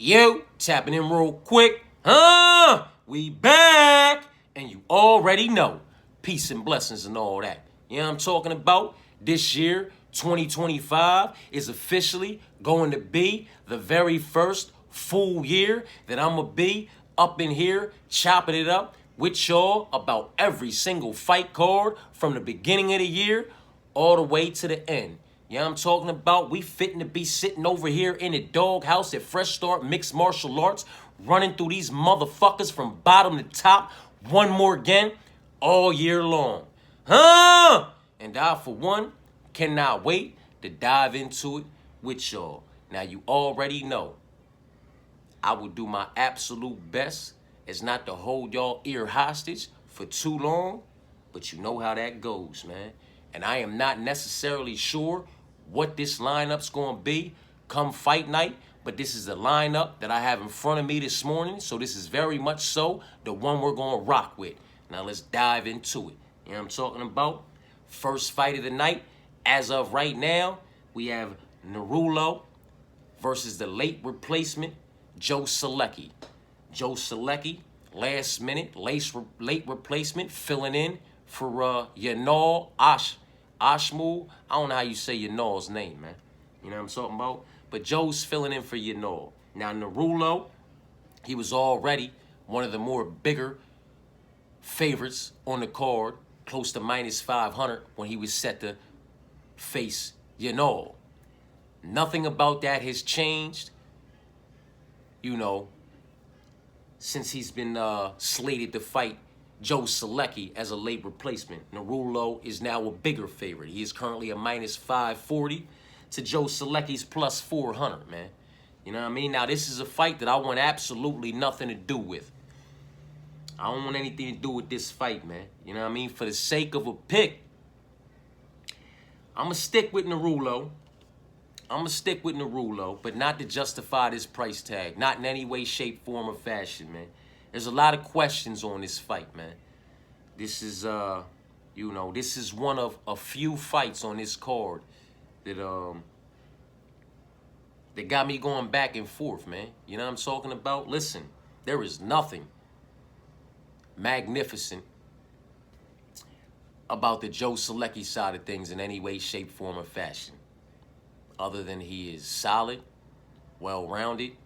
You tapping in real quick. We back. And you already know. Peace and blessings and all that. You know what I'm talking about? This year, 2025, is officially going to be the very first full year that I'm going to be up in here chopping it up with y'all about every single fight card from the beginning of the year all the way to the end. You know what I'm talking about? We fitting to be sitting over here in the doghouse at Fresh Start Mixed Martial Arts, running through these motherfuckers from bottom to top, one more again, all year long. And I, for one, cannot wait to dive into it with y'all. Now, you already know I will do my absolute best as not to hold y'all ear hostage for too long, but you know how that goes, man. And I am not necessarily sure what this lineup's going to be come fight night, but this is the lineup that I have in front of me this morning, so this is very much so the one we're going to rock with. Now let's dive into it. You know what I'm talking about? First fight of the night, as of right now, we have Narulo versus the late replacement, Joe Selecki. Joe Selecki, last minute, late replacement, filling in for Yanal Ashmul. I don't know how you say Yanal's name, man. You know what I'm talking about? But Joe's filling in for Yanal. Now, Narulo, he was already one of the more bigger favorites on the card, close to minus 500 when he was set to face Yanal. Nothing about that has changed, you know, since he's been slated to fight Joe Selecki as a late replacement. Narulo is now a bigger favorite. He is currently a minus 540 to Joe Selecki's plus 400, man. You know what I mean? Now, this is a fight that I want absolutely nothing to do with. I don't want anything to do with this fight, man. You know what I mean? For the sake of a pick, I'm going to stick with Narulo. But not to justify this price tag. Not in any way, shape, form, or fashion, man. There's a lot of questions on this fight, man. This is, this is one of a few fights on this card that got me going back and forth, man. You know what I'm talking about? Listen, there is nothing magnificent about the Joe Selecki side of things in any way, shape, form, or fashion, other than he is solid, well-rounded,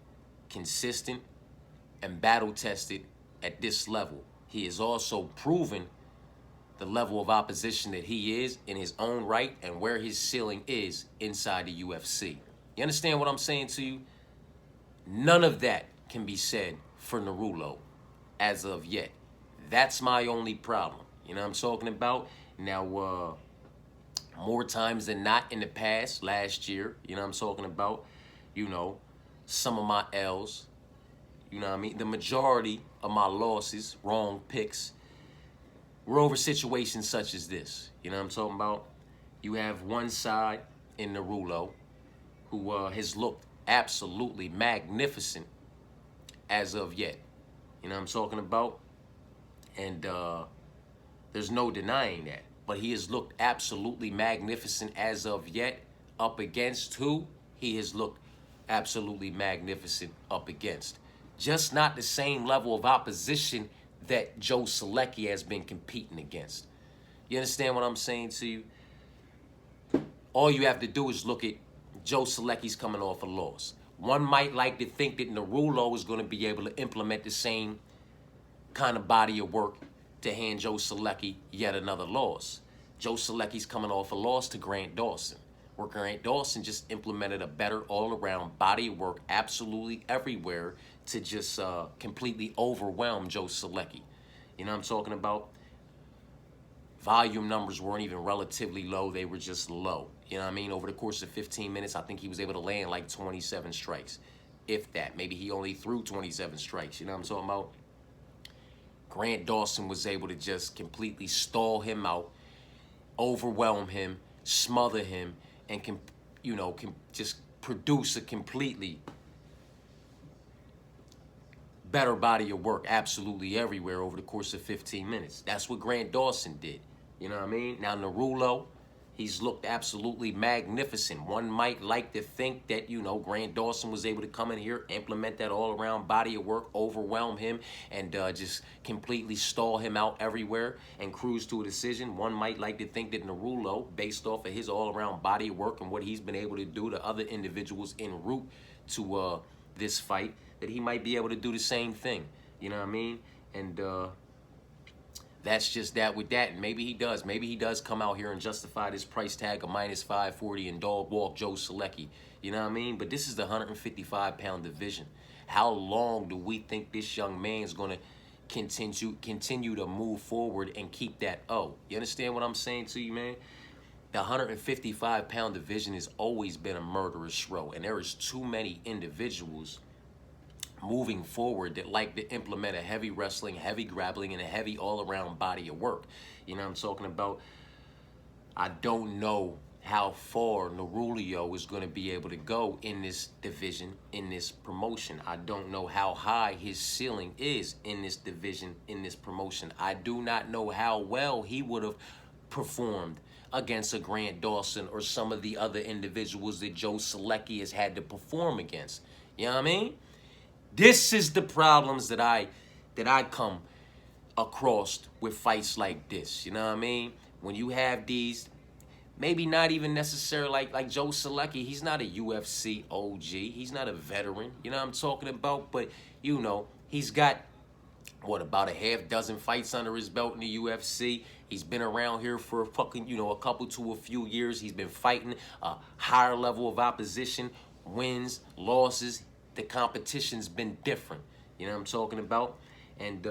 consistent, and battle-tested at this level. He has also proven the level of opposition that he is in his own right and where his ceiling is inside the UFC. You understand what I'm saying to you? None of that can be said for Narulo as of yet. That's my only problem. You know what I'm talking about? Now, more times than not in the past, last year, you know what I'm talking about, some of my L's, you know what I mean? The majority of my losses, wrong picks, were over situations such as this. You know what I'm talking about? You have one side in Narulo who has looked absolutely magnificent as of yet. You know what I'm talking about? And there's no denying that. But he has looked absolutely magnificent as of yet. Up against who? He has looked absolutely magnificent up against. Just not the same level of opposition that Joe Selecki has been competing against. You understand what I'm saying to you? All you have to do is look at Joe Selecki's coming off a loss. One might like to think that Narulo is going to be able to implement the same kind of body of work to hand Joe Selecki yet another loss. Joe Selecki's coming off a loss to Grant Dawson, where Grant Dawson just implemented a better all-around body of work absolutely everywhere to just completely overwhelm Joe Selecki. You know what I'm talking about? Volume numbers weren't even relatively low. They were just low. You know what I mean? Over the course of 15 minutes, I think he was able to land like 27 strikes. If that. Maybe he only threw 27 strikes. You know what I'm talking about? Grant Dawson was able to just completely stall him out, overwhelm him, smother him, and can just produce a completely better body of work absolutely everywhere over the course of 15 minutes. That's what Grant Dawson did. You know what I mean? Now Narulo, He's looked absolutely magnificent. One might like to think that, Grant Dawson was able to come in here, implement that all-around body of work, overwhelm him, and just completely stall him out everywhere and cruise to a decision. One might like to think that Narulo, based off of his all-around body of work and what he's been able to do to other individuals en route to this fight, that he might be able to do the same thing. You know what I mean? And that's just that with that. And maybe he does. Maybe he does come out here and justify this price tag of minus 540 and dog walk Joe Selecki. You know what I mean? But this is the 155-pound division. How long do we think this young man is going to continue to move forward and keep that O? You understand what I'm saying to you, man? The 155-pound division has always been a murderous row. And there is too many individuals moving forward that like to implement a heavy wrestling, heavy grappling, and a heavy all-around body of work. You know what I'm talking about? I don't know how far Narulio is going to be able to go in this division, in this promotion. I don't know how high his ceiling is in this division, in this promotion. I do not know how well he would have performed against a Grant Dawson or some of the other individuals that Joe Selecki has had to perform against. You know what I mean? This is the problems that I come across with fights like this. You know what I mean? When you have these, maybe not even necessarily like Joe Selecki. He's not a UFC OG. He's not a veteran. You know what I'm talking about? But, he's got, about a half dozen fights under his belt in the UFC. He's been around here for a couple to a few years. He's been fighting a higher level of opposition, wins, losses. The competition's been different. You know what I'm talking about? And,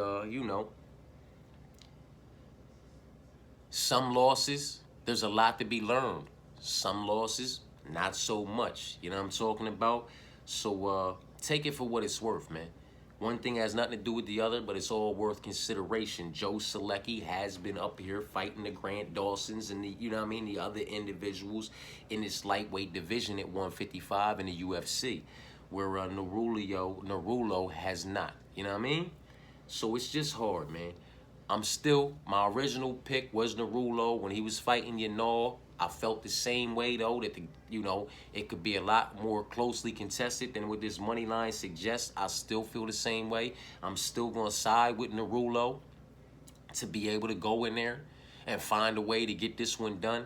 some losses, there's a lot to be learned. Some losses, not so much. You know what I'm talking about? So take it for what it's worth, man. One thing has nothing to do with the other, but it's all worth consideration. Joe Selecki has been up here fighting the Grant Dawsons and the other individuals in this lightweight division at 155 in the UFC. Where Narulo has not. You know what I mean? So it's just hard, man. My original pick was Narulo when he was fighting Yanal. I felt the same way, though, that, it could be a lot more closely contested than what this money line suggests. I still feel the same way. I'm still going to side with Narulo to be able to go in there and find a way to get this one done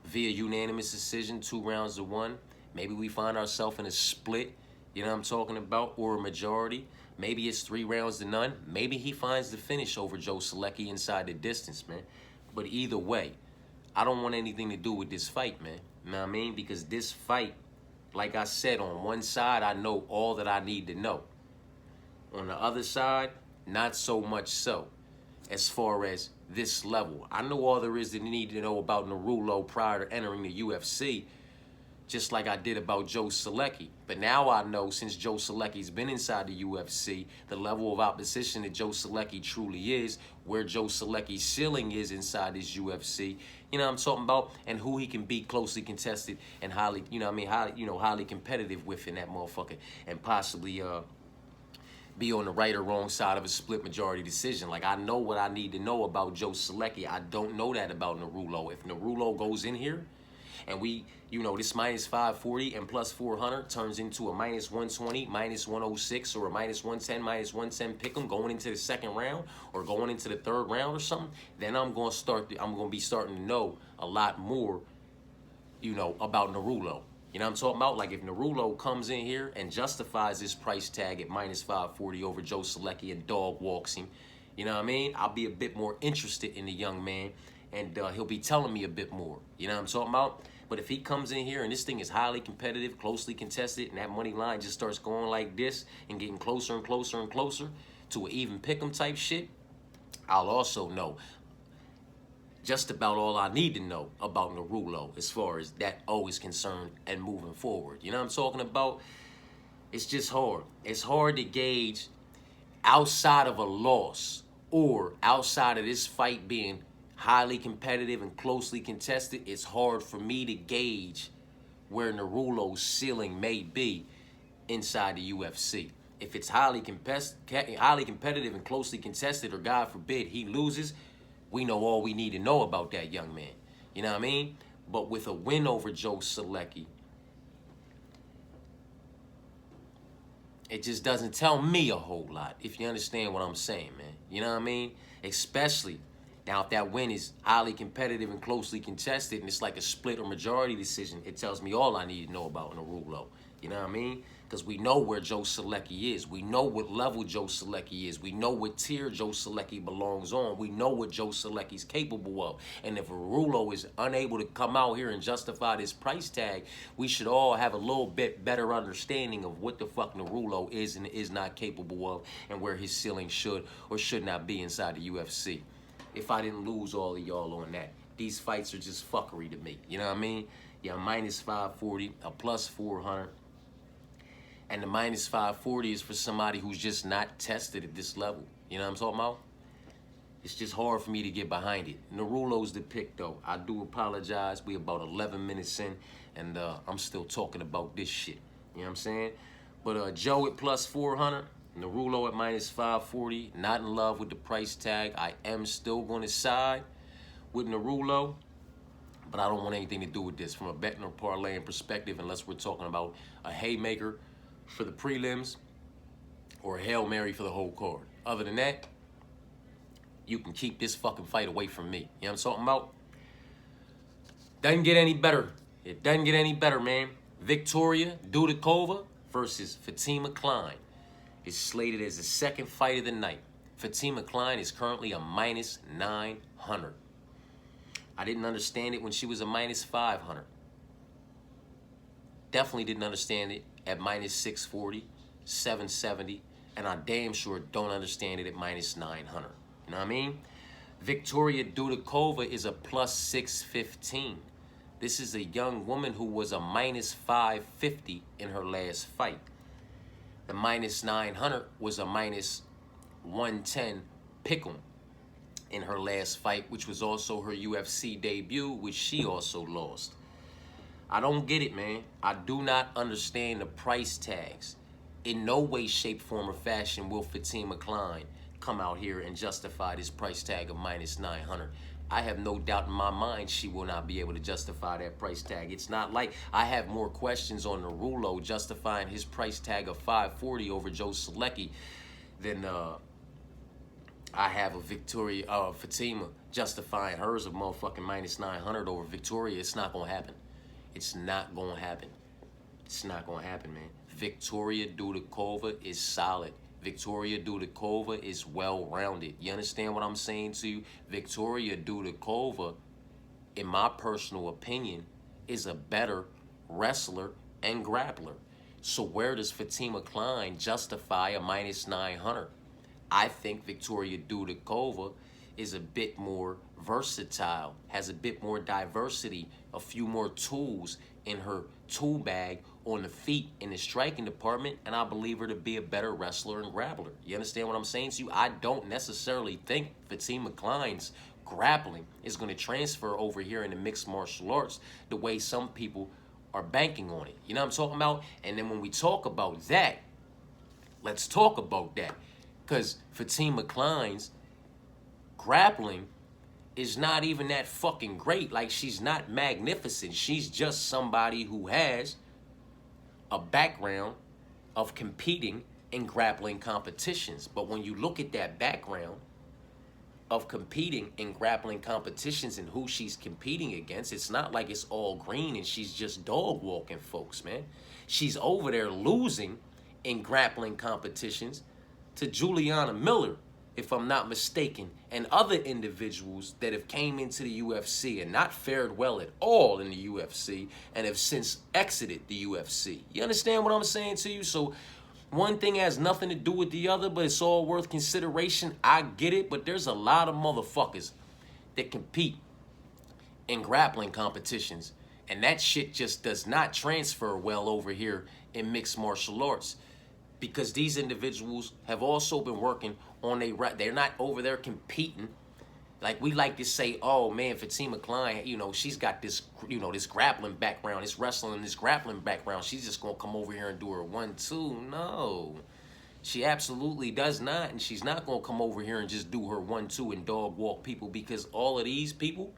via unanimous decision, 2 rounds to 1. Maybe we find ourselves in a split. You know what I'm talking about? Or a majority. Maybe it's 3 rounds to none. Maybe he finds the finish over Joe Selecki inside the distance, man. But either way, I don't want anything to do with this fight, man. You know what I mean? Because this fight, like I said, on one side, I know all that I need to know. On the other side, not so much so. As far as this level, I know all there is to need to know about Narulo prior to entering the UFC. Just like I did about Joe Selecki. But now I know, since Joe Selecki's been inside the UFC, the level of opposition that Joe Selecki truly is, where Joe Selecki's ceiling is inside this UFC, you know what I'm talking about, and who he can be closely contested and highly, highly competitive with in that motherfucker, and possibly be on the right or wrong side of a split majority decision. Like, I know what I need to know about Joe Selecki. I don't know that about Narulo. If Narulo goes in here, and we, this minus 540 and plus 400 turns into a minus 120, minus 106, or a minus 110, minus 110 pick'em going into the second round or going into the third round or something, then I'm going to be starting to know a lot more, about Narulo. You know what I'm talking about? Like, if Narulo comes in here and justifies this price tag at minus 540 over Joe Selecki and dog walks him, you know what I mean? I'll be a bit more interested in the young man, and he'll be telling me a bit more. You know what I'm talking about? But if he comes in here and this thing is highly competitive, closely contested, and that money line just starts going like this and getting closer and closer and closer to an even pick'em type shit, I'll also know just about all I need to know about Narulo as far as that O is concerned and moving forward. You know what I'm talking about? It's just hard. It's hard to gauge outside of a loss or outside of this fight being highly competitive and closely contested. It's hard for me to gauge where Narulo's ceiling may be inside the UFC. If it's highly competitive and closely contested, or God forbid he loses, we know all we need to know about that young man. You know what I mean? But with a win over Joe Selecki, it just doesn't tell me a whole lot, if you understand what I'm saying, man. You know what I mean? Especially now, if that win is highly competitive and closely contested, and it's like a split or majority decision, it tells me all I need to know about Narulo. You know what I mean? Because we know where Joe Selecki is. We know what level Joe Selecki is. We know what tier Joe Selecki belongs on. We know what Joe Selecki's capable of. And if Narulo is unable to come out here and justify this price tag, we should all have a little bit better understanding of what the fuck Narulo is and is not capable of, and where his ceiling should or should not be inside the UFC. If I didn't lose all of y'all on that. These fights are just fuckery to me. You know what I mean? Yeah, minus 540, a plus 400. And the minus 540 is for somebody who's just not tested at this level. You know what I'm talking about? It's just hard for me to get behind it. Narulo's the pick, though. I do apologize. We about 11 minutes in, and I'm still talking about this shit. You know what I'm saying? But Joe at plus 400, Narulo at minus 540. Not in love with the price tag. I am still going to side with Narulo, but I don't want anything to do with this from a betting or parlaying perspective unless we're talking about a haymaker for the prelims or a Hail Mary for the whole card. Other than that, you can keep this fucking fight away from me. You know what I'm talking about? Doesn't get any better. It doesn't get any better, man. Victoria Dudikova versus Fatima Klein is slated as the second fight of the night. Fatima Klein is currently a minus 900. I didn't understand it when she was a minus 500. Definitely didn't understand it at minus 640, 770, and I damn sure don't understand it at minus 900. You know what I mean? Victoria Dudikova is a plus 615. This is a young woman who was a minus 550 in her last fight. The minus 900 was a minus 110 pick'em in her last fight, which was also her UFC debut, which she also lost. I don't get it, man. I do not understand the price tags. In no way, shape, form, or fashion will Fatima Klein come out here and justify this price tag of minus 900. I have no doubt in my mind she will not be able to justify that price tag. It's not like I have more questions on Narulo justifying his price tag of 540 over Joe Selecki than I have a Fatima justifying hers of motherfucking minus 900 over Victoria. It's not gonna happen. It's not gonna happen. It's not gonna happen, man. Victoria Dudikova is solid. Victoria Dudikova is well-rounded. You understand what I'm saying to you? Victoria Dudikova, in my personal opinion, is a better wrestler and grappler. So where does Fatima Klein justify a minus 900? I think Victoria Dudikova is a bit more versatile, has a bit more diversity, a few more tools in her tool bag on the feet in the striking department, and I believe her to be a better wrestler and grappler. You understand what I'm saying to you? I don't necessarily think Fatima Klein's grappling is going to transfer over here into mixed martial arts the way some people are banking on it. You know what I'm talking about? And then when we talk about that, let's talk about that. Because Fatima Klein's grappling is not even that fucking great. Like, she's not magnificent. She's just somebody who has a background of competing in grappling competitions. But when you look at that background of competing in grappling competitions and who she's competing against, it's not like it's all green and she's just dog walking folks, man. She's over there losing in grappling competitions to Juliana Miller, if I'm not mistaken, and other individuals that have came into the UFC and not fared well at all in the UFC and have since exited the UFC. You understand what I'm saying to you? So one thing has nothing to do with the other, but it's all worth consideration. I get it, but there's a lot of motherfuckers that compete in grappling competitions, and that shit just does not transfer well over here in mixed martial arts. Because these individuals have also been working on they're not over there competing. Like, we like to say, oh man, Fatima Klein, you know, she's got this, you know, this grappling background, this wrestling, this grappling background. She's just gonna come over here and do her 1-2. No, she absolutely does not. And she's not gonna come over here and just do her 1-2 and dog walk people, because all of these people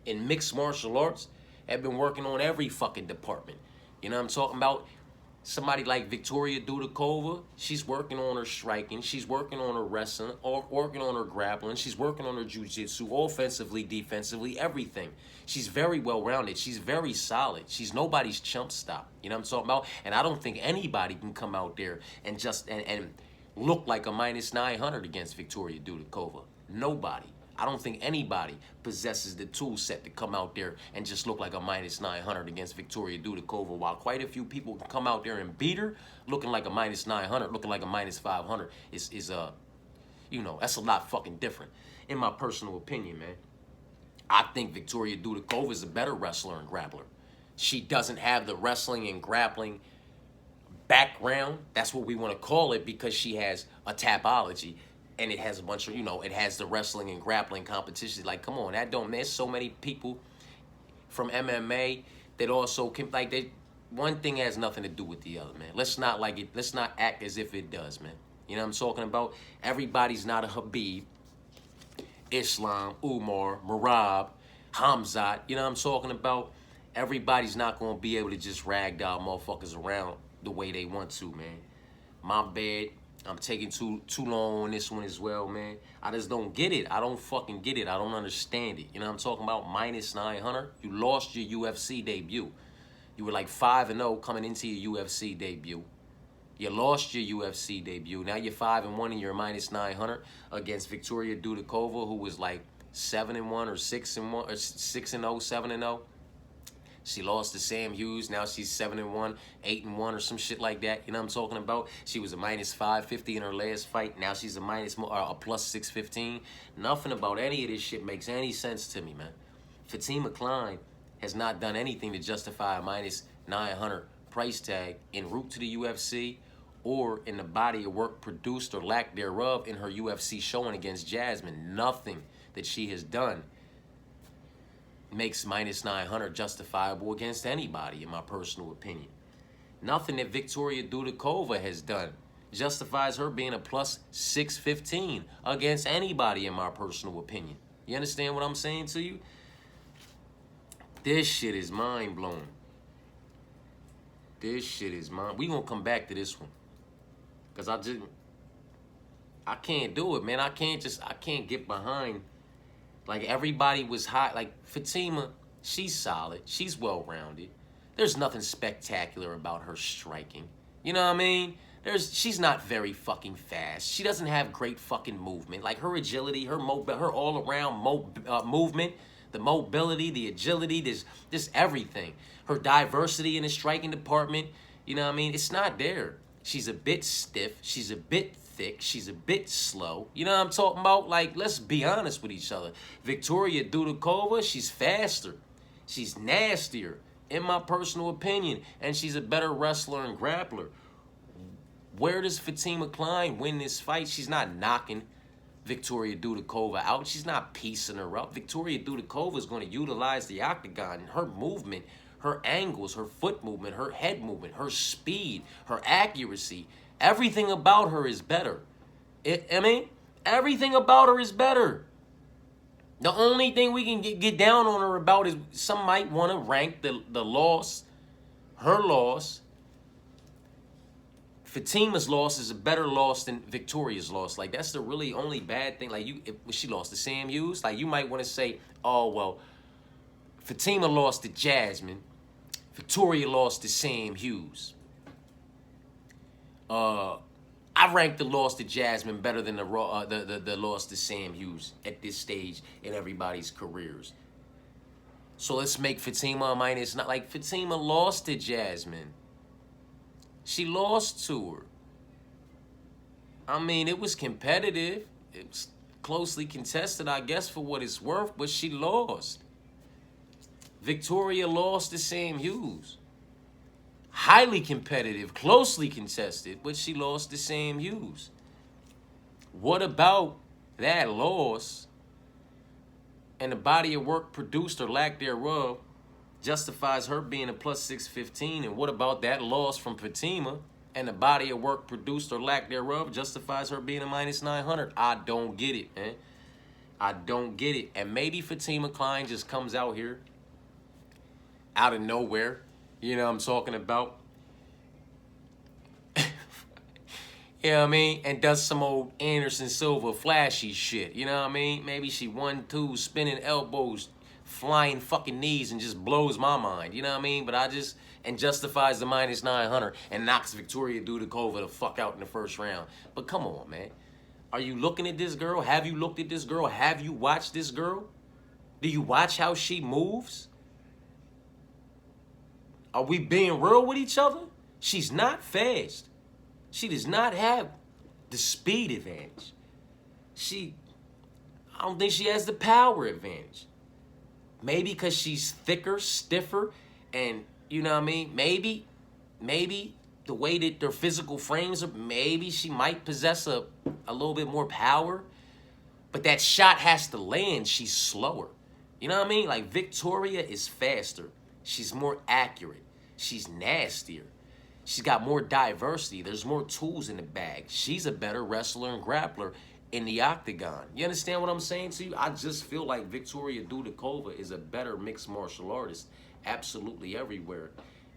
in mixed martial arts have been working on every fucking department. You know what I'm talking about? Somebody like Victoria Dudakova, she's working on her striking, she's working on her wrestling, or working on her grappling, she's working on her jiu-jitsu, offensively, defensively, everything. She's very well-rounded. She's very solid. She's nobody's chump stop. You know what I'm talking about? And I don't think anybody can come out there and just and look like a minus 900 against Victoria Dudakova. Nobody. I don't think anybody possesses the tool set to come out there and just look like a minus 900 against Victoria Dudakova, while quite a few people can come out there and beat her looking like a minus 900, looking like a minus 500 is you know, that's a lot fucking different, in my personal opinion, man. I think Victoria Dudakova is a better wrestler and grappler. She doesn't have the wrestling and grappling background. That's what we want to call it, because she has a tapology. And it has a bunch of, you know, it has the wrestling and grappling competitions. Like, come on, that don't, there's so many people from MMA that also can, like, they, one thing has nothing to do with the other, man. Let's not act as if it does, man. You know what I'm talking about? Everybody's not a Habib, Islam, Umar, Marab, Hamzat. You know what I'm talking about? Everybody's not going to be able to just ragdoll motherfuckers around the way they want to, man. My bad. I'm taking too long on this one as well, man. I just don't get it. I don't fucking get it. I don't understand it. You know what I'm talking about? Minus 900. You lost your UFC debut. You were like 5-0 coming into your UFC debut. You lost your UFC debut. Now you're 5-1 and you're minus 900 against Victoria Dudakova, who was like 7-1 or 6-1 or 6-0, 7-0. She lost to Sam Hughes. Now she's 7-1, 8-1, or some shit like that. You know what I'm talking about? She was a minus 550 in her last fight. Now she's a plus 615. Nothing about any of this shit makes any sense to me, man. Fatima Klein has not done anything to justify a minus 900 price tag en route to the UFC, or in the body of work produced or lack thereof in her UFC showing against Jasmine. Nothing that she has done makes minus 900 justifiable against anybody, in my personal opinion. Nothing that Victoria Dudakova has done justifies her being a plus 615 against anybody, in my personal opinion. You understand what I'm saying to you? This shit is mind-blowing. This shit is mind. We gonna come back to this one, because I can't do it, man. I can't get behind. Like, everybody was hot. Like, Fatima, she's solid. She's well-rounded. There's nothing spectacular about her striking. You know what I mean? She's not very fucking fast. She doesn't have great fucking movement. Like, her agility, her all-around movement, the mobility, the agility, just everything. Her diversity in the striking department, you know what I mean? It's not there. She's a bit stiff. She's a bit thick. She's a bit slow. You know what I'm talking about? Like, let's be honest with each other. Victoria Dudakova, she's faster. She's nastier, in my personal opinion. And she's a better wrestler and grappler. Where does Fatima Klein win this fight? She's not knocking Victoria Dudakova out. She's not piecing her up. Victoria Dudakova is going to utilize the octagon. Her movement, her angles, her foot movement, her head movement, her speed, her accuracy, everything about her is better. Everything about her is better. The only thing we can get down on her about is some might want to rank the loss, her loss. Fatima's loss is a better loss than Victoria's loss. Like, that's the really only bad thing. Like, if she lost to Sam Hughes, like, you might want to say, oh, well, Fatima lost to Jasmine. Victoria lost to Sam Hughes. I rank the loss to Jasmine better than the loss to Sam Hughes at this stage in everybody's careers. So let's make Fatima a minus. Not like Fatima lost to Jasmine. She lost to her. I mean, it was competitive. It was closely contested, I guess, for what it's worth, but she lost. Victoria lost to Sam Hughes. Highly competitive, closely contested, but she lost to Sam Hughes. What about that loss and the body of work produced or lack thereof justifies her being a plus 615? And what about that loss from Fatima and the body of work produced or lack thereof justifies her being a minus 900? I don't get it, man. I don't get it. And maybe Fatima Klein just comes out here out of nowhere. You know what I'm talking about? You know what I mean? And does some old Anderson Silva flashy shit. You know what I mean? Maybe she 1-2, spinning elbows, flying fucking knees, and just blows my mind. You know what I mean? But and justifies the minus 900 and knocks Victoria Dudakova the fuck out in the first round. But come on, man. Are you looking at this girl? Have you looked at this girl? Have you watched this girl? Do you watch how she moves? Are we being real with each other? She's not fast. She does not have the speed advantage. I don't think she has the power advantage. Maybe because she's thicker, stiffer, and you know what I mean? Maybe the way that their physical frames are, maybe she might possess a little bit more power. But that shot has to land. She's slower. You know what I mean? Like, Victoria is faster. She's more accurate. She's nastier. She's got more diversity. There's more tools in the bag. She's a better wrestler and grappler in the octagon. You understand what I'm saying to you? I just feel like Victoria Dudakova is a better mixed martial artist absolutely everywhere.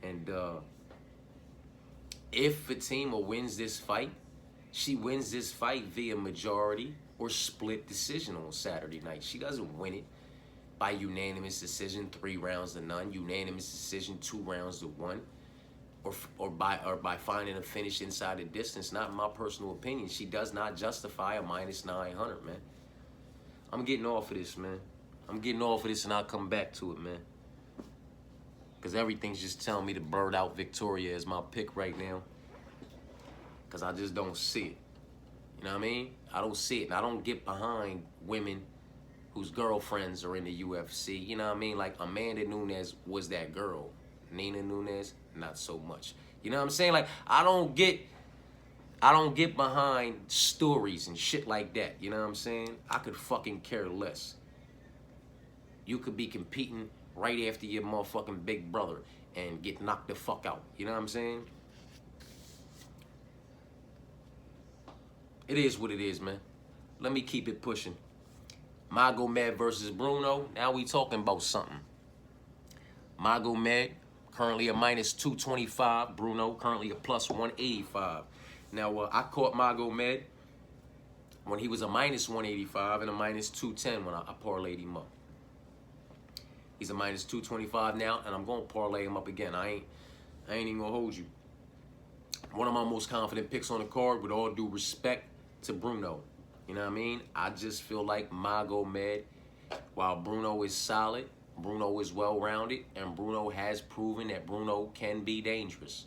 And if Fatima wins this fight, she wins this fight via majority or split decision on Saturday night. She doesn't win it by unanimous decision, 3 rounds to none, unanimous decision, 2 rounds to 1. Or by finding a finish inside the distance. Not in my personal opinion. She does not justify a minus 900, man. I'm getting off of this, man. I'm getting off of this, and I'll come back to it, man. Because everything's just telling me to bird out Victoria as my pick right now. Because I just don't see it. You know what I mean? I don't see it. And I don't get behind women whose girlfriends are in the UFC. You know what I mean? Like, Amanda Nunes was that girl. Nina Nunes, not so much. You know what I'm saying? Like, I don't get behind stories and shit like that. You know what I'm saying? I could fucking care less. You could be competing right after your motherfucking big brother and get knocked the fuck out. You know what I'm saying? It is what it is, man. Let me keep it pushing. Magomed versus Bruno. Now we talking about something. Magomed, currently a minus 225. Bruno, currently a plus 185. Now, I caught Magomed when he was a minus 185 and a minus 210 when I parlayed him up. He's a minus 225 now, and I'm going to parlay him up again. I ain't even going to hold you. One of my most confident picks on the card, with all due respect to Bruno. You know what I mean? I just feel like Magomed, while Bruno is solid, Bruno is well-rounded, and Bruno has proven that Bruno can be dangerous.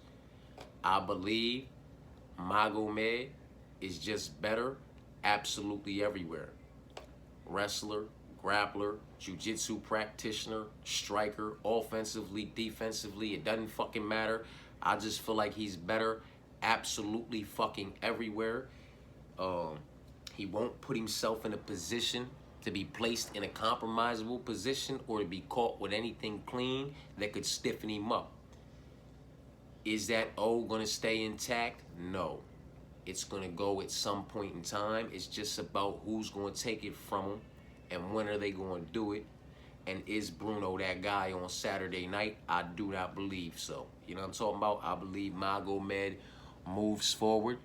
I believe Magomed is just better absolutely everywhere. Wrestler, grappler, jiu-jitsu practitioner, striker, offensively, defensively, it doesn't fucking matter. I just feel like he's better absolutely fucking everywhere. He won't put himself in a position to be placed in a compromisable position or to be caught with anything clean that could stiffen him up. Is that O going to stay intact? No. It's going to go at some point in time. It's just about who's going to take it from him and when are they going to do it. And is Bruno that guy on Saturday night? I do not believe so. You know what I'm talking about? I believe Magomed moves forward,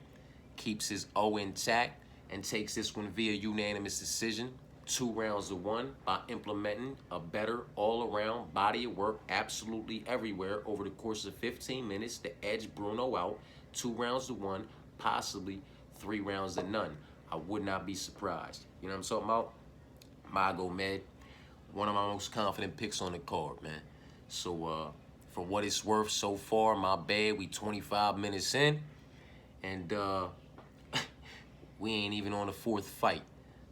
keeps his O intact, and takes this one via unanimous decision, 2 rounds to 1, by implementing a better all-around body of work absolutely everywhere over the course of 15 minutes to edge Bruno out, 2 rounds to 1, possibly 3 rounds to none. I would not be surprised. You know what I'm talking about? Magomed, one of my most confident picks on the card, man. So, for what it's worth so far, my bad, we 25 minutes in, and we ain't even on the 4th fight.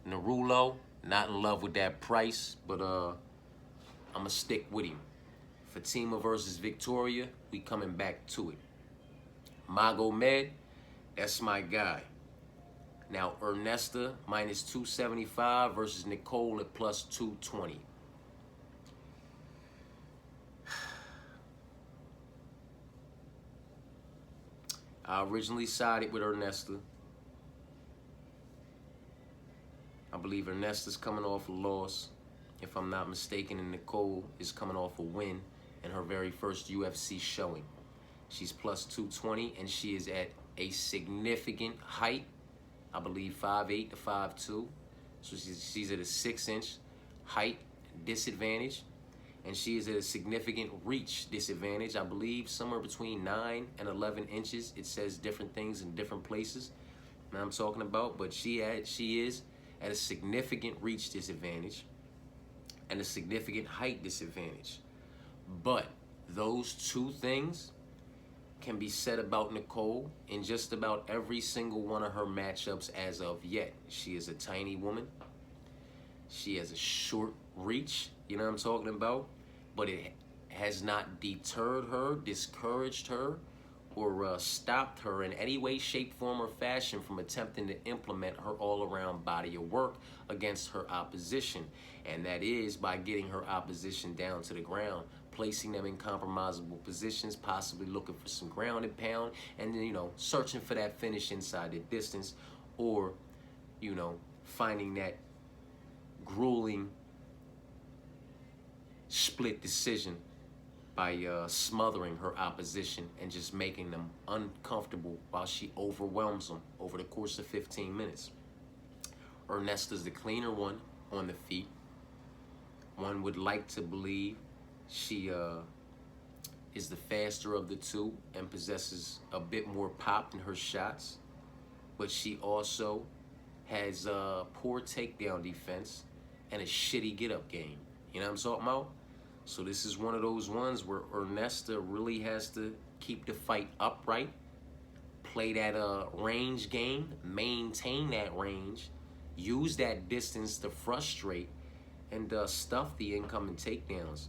Narulo, not in love with that price, but I'ma stick with him. Fatima versus Victoria, we coming back to it. Magomed, that's my guy. Now, Ernesta, minus 275 versus Nicole at plus 220. I originally sided with Ernesta. I believe Ernesta's coming off a loss, if I'm not mistaken, and Nicole is coming off a win. in her very first UFC showing. She's plus 220, and she is at a significant height. I believe 5'8" to 5'2". So she's at a 6-inch height disadvantage. And she is at a significant reach disadvantage. I believe somewhere between 9 and 11 inches. It says different things in different places that I'm talking about. But she is at a significant reach disadvantage and a significant height disadvantage. But those two things can be said about Nicole in just about every single one of her matchups as of yet. She is a tiny woman. She has a short reach, you know what I'm talking about? But it has not deterred her, discouraged her, or stopped her in any way, shape, form, or fashion from attempting to implement her all-around body of work against her opposition. And that is by getting her opposition down to the ground, placing them in compromisable positions, possibly looking for some ground and pound, and then, searching for that finish inside the distance, or, finding that grueling split decision by smothering her opposition and just making them uncomfortable while she overwhelms them over the course of 15 minutes. Ernesta's the cleaner one on the feet. One would like to believe she is the faster of the two and possesses a bit more pop in her shots, but she also has poor takedown defense and a shitty get-up game. You know what I'm talking about? So this is one of those ones where Ernesta really has to keep the fight upright, play that range game, maintain that range, use that distance to frustrate, and stuff the incoming takedowns,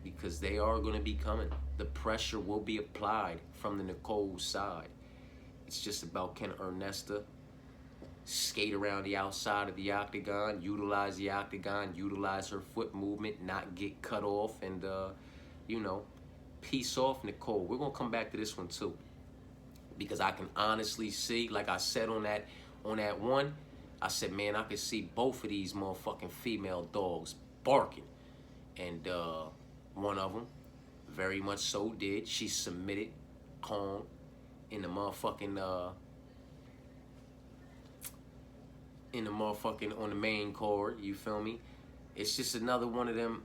because they are going to be coming. The pressure will be applied from the Nicole side. It's just about, can Ernesta skate around the outside of the octagon, utilize her foot movement, not get cut off, and piece off Nicole. We're gonna come back to this one too, because I can honestly see, like I said on that one, I said, man, I could see both of these motherfucking female dogs barking, and one of them very much so did. She submitted Kong in the motherfucking on the main card, you feel me? It's just another one of them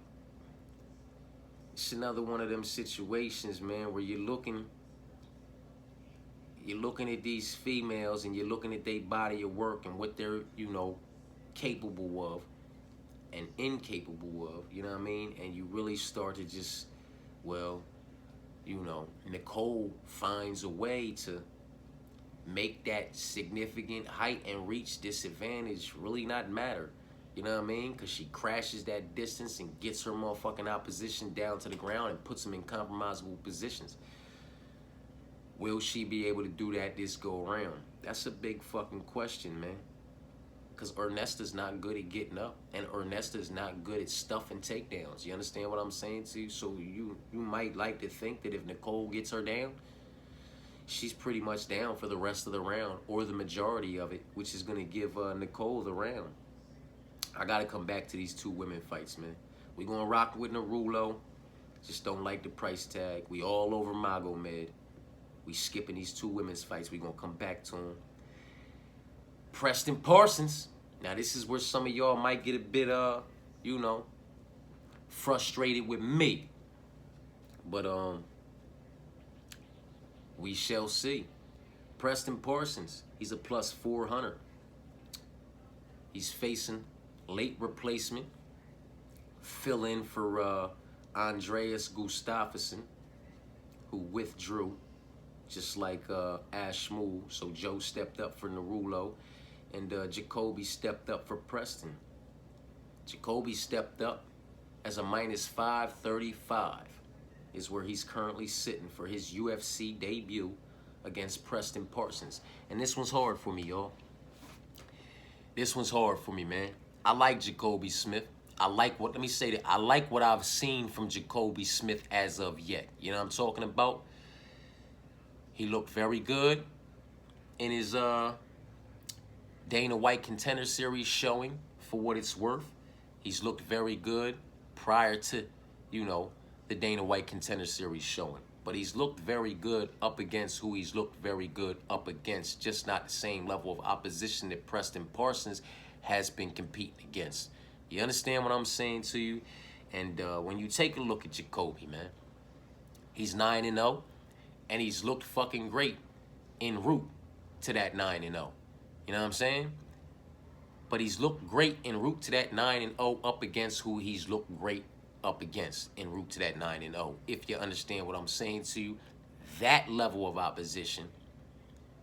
situations, man, where you're looking at these females and you're looking at their body of work and what they're, capable of and incapable of, you know what I mean? And you really start to just, Nicole finds a way to make that significant height and reach disadvantage really not matter. You know what I mean? Because she crashes that distance and gets her motherfucking opposition down to the ground and puts them in compromisable positions. Will she be able to do that this go around? That's a big fucking question, man. Because Ernesta's not good at getting up, and Ernesta's not good at stuffing takedowns. You understand what I'm saying to you? So you might like to think that if Nicole gets her down, she's pretty much down for the rest of the round, or the majority of it, which is going to give Nicole the round. I got to come back to these two women fights, man. We're going to rock with Narulo. Just don't like the price tag. We all over Magomed. We skipping these two women's fights. We're going to come back to them. Preston Parsons. Now, this is where some of y'all might get a bit, frustrated with me. But, we shall see. Preston Parsons, he's a plus 400. He's facing late replacement, fill in for Andreas Gustafsson, who withdrew, just like Ash Shmuel. So Joe stepped up for Narulo, and Jacoby stepped up for Preston. Jacoby stepped up as a minus 535. Is where he's currently sitting for his UFC debut against Preston Parsons. And this one's hard for me, y'all. This one's hard for me, man. I like Jacoby Smith. I like what I've seen from Jacoby Smith as of yet. You know what I'm talking about? He looked very good in his Dana White Contender Series showing, for what it's worth. He's looked very good prior to, the Dana White Contender Series showing. But he's looked very good up against who he's looked very good up against. Just not the same level of opposition that Preston Parsons has been competing against. You understand what I'm saying to you? And when you take a look at Jacoby, man, he's 9-0, and he's looked fucking great en route to that 9-0. You know what I'm saying? But he's looked great en route to that 9-0 up against who he's looked great up against en route to that 9-0. If you understand what I'm saying to you, that level of opposition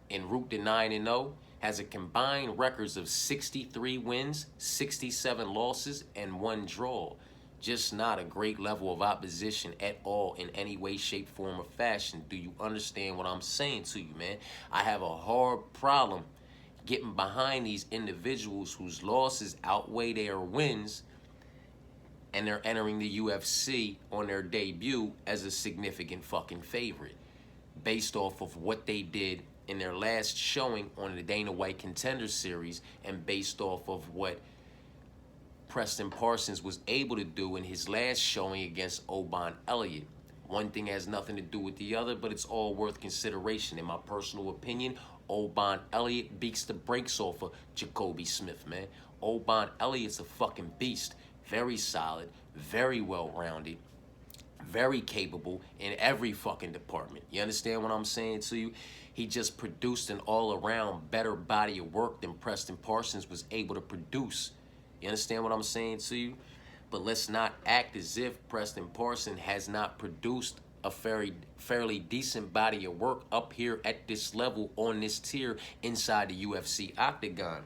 en route to 9-0 has a combined records of 63 wins, 67 losses, and 1 draw. Just not a great level of opposition at all in any way, shape, form, or fashion. Do you understand what I'm saying to you, man? I have a hard problem getting behind these individuals whose losses outweigh their wins, and they're entering the UFC on their debut as a significant fucking favorite based off of what they did in their last showing on the Dana White Contender Series, and based off of what Preston Parsons was able to do in his last showing against Oban Elliott. One thing has nothing to do with the other, but it's all worth consideration. In my personal opinion, Oban Elliott beats the brakes off of Jacoby Smith, man. Oban Elliott's a fucking beast. Very solid, very well-rounded, very capable in every fucking department. You understand what I'm saying to you? He just produced an all-around better body of work than Preston Parsons was able to produce. You understand what I'm saying to you? But let's not act as if Preston Parsons has not produced a fairly decent body of work up here at this level on this tier inside the UFC octagon.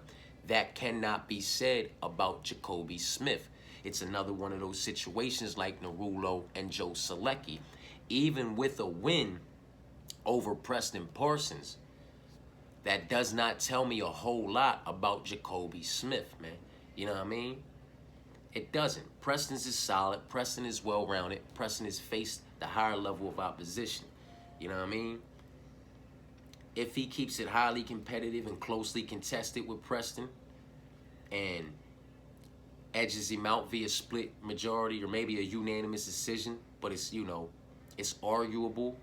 That cannot be said about Jacoby Smith. It's another one of those situations like Narulo and Joe Selecki. Even with a win over Preston Parsons, that does not tell me a whole lot about Jacoby Smith, man. You know what I mean? It doesn't. Preston's is solid. Preston is well-rounded. Preston has faced the higher level of opposition. You know what I mean? If he keeps it highly competitive and closely contested with Preston and edges him out via split majority or maybe a unanimous decision, but it's, you know, it's arguable,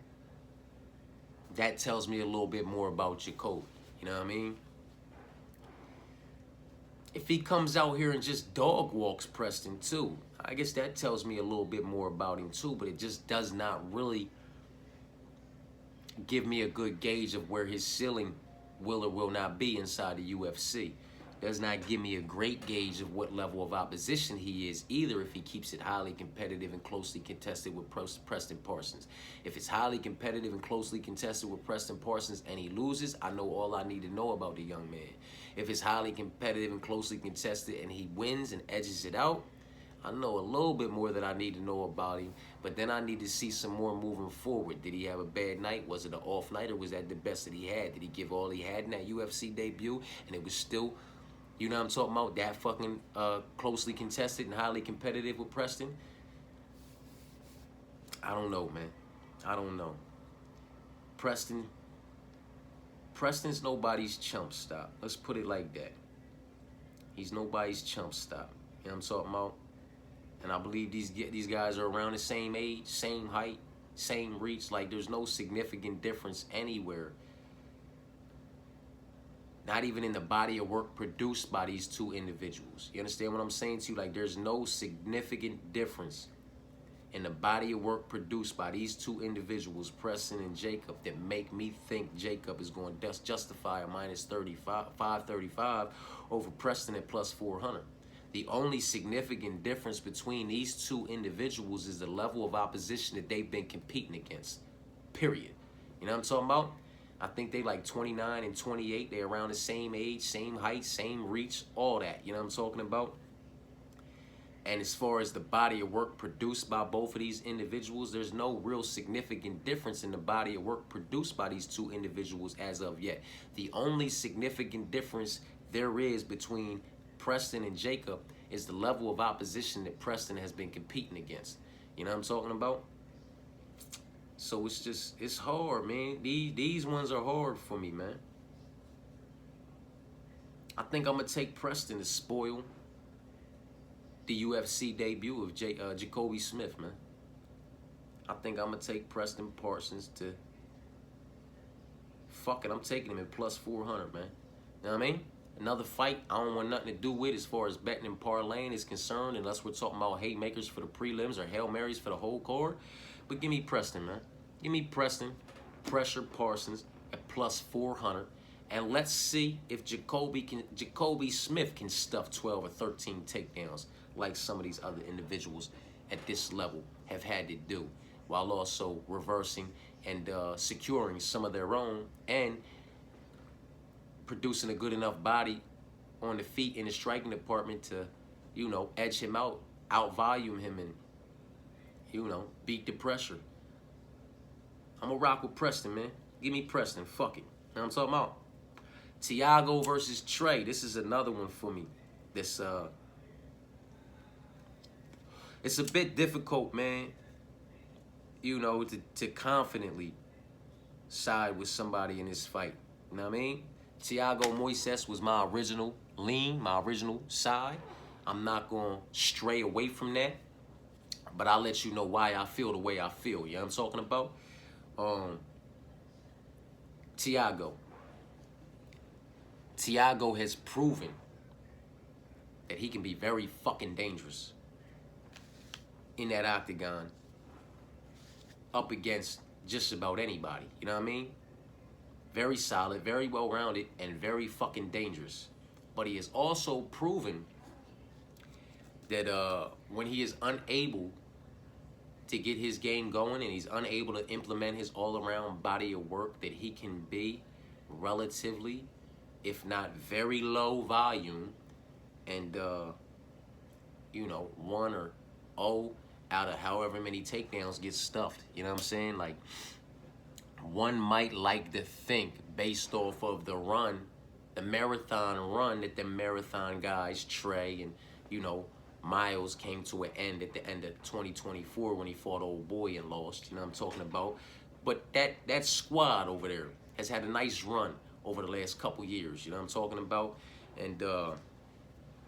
that tells me a little bit more about Jacoby. You know what I mean? If he comes out here and just dog walks Preston too, I guess that tells me a little bit more about him too, but it just does not really give me a good gauge of where his ceiling will or will not be inside the UFC. Does not give me a great gauge of what level of opposition he is either if he keeps it highly competitive and closely contested with Preston Parsons. If it's highly competitive and closely contested with Preston Parsons and he loses, I know all I need to know about the young man. If it's highly competitive and closely contested and he wins and edges it out, I know a little bit more that I need to know about him, but then I need to see some more moving forward. Did he have a bad night? Was it an off night, or was that the best that he had? Did he give all he had in that UFC debut and it was still, you know what I'm talking about, that fucking closely contested and highly competitive with Preston? I don't know, man. I don't know. Preston's nobody's chump stop. Let's put it like that. He's nobody's chump stop. You know what I'm talking about? And I believe these guys are around the same age, same height, same reach. Like, there's no significant difference anywhere. Not even in the body of work produced by these two individuals. You understand what I'm saying to you? Like, there's no significant difference in the body of work produced by these two individuals, Preston and Jacob, that make me think Jacob is going to justify a minus 535 over Preston at plus 400. The only significant difference between these two individuals is the level of opposition that they've been competing against, period. You know what I'm talking about? I think they like 29 and 28. They're around the same age, same height, same reach, all that. You know what I'm talking about? And as far as the body of work produced by both of these individuals, there's no real significant difference in the body of work produced by these two individuals as of yet. The only significant difference there is between Preston and Jacob is the level of opposition that Preston has been competing against. You know what I'm talking about? So it's hard, man. These ones are hard for me, man. I think I'm going to take Preston to spoil the UFC debut of Jacoby Smith, man. I think I'm going to take Preston Parsons to... Fuck it, I'm taking him at plus 400, man. You know what I mean? Another fight I don't want nothing to do with as far as betting and parlaying is concerned, unless we're talking about haymakers for the prelims or Hail Marys for the whole card. But give me Preston, man. Give me Preston, pressure Parsons at plus 400. And let's see if Jacoby Smith can stuff 12 or 13 takedowns like some of these other individuals at this level have had to do, while also reversing and securing some of their own and producing a good enough body on the feet in the striking department to, you know, edge him out, out-volume him, and, you know, beat the pressure. I'm going to rock with Preston, man. Give me Preston. Fuck it. You know what I'm talking about? Thiago versus Trey. This is another one for me. This, it's a bit difficult, man, you know, to confidently side with somebody in this fight. You know what I mean? Thiago Moises was my original lean, my original side. I'm not going to stray away from that, but I'll let you know why I feel the way I feel. You know what I'm talking about? Thiago has proven that he can be very fucking dangerous in that octagon up against just about anybody. You know what I mean? Very solid, very well-rounded, and very fucking dangerous. But he has also proven that when he is unable to get his game going and he's unable to implement his all-around body of work, that he can be relatively, if not very low volume, and, you know, 1 or 0 out of however many takedowns gets stuffed. You know what I'm saying? Like, one might like to think, based off of the run, the marathon run that the marathon guys, Trey and, you know, Miles, came to an end at the end of 2024 when he fought old boy and lost. You know what I'm talking about? But that squad over there has had a nice run over the last couple years. You know what I'm talking about? And,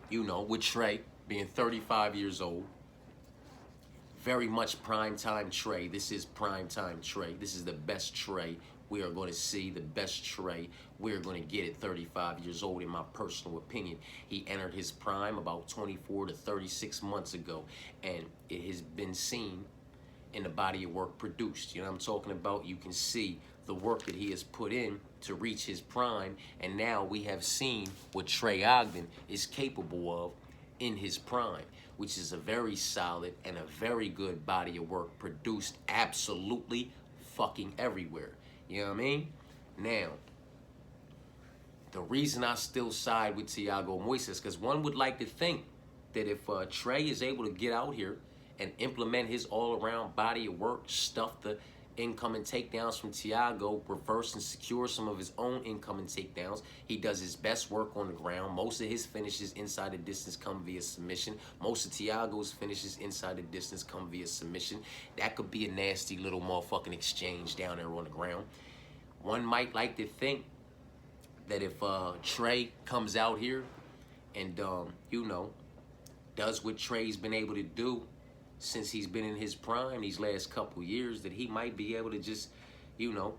you know, with Trey being 35 years old, very much prime time Trey. This is prime time Trey. This is the best Trey we are going to see, the best Trey we're going to get at 35 years old, in my personal opinion. He entered his prime about 24 to 36 months ago, and it has been seen in the body of work produced. You know what I'm talking about? You can see the work that he has put in to reach his prime, and now we have seen what Trey Ogden is capable of in his prime, which is a very solid and a very good body of work produced absolutely fucking everywhere. You know what I mean? Now, the reason I still side with Thiago Moises, because one would like to think that if Trey is able to get out here and implement his all-around body of work, stuff the incoming takedowns from Thiago, reverse and secure some of his own incoming takedowns. He does his best work on the ground. Most of his finishes inside the distance come via submission. Most of Thiago's finishes inside the distance come via submission. That could be a nasty little motherfucking exchange down there on the ground. One might like to think that if Trey comes out here and, you know, does what Trey's been able to do since he's been in his prime these last couple years, that he might be able to just, you know,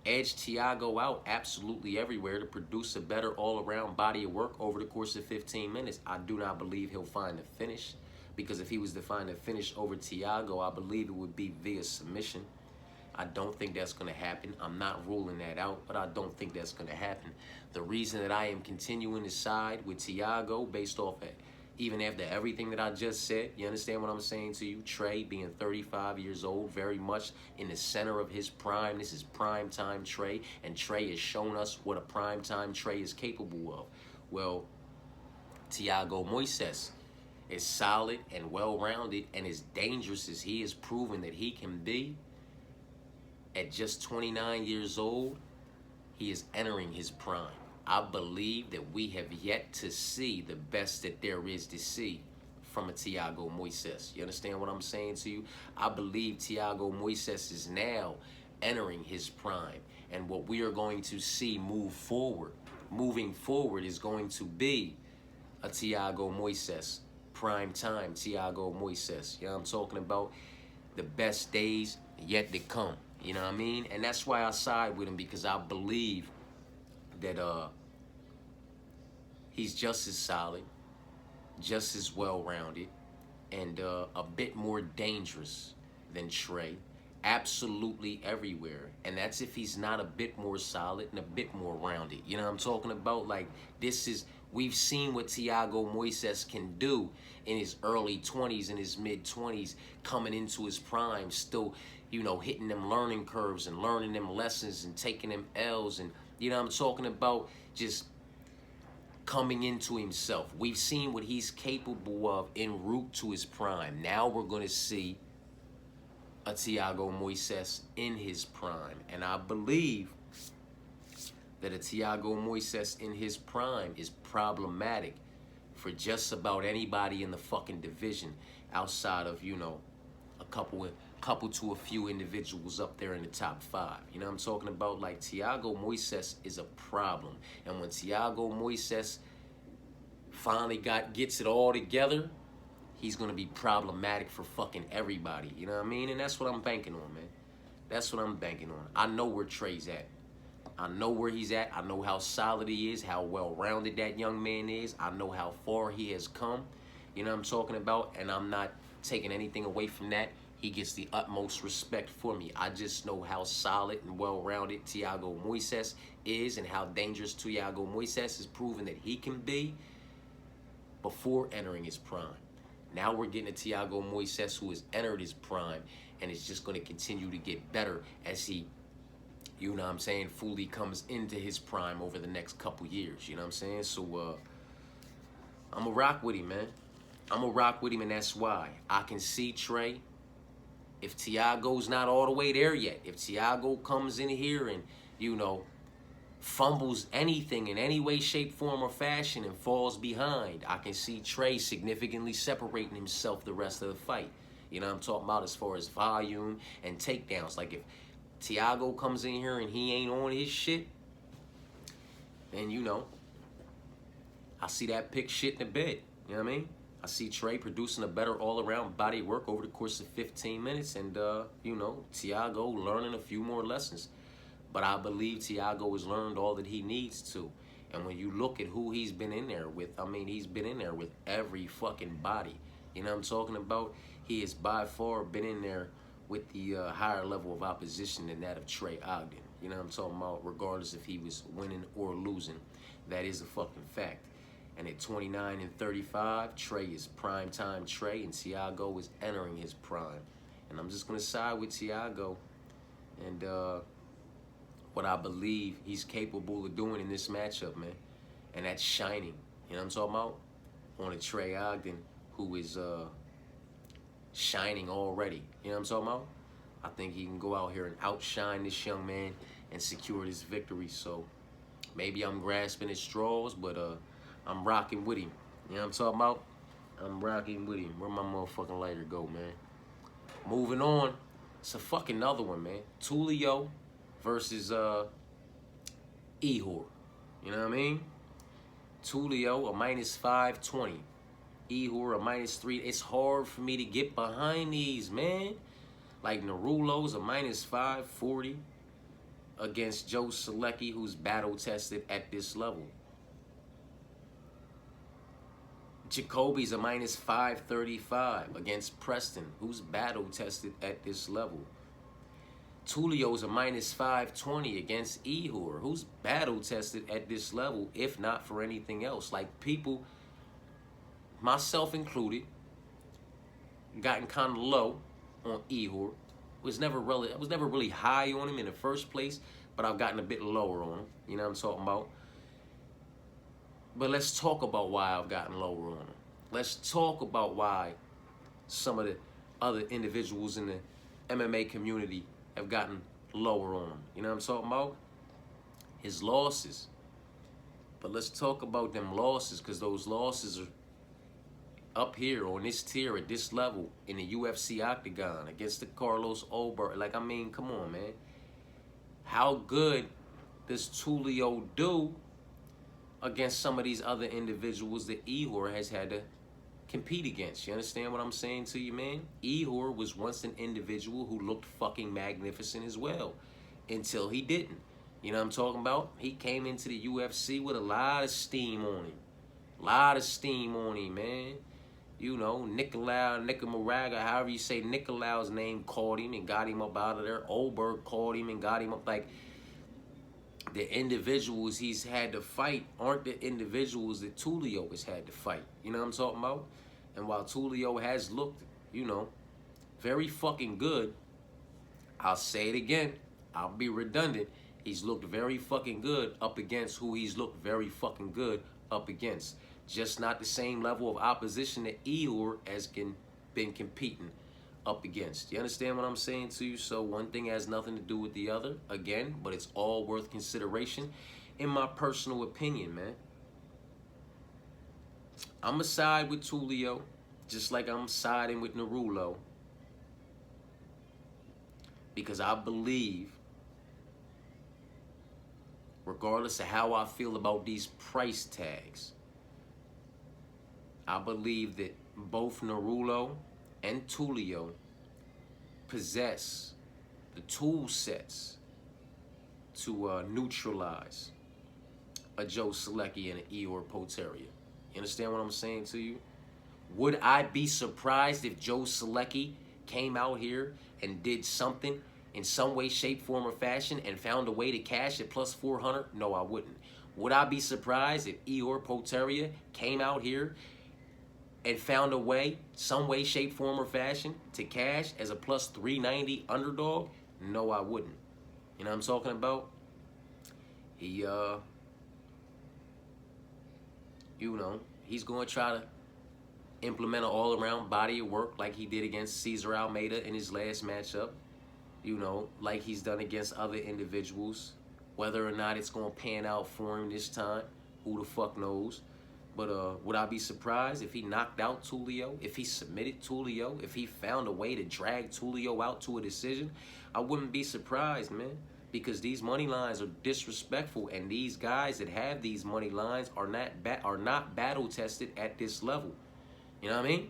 edge Thiago out absolutely everywhere to produce a better all-around body of work over the course of 15 minutes. I do not believe he'll find a finish, because if he was to find a finish over Thiago, I believe it would be via submission. I don't think that's going to happen. I'm not ruling that out, but I don't think that's going to happen. The reason that I am continuing to side with Thiago based off it, even after everything that I just said, you understand what I'm saying to you? Trey being 35 years old, very much in the center of his prime. This is prime time Trey, and Trey has shown us what a prime time Trey is capable of. Well, Thiago Moises is solid and well-rounded and as dangerous as he has proven that he can be. At just 29 years old, he is entering his prime. I believe that we have yet to see the best that there is to see from a Thiago Moises. You understand what I'm saying to you? I believe Thiago Moises is now entering his prime. And what we are going to see moving forward is going to be a Thiago Moises, prime time Thiago Moises. You know what I'm talking about? the best days yet to come. You know what I mean? And that's why I side with him, because I believe that he's just as solid, just as well-rounded, and a bit more dangerous than Trey. Absolutely everywhere. And that's if he's not a bit more solid and a bit more rounded. You know what I'm talking about? Like, we've seen what Thiago Moises can do in his early 20s and his mid-20s, coming into his prime, still, hitting them learning curves and learning them lessons and taking them L's. And, I'm talking about just coming into himself. We've seen what he's capable of en route to his prime. Now we're going to see a Thiago Moises in his prime. And I believe that a Thiago Moises in his prime is problematic for just about anybody in the fucking division, outside of, a couple to a few individuals up there in the top 5. You know what I'm talking about? Like, Thiago Moises is a problem. And when Thiago Moises finally gets it all together, he's going to be problematic for fucking everybody. You know what I mean? And that's what I'm banking on, man. That's what I'm banking on. I know where Trey's at. I know where he's at. I know how solid he is, how well-rounded that young man is. I know how far he has come. You know what I'm talking about? And I'm not taking anything away from that. He gets the utmost respect for me. I just know how solid and well-rounded Thiago Moises is, and how dangerous Thiago Moises has proven that he can be before entering his prime. Now we're getting a Thiago Moises who has entered his prime and is just going to continue to get better as he, fully comes into his prime over the next couple years. You know what I'm saying? So I'm going to rock with him, man. I'm going to rock with him, and that's why. I can see Trey. If Thiago's not all the way there yet, if Thiago comes in here and, fumbles anything in any way, shape, form, or fashion and falls behind, I can see Trey significantly separating himself the rest of the fight. You know what I'm talking about, as far as volume and takedowns. Like, if Thiago comes in here and he ain't on his shit, then, I see that pick shit in the bed. You know what I mean? I see Trey producing a better all-around body work over the course of 15 minutes and, Thiago learning a few more lessons. But I believe Thiago has learned all that he needs to. And when you look at who he's been in there with, he's been in there with every fucking body. You know what I'm talking about? He has by far been in there with the higher level of opposition than that of Trey Ogden. You know what I'm talking about? Regardless if he was winning or losing. That is a fucking fact. And at 29 and 35, Trey is primetime Trey, and Thiago is entering his prime. And I'm just going to side with Thiago. And what I believe he's capable of doing in this matchup, man. And that's shining. You know what I'm talking about? On a Trey Ogden who is shining already. You know what I'm talking about? I think he can go out here and outshine this young man and secure this victory. So maybe I'm grasping at straws, but I'm rocking with him. You know what I'm talking about? I'm rocking with him. Where my motherfucking lighter go, man? Moving on. It's a fucking other one, man. Tulio versus Ihor. You know what I mean? Tulio, a minus 520. Ihor, a minus 3. It's hard for me to get behind these, man. Like, Narulo's a minus 540 against Joe Selecki, who's battle-tested at this level. Jacoby's a minus 535 against Preston, who's battle-tested at this level. Tulio's a minus 520 against Ihor, who's battle-tested at this level, if not for anything else. Like, people, myself included, gotten kind of low on Ihor. I was never really high on him in the first place, but I've gotten a bit lower on him. You know what I'm talking about? But let's talk about why I've gotten lower on him. Let's talk about why some of the other individuals in the MMA community have gotten lower on him. You know what I'm talking about? His losses. But let's talk about them losses, because those losses are up here on this tier at this level in the UFC octagon against the Carlos Ulberg. Like, come on, man. How good does Tulio do against some of these other individuals that Ihor has had to compete against. You understand what I'm saying to you, man? Ehor was once an individual who looked fucking magnificent as well, until he didn't. You know what I'm talking about? He came into the UFC with a lot of steam on him. A lot of steam on him, man. You know, Nicaragua, however you say Nicolao's name, called him and got him up out of there. Oberg called him and got him up. Like, the individuals he's had to fight aren't the individuals that Tulio has had to fight. You know what I'm talking about? And while Tulio has looked, you know, very fucking good, I'll say it again, I'll be redundant, he's looked very fucking good up against who he's looked very fucking good up against. Just not the same level of opposition that Ehor has been competing up against. You understand what I'm saying to you? So one thing has nothing to do with the other, again, but it's all worth consideration in my personal opinion, man. I'm going to side with Tulio, just like I'm siding with Narulo, because I believe, regardless of how I feel about these price tags, I believe that both Narulo and Tulio possess the tool sets to neutralize a Joe Selecki and an Ehor Potieria. You understand what I'm saying to you? Would I be surprised if Joe Selecki came out here and did something in some way, shape, form, or fashion and found a way to cash at plus 400? No, I wouldn't. Would I be surprised if Ehor Potieria came out here and found a way, some way, shape, form, or fashion, to cash as a plus 390 underdog? No, I wouldn't. You know what I'm talking about? He, you know, he's going to try to implement an all-around body of work like he did against Cesar Almeida in his last matchup. You know, like he's done against other individuals. Whether or not it's going to pan out for him this time, who the fuck knows? But would I be surprised if he knocked out Tulio, if he submitted Tulio, if he found a way to drag Tulio out to a decision? I wouldn't be surprised, man, because these money lines are disrespectful, and these guys that have these money lines are not battle tested at this level. You know what I mean?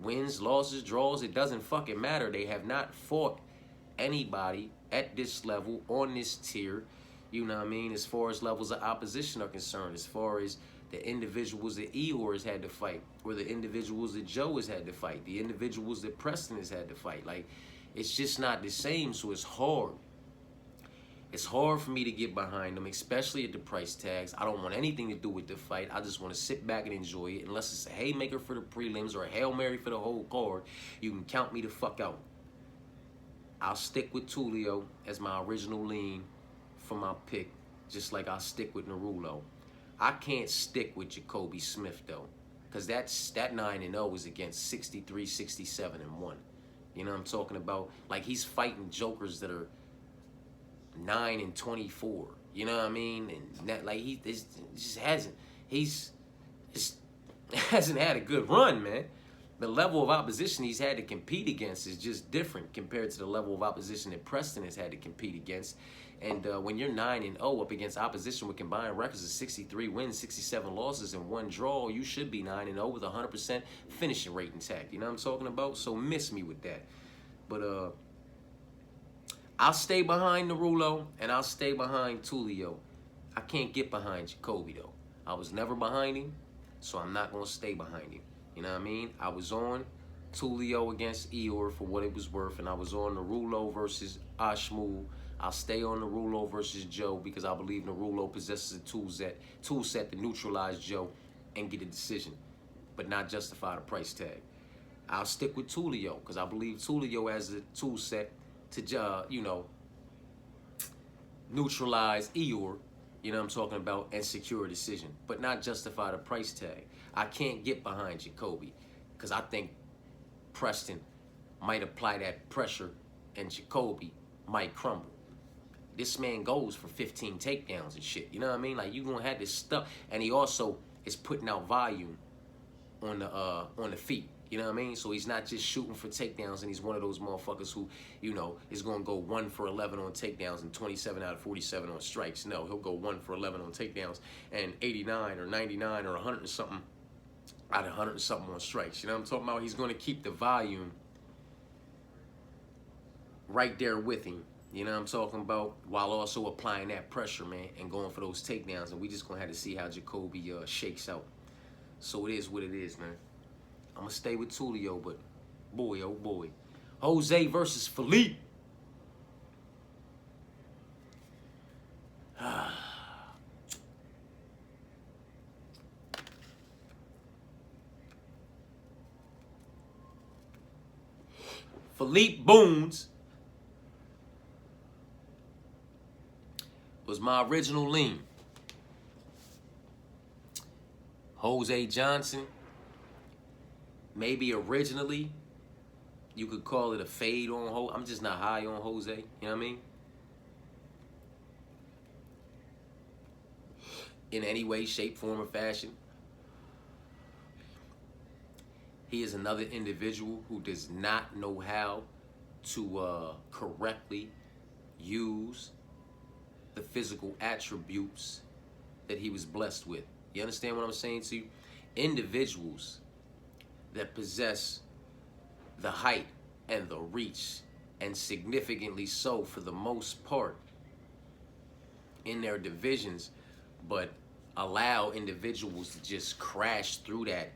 Wins, losses, draws, it doesn't fucking matter. They have not fought anybody at this level, on this tier, you know what I mean, as far as levels of opposition are concerned, as far as the individuals that Ehor has had to fight, or the individuals that Joe has had to fight, the individuals that Preston has had to fight. Like, it's just not the same, so it's hard. It's hard for me to get behind them, especially at the price tags. I don't want anything to do with the fight. I just want to sit back and enjoy it. Unless it's a haymaker for the prelims or a Hail Mary for the whole card, you can count me the fuck out. I'll stick with Tulio as my original lean for my pick, just like I'll stick with Narulo. I can't stick with Jacoby Smith, though, because that 9-0 is against 63, 67, and 1. You know what I'm talking about? Like, he's fighting jokers that are 9 and 24. You know what I mean? And that, like, he just hasn't had a good run, man. The level of opposition he's had to compete against is just different compared to the level of opposition that Preston has had to compete against. And when you're 9-0 up against opposition with combined records of 63 wins, 67 losses, and 1 draw, you should be 9-0 with 100% finishing rate intact. You know what I'm talking about? So miss me with that. But I'll stay behind Narulo, and I'll stay behind Tulio. I can't get behind Jacoby, though. I was never behind him, so I'm not going to stay behind him. You know what I mean? I was on Tulio against Ehor for what it was worth, and I was on Narulo versus Ashmul. I'll stay on Narulo versus Joe because I believe Narulo possesses a tool set to neutralize Joe and get a decision, but not justify the price tag. I'll stick with Tulio because I believe Tulio has a tool set to, you know, neutralize Ehor, you know what I'm talking about, and secure a decision, but not justify the price tag. I can't get behind Jacoby because I think Preston might apply that pressure and Jacoby might crumble. This man goes for 15 takedowns and shit. You know what I mean? Like, you gonna have this stuff, and he also is putting out volume on the feet. You know what I mean? So he's not just shooting for takedowns, and he's one of those motherfuckers who, you know, is gonna go 1 for 11 on takedowns and 27 out of 47 on strikes. No, he'll go 1 for 11 on takedowns and 89 or 99 or 100 and something out of 100 and something on strikes. You know what I'm talking about? He's going to keep the volume right there with him. You know what I'm talking about? While also applying that pressure, man, and going for those takedowns. And we just going to have to see how Jacoby shakes out. So it is what it is, man. I'm going to stay with Tulio, but boy, oh boy. Jose versus Philippe. Philippe Boons was my original lean. Jose Johnson, maybe originally you could call it a fade on Jose. I'm just not high on Jose, you know what I mean? In any way, shape, form, or fashion. He is another individual who does not know how to correctly use the physical attributes that he was blessed with. You understand what I'm saying to you? Individuals that possess the height and the reach, and significantly so for the most part in their divisions, but allow individuals to just crash through that,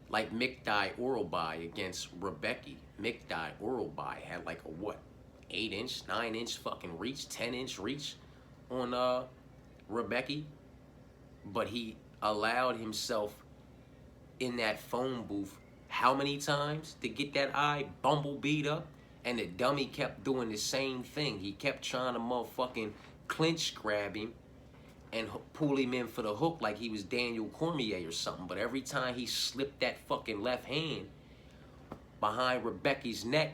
like Mikdai Orobai against Rebecca. Mikdai Orobai had like a what, 8-inch, 9-inch fucking reach, 10-inch reach on Rebecca, but he allowed himself in that phone booth how many times to get that eye bumblebeed up, and the dummy kept doing the same thing. He kept trying to motherfucking clinch grab him and pull him in for the hook like he was Daniel Cormier or something. But every time he slipped that fucking left hand behind Rebecca's neck,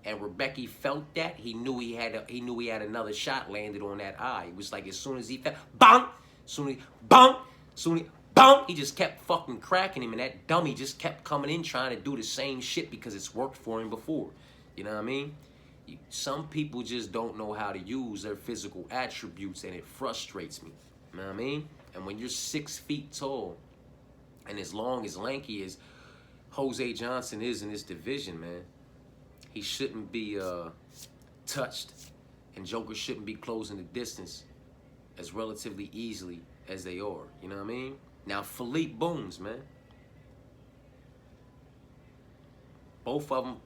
and Rebecca felt that, he knew he had another shot landed on that eye. It was like as soon as he felt, bonk, soon he bonk, soon he bonk, he just kept fucking cracking him, and that dummy just kept coming in trying to do the same shit because it's worked for him before. You know what I mean? Some people just don't know how to use their physical attributes, and it frustrates me. You know what I mean? And when you're 6 feet tall and as long as lanky as Jose Johnson is in this division, man, he shouldn't be touched, and jokers shouldn't be closing the distance as relatively easily as they are. You know what I mean? Now, Philippe Boons, man. Both of them,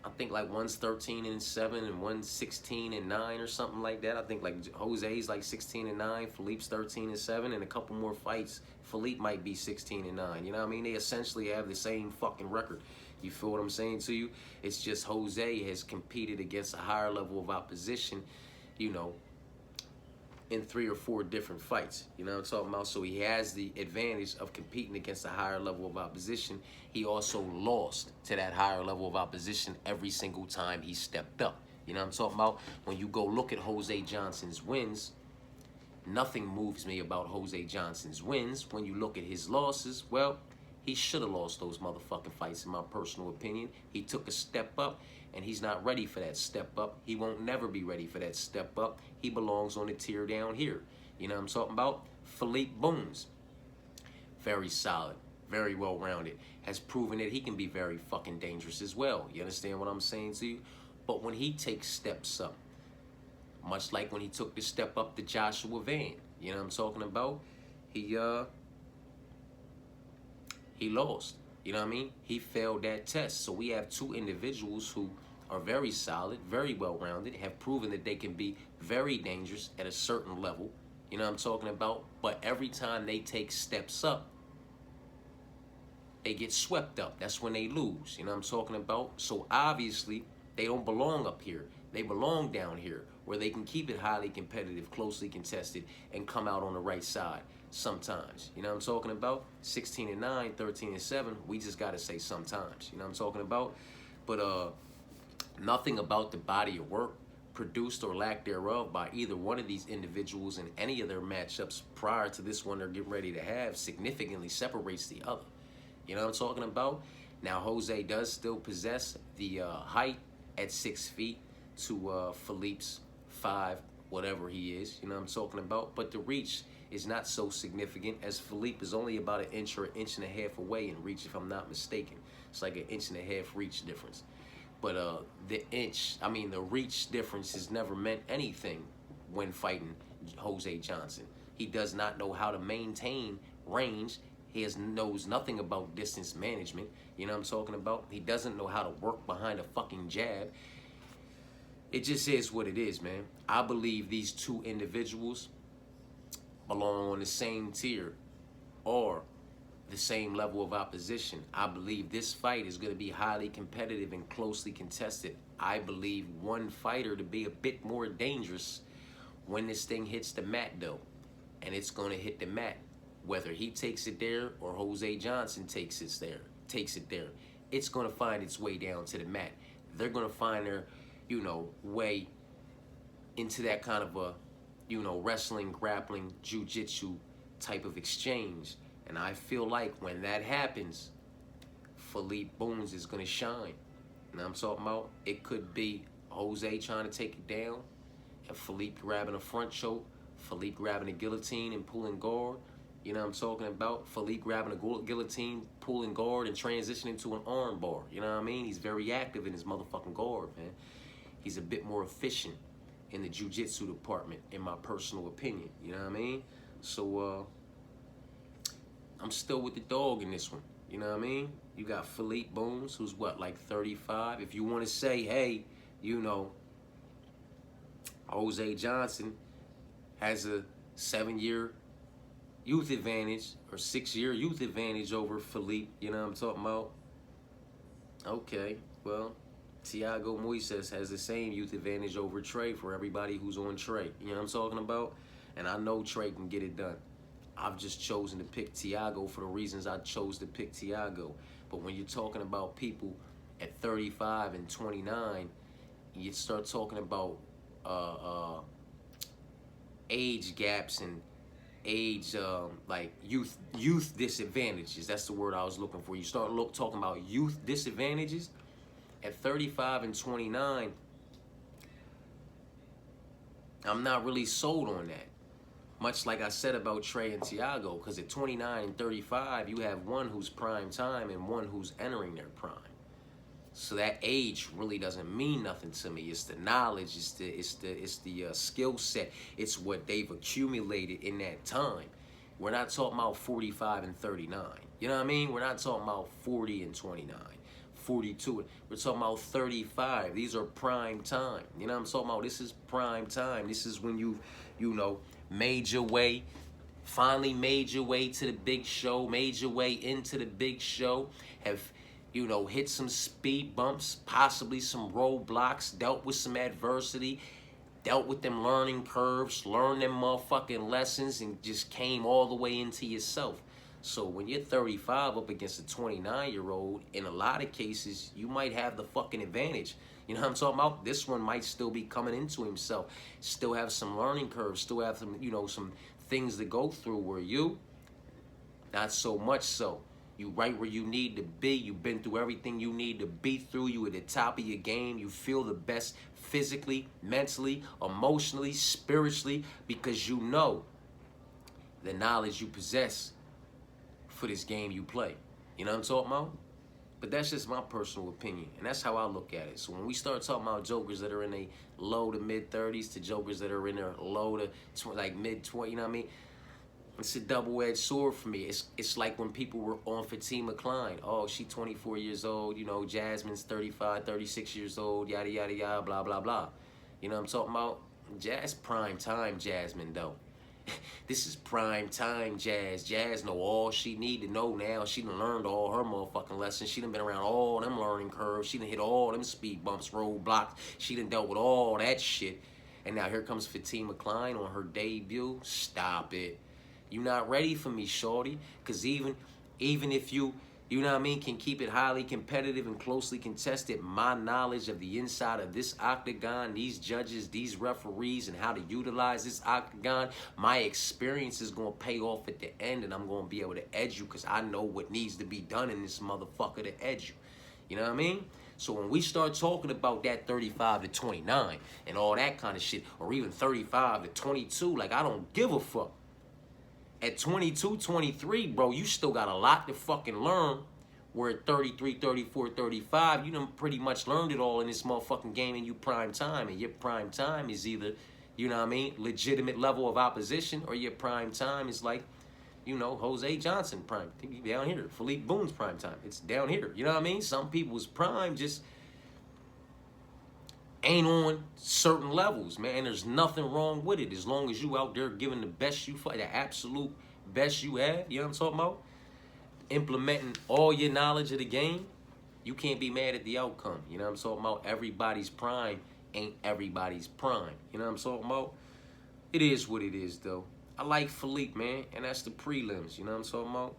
I think like one's 13-7 and one's 16-9 or something like that. I think like Jose's like 16-9, Philippe's 13-7, and a couple more fights, Philippe might be 16-9. You know what I mean? They essentially have the same fucking record. You feel what I'm saying to you? It's just Jose has competed against a higher level of opposition, you know, in 3 or 4 different fights. You know what I'm talking about? So he has the advantage of competing against a higher level of opposition. He also lost to that higher level of opposition every single time he stepped up. You know what I'm talking about? When you go look at Jose Johnson's wins, nothing moves me about Jose Johnson's wins. When you look at his losses, well, he should have lost those motherfucking fights, in my personal opinion. He took a step up, and he's not ready for that step up. He won't never be ready for that step up. He belongs on the tier down here. You know what I'm talking about? Philippe Boons. Very solid. Very well-rounded. Has proven that he can be very fucking dangerous as well. You understand what I'm saying to you? But when he takes steps up, much like when he took the step up to Joshua Van, you know what I'm talking about? He lost. You know what I mean? He failed that test. So we have 2 individuals who are very solid, very well-rounded, have proven that they can be very dangerous at a certain level. You know what I'm talking about? But every time they take steps up, they get swept up. That's when they lose. You know what I'm talking about? So obviously, they don't belong up here. They belong down here, where they can keep it highly competitive, closely contested, and come out on the right side sometimes. You know what I'm talking about? 16-9, 13-7, we just got to say sometimes. You know what I'm talking about? But nothing about the body of work produced or lack thereof by either one of these individuals in any of their matchups prior to this one they're getting ready to have significantly separates the other. You know what I'm talking about? Now, Jose does still possess the height at 6 feet to Philippe's 5, whatever he is. You know what I'm talking about? But the reach is not so significant, as Philippe is only about an inch or an inch and a half away in reach, if I'm not mistaken. It's like an inch and a half reach difference. But the reach difference has never meant anything when fighting Jose Johnson. He does not know how to maintain range. He knows nothing about distance management. You know what I'm talking about? He doesn't know how to work behind a fucking jab. It just is what it is, man. I believe these two individuals belong on the same tier or the same level of opposition. I believe this fight is going to be highly competitive and closely contested. I believe one fighter to be a bit more dangerous when this thing hits the mat, though. And it's going to hit the mat. Whether he takes it there or Jose Johnson takes it there, it's going to find its way down to the mat. They're going to find their, way into that kind of a, wrestling, grappling, jiu-jitsu type of exchange. And I feel like when that happens, Philippe Bones is going to shine. You know what I'm talking about? It could be Jose trying to take it down and Philippe grabbing a front choke, Philippe grabbing a guillotine and pulling guard. You know what I'm talking about? Philippe grabbing a guillotine, pulling guard, and transitioning to an arm bar. You know what I mean? He's very active in his motherfucking guard, man. He's a bit more efficient in the jiu-jitsu department, in my personal opinion. You know what I mean? So, I'm still with the dog in this one. You know what I mean? You got Philippe Bones, who's what, like 35? If you want to say, hey, Jose Johnson has a 7-year youth advantage or 6-year youth advantage over Philippe, you know what I'm talking about? Okay, well, Thiago Moises has the same youth advantage over Trey for everybody who's on Trey. You know what I'm talking about? And I know Trey can get it done. I've just chosen to pick Thiago for the reasons I chose to pick Thiago. But when you're talking about people at 35 and 29, you start talking about age gaps and age, like youth disadvantages. That's the word I was looking for. You start talking about youth disadvantages at 35 and 29. I'm not really sold on that. Much like I said about Trey and Thiago, because at 29 and 35, you have one who's prime time and one who's entering their prime. So that age really doesn't mean nothing to me. It's the knowledge, it's the skill set, it's what they've accumulated in that time. We're not talking about 45 and 39. You know what I mean? We're not talking about 40 and 29, 42. We're talking about 35. These are prime time. You know what I'm talking about? This is prime time. This is when you made your way, finally made your way to the big show, made your way into the big show, have hit some speed bumps, possibly some roadblocks, dealt with some adversity, dealt with them learning curves, learned them motherfucking lessons, and just came all the way into yourself. So when you're 35 up against a 29-year-old, in a lot of cases, you might have the fucking advantage. You know what I'm talking about? This one might still be coming into himself, still have some learning curves, still have some, some things to go through, where you, not so much so. You right where you need to be. You've been through everything you need to be through. You at the top of your game. You feel the best physically, mentally, emotionally, spiritually, because you know the knowledge you possess for this game you play. You know what I'm talking about? But that's just my personal opinion, and that's how I look at it. So when we start talking about jokers that are in their low to mid-30s to jokers that are in their low to mid-20s, you know what I mean? It's a double-edged sword for me. It's like when people were on Fatima Klein. Oh, she 24 years old. Jasmine's 35, 36 years old. Yada, yada, yada, blah, blah, blah. You know what I'm talking about? Jazz prime time Jasmine, though. This is prime time Jazz. Jazz know all she need to know now. She done learned all her motherfucking lessons. She done been around all them learning curves. She done hit all them speed bumps, roadblocks. She done dealt with all that shit. And now here comes Fatima Klein on her debut. Stop it. You're not ready for me, shorty. Because even if you know what I mean, can keep it highly competitive and closely contested, my knowledge of the inside of this octagon, these judges, these referees, and how to utilize this octagon, my experience is going to pay off at the end, and I'm going to be able to edge you because I know what needs to be done in this motherfucker to edge you. You know what I mean? So when we start talking about that 35 to 29 and all that kind of shit, or even 35 to 22, like, I don't give a fuck. At 22, 23, bro, you still got a lot to fucking learn. Where at 33, 34, 35, you done pretty much learned it all in this motherfucking game and you prime time. And your prime time is either, you know what I mean, legitimate level of opposition, or your prime time is like, you know, Jose Johnson prime. Down here. Philippe Boone's prime time. It's down here. You know what I mean? Some people's prime just ain't on certain levels, man. There's nothing wrong with it as long as you out there giving the best you fight, the absolute best you have. You know what I'm talking about? Implementing all your knowledge of the game. You can't be mad at the outcome. You know what I'm talking about? Everybody's prime ain't everybody's prime. You know what I'm talking about? It is what it is, though. I like Philippe, man, and that's the prelims. You know what I'm talking about?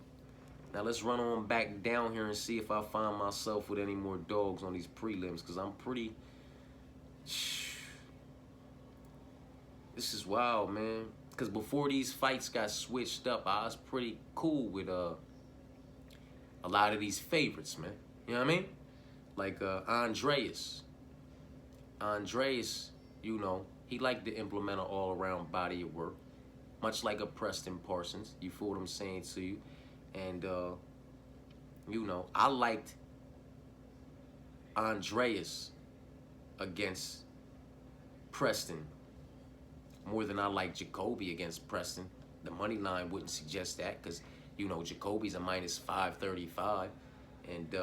Now let's run on back down here and see if I find myself with any more dogs on these prelims, because I'm pretty... This is wild, man. Because before these fights got switched up, I was pretty cool with a lot of these favorites, man. You know what I mean? Like Andreas. Andreas, you know, he liked to implement an all-around body of work, much like a Preston Parsons. You feel what I'm saying to you? And, you know, I liked Andreas against Preston more than I like Jacoby against Preston. The money line wouldn't suggest that because, you know, Jacoby's a minus 535, and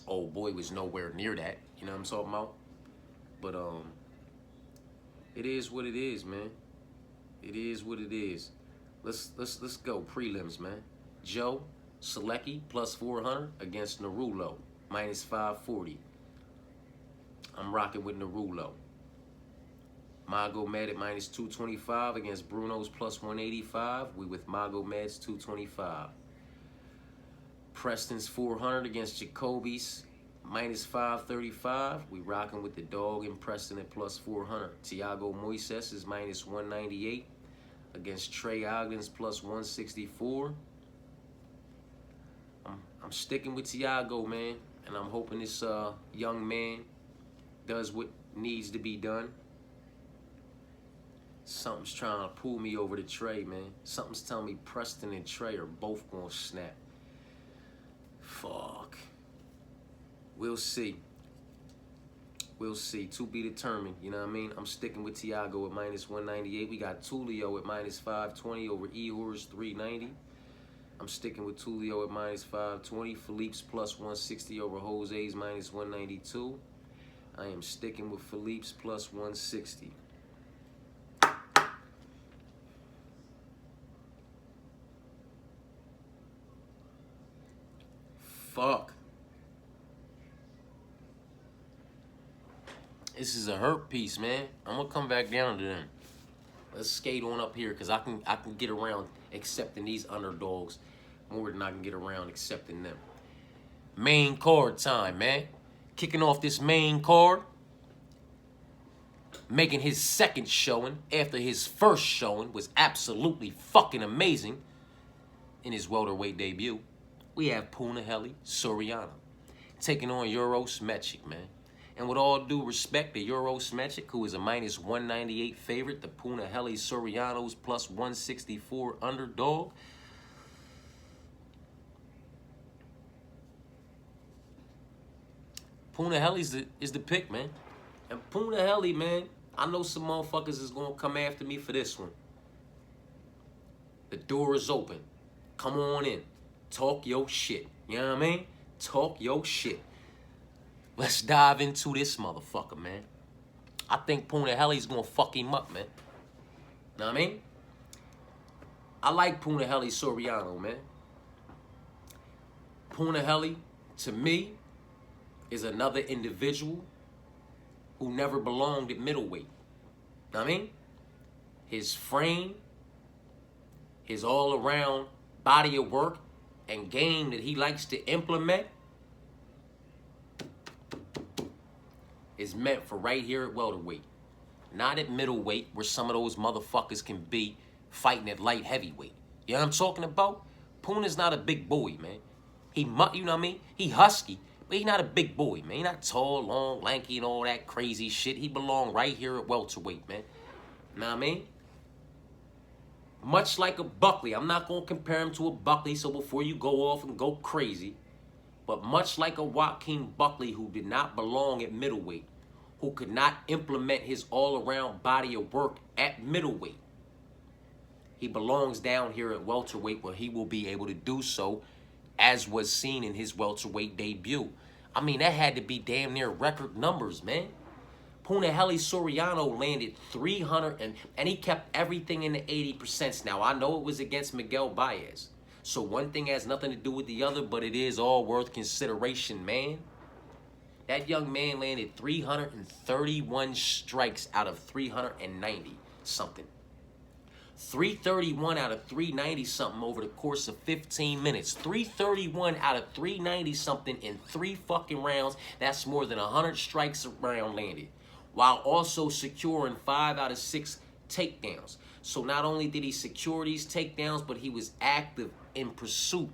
old boy was nowhere near that. You know what I'm talking about? But it is what it is, man. It is what it is. Let's go prelims, man. Joe Selecki plus 400 against Narulo minus 540. I'm rocking with Narulo. Magomed at minus 225 against Bruno's plus 185. We with Magomed's 225. Preston's 400 against Jacoby's minus 535. We rocking with the dog and Preston at plus 400. Thiago Moises is minus 198 against Trey Ogden's plus 164. I'm sticking with Thiago, man, and I'm hoping this young man does what needs to be done. Something's trying to pull me over to Trey, man. Something's telling me Preston and Trey are both going to snap. Fuck. We'll see. We'll see. To be determined. You know what I mean? I'm sticking with Thiago at minus 198. We got Tulio at minus 520 over Ihor's 390. I'm sticking with Tulio at minus 520. Philippe's plus 160 over Jose's minus 192. I am sticking with Philippe's plus 160. Fuck. This is a hurt piece, man. I'm gonna come back down to them. Let's skate on up here, because I can get around accepting these underdogs more than I can get around accepting them. Main card time, man. Kicking off this main card. Making his second showing after his first showing was absolutely fucking amazing in his welterweight debut. We have Punahele Soriano taking on Uros Mecic, man. And with all due respect to Uros Mecic, who is a minus 198 favorite, the Punahele Soriano's plus 164 underdog. Punahele is the pick, man. And Punahele, man, I know some motherfuckers is going to come after me for this one. The door is open. Come on in. Talk your shit. You know what I mean? Talk your shit. Let's dive into this motherfucker, man. I think Punahele's going to fuck him up, man. Know what I mean? I like Punahele Soriano, man. Punahele, to me, is another individual who never belonged at middleweight. Know what I mean? His frame, his all-around body of work and game that he likes to implement is meant for right here at welterweight. Not at middleweight, where some of those motherfuckers can be fighting at light heavyweight. You know what I'm talking about? Puna's not a big boy, man. You know what I mean? He husky, but he not a big boy, man. He not tall, long, lanky, and all that crazy shit. He belong right here at welterweight, man. You know what I mean? Much like a Buckley. I'm not going to compare him to a Buckley, so before you go off and go crazy. But much like a Joaquin Buckley who did not belong at middleweight, who could not implement his all-around body of work at middleweight, he belongs down here at welterweight where he will be able to do so, as was seen in his welterweight debut. I mean, that had to be damn near record numbers, man. Punahele Soriano landed 300, and he kept everything in the 80%. Now, I know it was against Miguel Baez. So one thing has nothing to do with the other, but it is all worth consideration, man. That young man landed 331 strikes out of 390 something. 331 out of 390 something over the course of 15 minutes. 331 out of 390 something in 3 fucking rounds. That's more than 100 strikes a round landed, while also securing 5 out of 6 takedowns. So not only did he secure these takedowns, but he was active in pursuit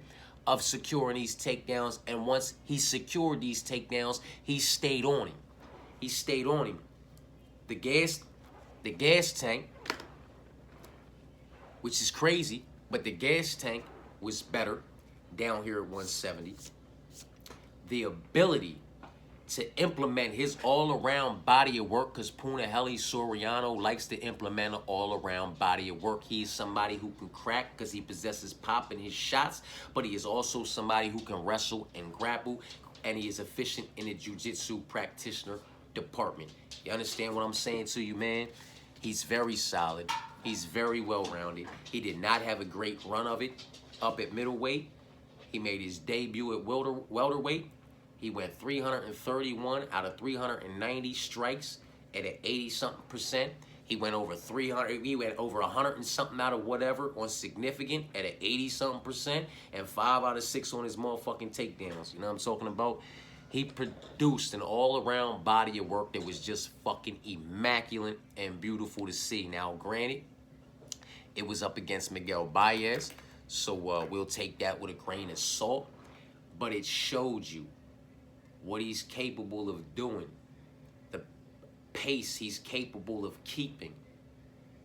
of securing these takedowns. And once he secured these takedowns, he stayed on him. He stayed on him. The gas tank, which is crazy, but the gas tank was better down here at 170. The ability to implement his all-around body of work, because Punahele Soriano likes to implement an all-around body of work. He is somebody who can crack because he possesses pop in his shots, but he is also somebody who can wrestle and grapple, and he is efficient in the jiu-jitsu practitioner department. You understand what I'm saying to you, man? He's very solid. He's very well-rounded. He did not have a great run of it up at middleweight. He made his debut at welterweight. He went 331 out of 390 strikes at an 80-something%. He went over 300. He went over 100 and something out of whatever on significant at an 80-something%, and 5 out of 6 on his motherfucking takedowns. You know what I'm talking about? He produced an all-around body of work that was just fucking immaculate and beautiful to see. Now, granted, it was up against Miguel Baez, so we'll take that with a grain of salt. But it showed you what he's capable of doing, the pace he's capable of keeping,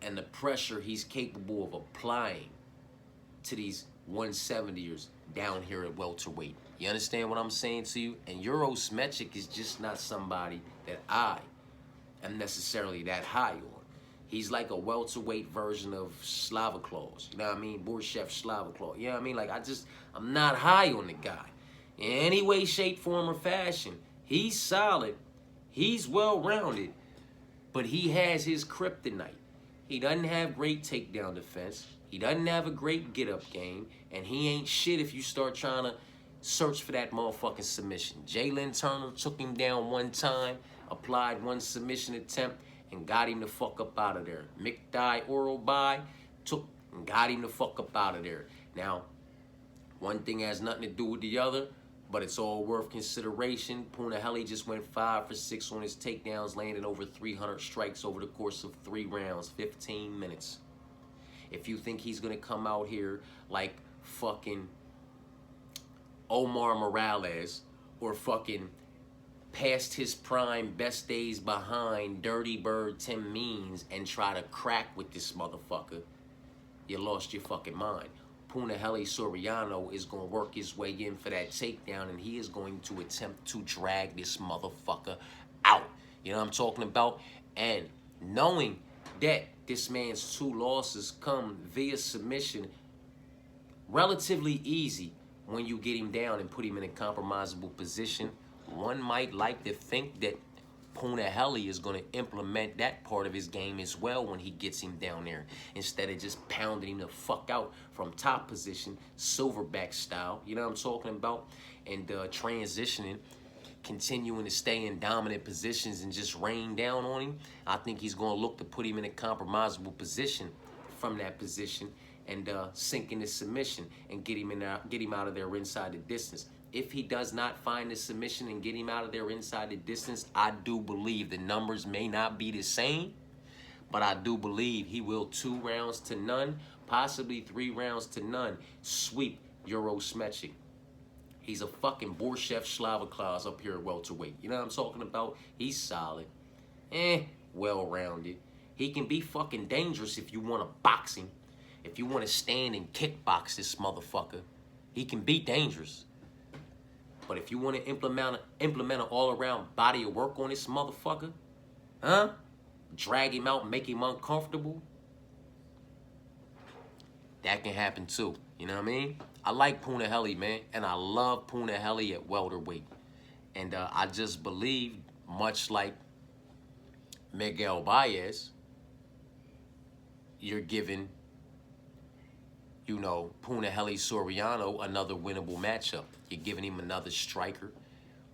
and the pressure he's capable of applying to these 170ers down here at welterweight. You understand what I'm saying to you? And Euro Smečić is just not somebody that I am necessarily that high on. He's like a welterweight version of Slavoclaws. You know what I mean? Borshev Slavoclaw. You know what I mean? Like, I'm not high on the guy in any way, shape, form, or fashion. He's solid. He's well-rounded. But he has his kryptonite. He doesn't have great takedown defense. He doesn't have a great get-up game. And he ain't shit if you start trying to search for that motherfucking submission. Jalen Turner took him down one time, applied one submission attempt, and got him the fuck up out of there. Mikdai Orobai took and got him the fuck up out of there. Now, one thing has nothing to do with the other, but it's all worth consideration. Punahele just went 5 for 6 on his takedowns, landing over 300 strikes over the course of 3 rounds, 15 minutes. If you think he's going to come out here like fucking Omar Morales or fucking past his prime, best days behind Dirty Bird Tim Means and try to crack with this motherfucker, you lost your fucking mind. Punahele Soriano is going to work his way in for that takedown, and he is going to attempt to drag this motherfucker out. You know what I'm talking about? And knowing that this man's 2 losses come via submission, relatively easy when you get him down and put him in a compromisable position, one might like to think that Punahele is going to implement that part of his game as well when he gets him down there, instead of just pounding him the fuck out from top position, silverback style, you know what I'm talking about, and transitioning, continuing to stay in dominant positions and just rain down on him. I think he's going to look to put him in a compromisable position from that position and sink into submission and get him out of there inside the distance. If he does not find the submission and get him out of there inside the distance, I do believe the numbers may not be the same, but I do believe he will 2 rounds to none, possibly 3 rounds to none, sweep Euro Smečić. He's a fucking Borshev Slavoclaws up here at welterweight. You know what I'm talking about? He's solid. Well-rounded. He can be fucking dangerous if you want to box him. If you want to stand and kickbox this motherfucker, he can be dangerous. But if you want to implement an all-around body of work on this motherfucker, drag him out and make him uncomfortable, that can happen too. You know what I mean? I like Punahele, man, and I love Punahele at welterweight. And I just believe, much like Miguel Baez, you're giving, you know, Punahele Soriano another winnable matchup. You're giving him another striker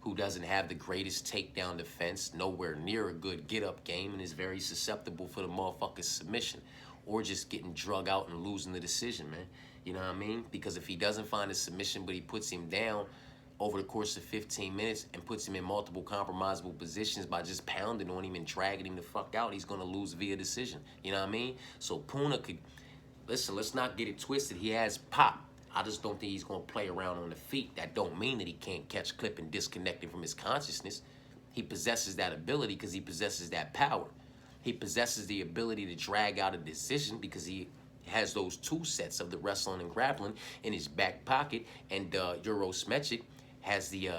who doesn't have the greatest takedown defense, nowhere near a good get-up game, and is very susceptible for the motherfucker's submission or just getting drug out and losing the decision, man. You know what I mean? Because if he doesn't find a submission but he puts him down over the course of 15 minutes and puts him in multiple compromisable positions by just pounding on him and dragging him the fuck out, he's going to lose via decision. You know what I mean? So Puna could... Listen, let's not get it twisted. He has pop. I just don't think he's going to play around on the feet. That don't mean that he can't catch, clip, and disconnect him from his consciousness. He possesses that ability because he possesses that power. He possesses the ability to drag out a decision because he has those two sets of the wrestling and grappling in his back pocket. And Eurosmetric has the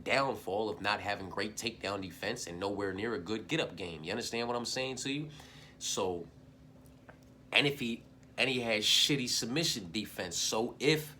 downfall of not having great takedown defense and nowhere near a good get-up game. You understand what I'm saying to you? So, and he has shitty submission defense. So if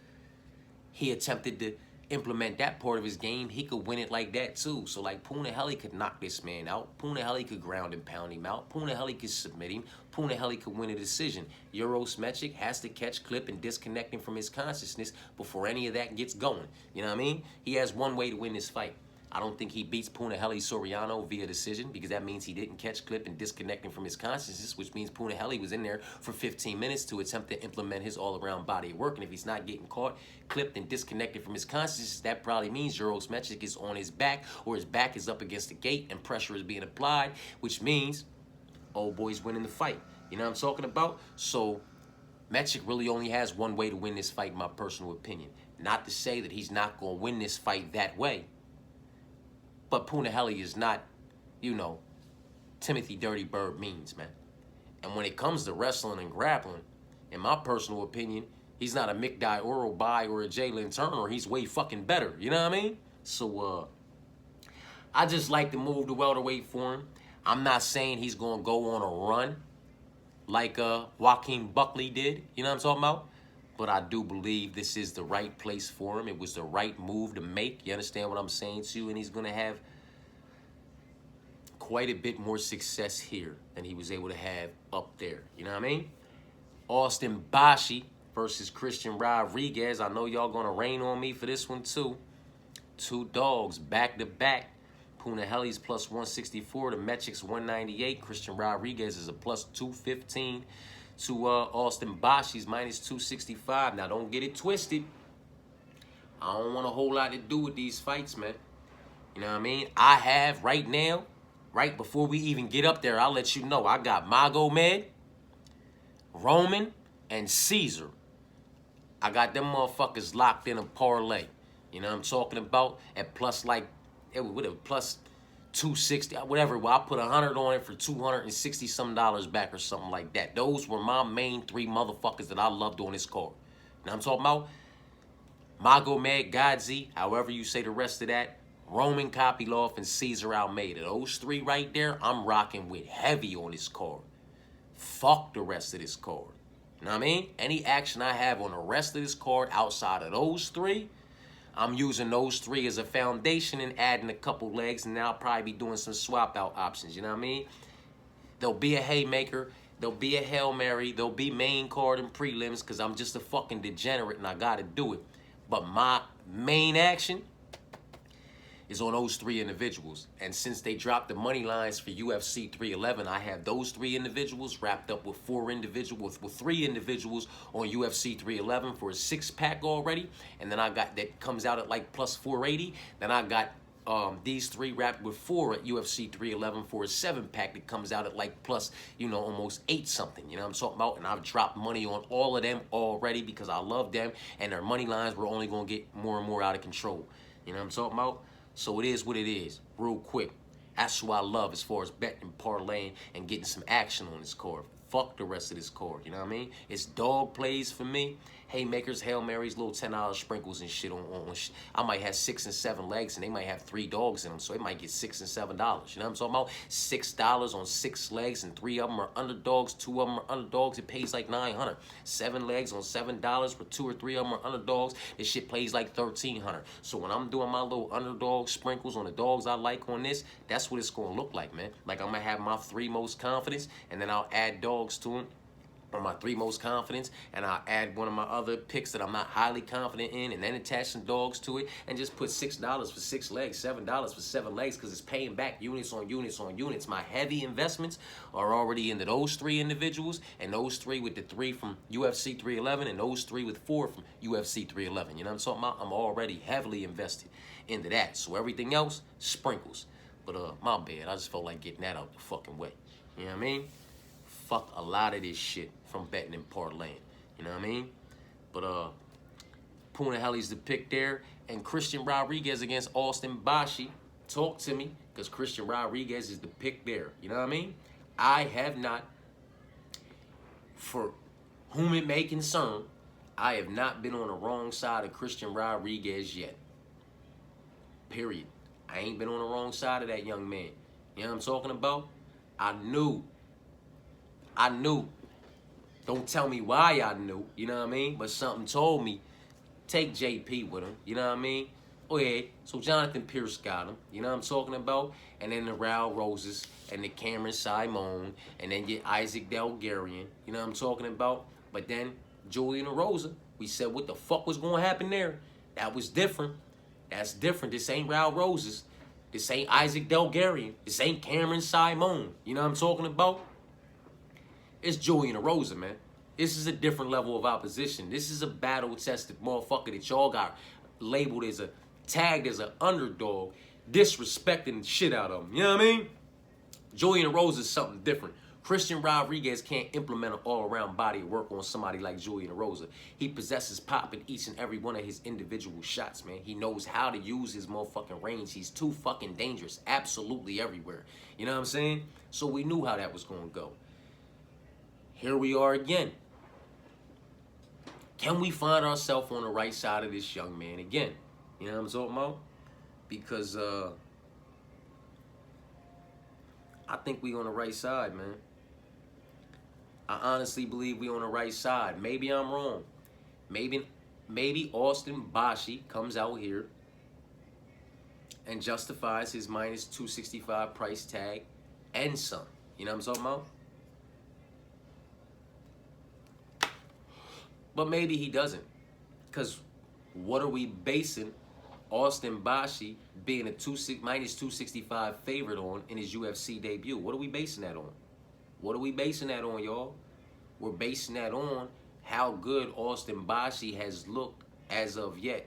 he attempted to implement that part of his game, he could win it like that too. So like Punahele could knock this man out. Punahele could ground and pound him out. Punahele could submit him. Punahele could win a decision. Eurosmetric has to catch, clip, and disconnect him from his consciousness before any of that gets going. You know what I mean? He has one way to win this fight. I don't think he beats Punahele Soriano via decision because that means he didn't catch, clip, and disconnect him from his consciousness, which means Punahele was in there for 15 minutes to attempt to implement his all-around body of work. And if he's not getting caught, clipped, and disconnected from his consciousness, that probably means Eurosmetric is on his back or his back is up against the gate and pressure is being applied, which means old boy's winning the fight. You know what I'm talking about? So Metric really only has one way to win this fight, in my personal opinion. Not to say that he's not going to win this fight that way. But Punahele is not, you know, Timothy Dirty Bird Means, man. And when it comes to wrestling and grappling, in my personal opinion, he's not a Mick Orobai or a Jalen Turner. He's way fucking better. You know what I mean? So, I just like to move the welterweight for him. I'm not saying he's going to go on a run like Joaquin Buckley did. You know what I'm talking about? But I do believe this is the right place for him. It was the right move to make. You understand what I'm saying to you? And he's going to have quite a bit more success here than he was able to have up there. You know what I mean? Austin Bashi versus Christian Rodriguez. I know y'all going to rain on me for this one too. Two dogs back-to-back. Punahele's plus 164. The Metric's 198. Christian Rodriguez is a plus 215. To Austin Bashi's minus 265. Now, don't get it twisted. I don't want a whole lot to do with these fights, man. You know what I mean? I have right now, right before we even get up there, I'll let you know. I got Magomed, Roman, and Caesar. I got them motherfuckers locked in a parlay. You know what I'm talking about? At plus like, with a plus 260, whatever. Well, I put 100 on it for 260 some dollars back or something like that. Those were my main three motherfuckers that I loved on this card. You know what I'm talking about? Magomed, Godzi, however you say the rest of that, Roman Kopylov, and Cesar Almeida. Those three right there, I'm rocking with heavy on this card. Fuck the rest of this card. You know what I mean? Any action I have on the rest of this card outside of those three, I'm using those three as a foundation and adding a couple legs, and then I'll probably be doing some swap out options. You know what I mean? There'll be a haymaker. There'll be a Hail Mary. There'll be main card and prelims because I'm just a fucking degenerate and I got to do it. But my main action is on those three individuals. And since they dropped the money lines for UFC 311, I have those three individuals wrapped up with three individuals on UFC 311 for a 6-pack already. And then I got that comes out at like plus 480. Then I got these three wrapped with 4 at UFC 311 for a 7-pack that comes out at like plus, you know, almost 8 something. You know what I'm talking about? And I've dropped money on all of them already because I love them. And their money lines were only going to get more and more out of control. You know what I'm talking about? So it is what it is, real quick. That's what I love as far as betting, parlaying, and getting some action on this card. Fuck fuck the rest of this card. You know what I mean? It's dog plays for me. Haymakers, Hail Marys, little $10 sprinkles and shit on I might have 6 and 7 legs, and they might have 3 dogs in them, so it might get $6 and $7. You know what I'm talking about? $6 on 6 legs, and 3 of them are underdogs, 2 of them are underdogs. It pays like $900. 7 legs on $7, but 2 or 3 of them are underdogs. This shit plays like $1,300. So when I'm doing my little underdog sprinkles on the dogs I like on this, that's what it's gonna look like, man. Like I'm gonna have my 3 most confidence, and then I'll add dogs to them. On my 3 most confidence, and I'll add one of my other picks that I'm not highly confident in, and then attach some dogs to it, and just put $6 for 6 legs, $7 for 7 legs, because it's paying back units on units on units. My heavy investments are already into those 3 individuals, and those 3 with the 3 from UFC 311, and those 3 with 4 from UFC 311. You know what I'm talking about? I'm already heavily invested into that. So everything else, sprinkles. But my bad, I just felt like getting that out the fucking way. You know what I mean? Fuck a lot of this shit from betting and parlaying. You know what I mean? But Punaheli's the pick there. And Christian Rodriguez against Austin Bashi. Talk to me, because Christian Rodriguez is the pick there. You know what I mean? I have not, for whom it may concern, I have not been on the wrong side of Christian Rodriguez yet. Period. I ain't been on the wrong side of that young man. You know what I'm talking about? I knew. Don't tell me why I knew, you know what I mean? But something told me, take JP with him, you know what I mean? Oh yeah, so Jonathan Pierce got him, you know what I'm talking about? And then the Raul Roses, and the Cameron Simone, and then get Isaac Delgarian, you know what I'm talking about? But then Julian Rosa, we said what the fuck was going to happen there? That was different. That's different. This ain't Raul Roses. This ain't Isaac Delgarian. This ain't Cameron Simone, you know what I'm talking about? It's Julian Rosa, man. This is a different level of opposition. This is a battle-tested motherfucker that y'all got labeled as tagged as an underdog, disrespecting the shit out of him. You know what I mean? Julian Rosa is something different. Christian Rodriguez can't implement an all-around body of work on somebody like Julian Rosa. He possesses pop in each and every one of his individual shots, man. He knows how to use his motherfucking range. He's too fucking dangerous, absolutely everywhere. You know what I'm saying? So we knew how that was going to go. Here we are again. Can we find ourselves on the right side of this young man again? You know what I'm talking about? Because I think we on the right side, man. I honestly believe we on the right side. Maybe I'm wrong. Maybe Austin Bashi comes out here and justifies his minus 265 price tag and some. You know what I'm talking about? But maybe he doesn't. Because what are we basing Austin Bashi being a minus 265 favorite on in his UFC debut? What are we basing that on? What are we basing that on, y'all? We're basing that on how good Austin Bashi has looked as of yet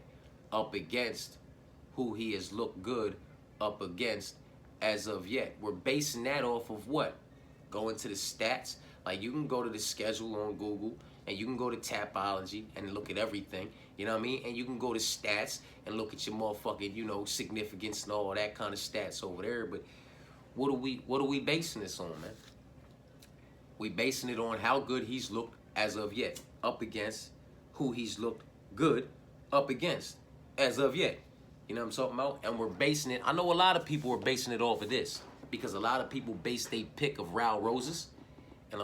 up against who he has looked good up against as of yet. We're basing that off of what? Going to the stats. Like, you can go to the schedule on Google, and you can go to Tapology and look at everything, you know what I mean? And you can go to stats and look at your motherfucking, you know, significance and all that kind of stats over there. But what are we basing this on, man? We basing it on how good he's looked as of yet, up against who he's looked good up against as of yet. You know what I'm talking about? And we're basing it, I know a lot of people are basing it off of this, because a lot of people base their pick of Raul Roses, and a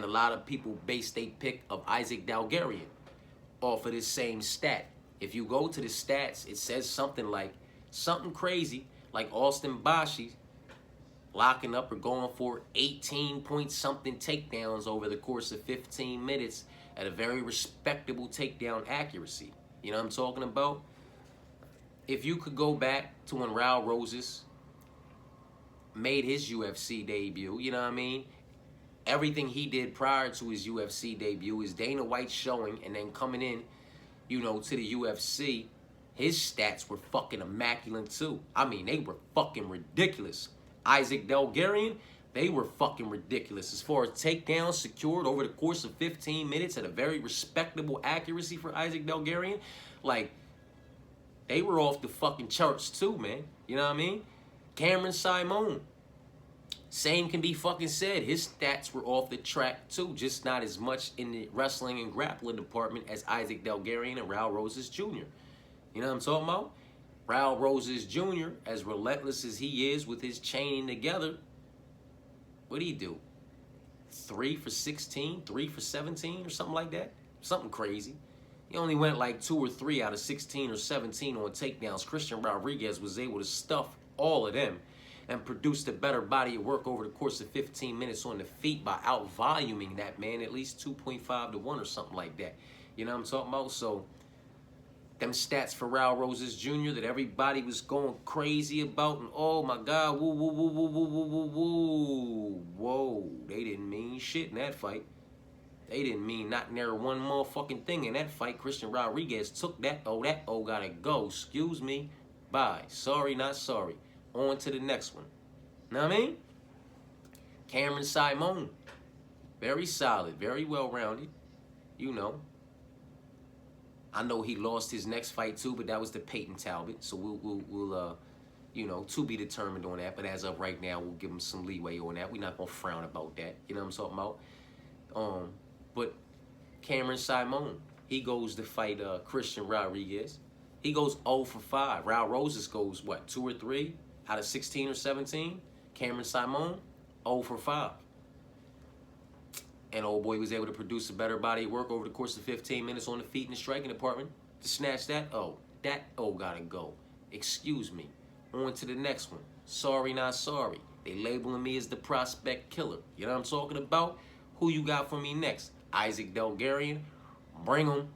lot of people base their pick of Isaac Delgarian off of this same stat. If you go to the stats, it says something crazy, like Austin Bashi locking up or going for 18 point something takedowns over the course of 15 minutes at a very respectable takedown accuracy. You know what I'm talking about? If you could go back to when Raul Roses made his UFC debut, you know what I mean? Everything he did prior to his UFC debut is Dana White showing, and then coming in, you know, to the UFC, his stats were fucking immaculate too. I mean, they were fucking ridiculous. Isaac Delgarian, they were fucking ridiculous. As far as takedowns secured over the course of 15 minutes at a very respectable accuracy for Isaac Delgarian, like, they were off the fucking charts too, man. You know what I mean? Cameron Simone. Same can be fucking said. His stats were off the track too, just not as much in the wrestling and grappling department as Isaac Delgarian and Raul Rosas Jr. You know what I'm talking about? Raul Rosas Jr., as relentless as he is with his chaining together, what did he do? 3 for 16, 3 for 17 or something like that? Something crazy. He only went like 2 or 3 out of 16 or 17 on takedowns. Christian Rodriguez was able to stuff all of them and produced a better body of work over the course of 15 minutes on the feet by out-voluming that man at least 2.5 to 1 or something like that. You know what I'm talking about? So, them stats for Raul Rosas Jr. that everybody was going crazy about and oh my God, woo, woo, woo, woo, woo, woo, woo, woo. Whoa, they didn't mean shit in that fight. They didn't mean not near one motherfucking thing in that fight. Christian Rodriguez took that O gotta go. Excuse me. Bye. Sorry, not sorry. On to the next one. Know what I mean? Cameron Simone. Very solid. Very well-rounded. You know. I know he lost his next fight too, but that was the Peyton Talbot. So we'll you know, to be determined on that. But as of right now, we'll give him some leeway on that. We're not gonna frown about that. You know what I'm talking about? But Cameron Simone, he goes to fight Christian Rodriguez. He goes 0 for 5. Raul Rosas goes what, 2 or 3 out of 16 or 17? Cameron Simone, 0 for 5. And old boy was able to produce a better body of work over the course of 15 minutes on the feet in the striking department to snatch that O. That O gotta go. Excuse me. On to the next one. Sorry, not sorry. They labeling me as the prospect killer. You know what I'm talking about? Who you got for me next? Isaac Delgarian. Bring him.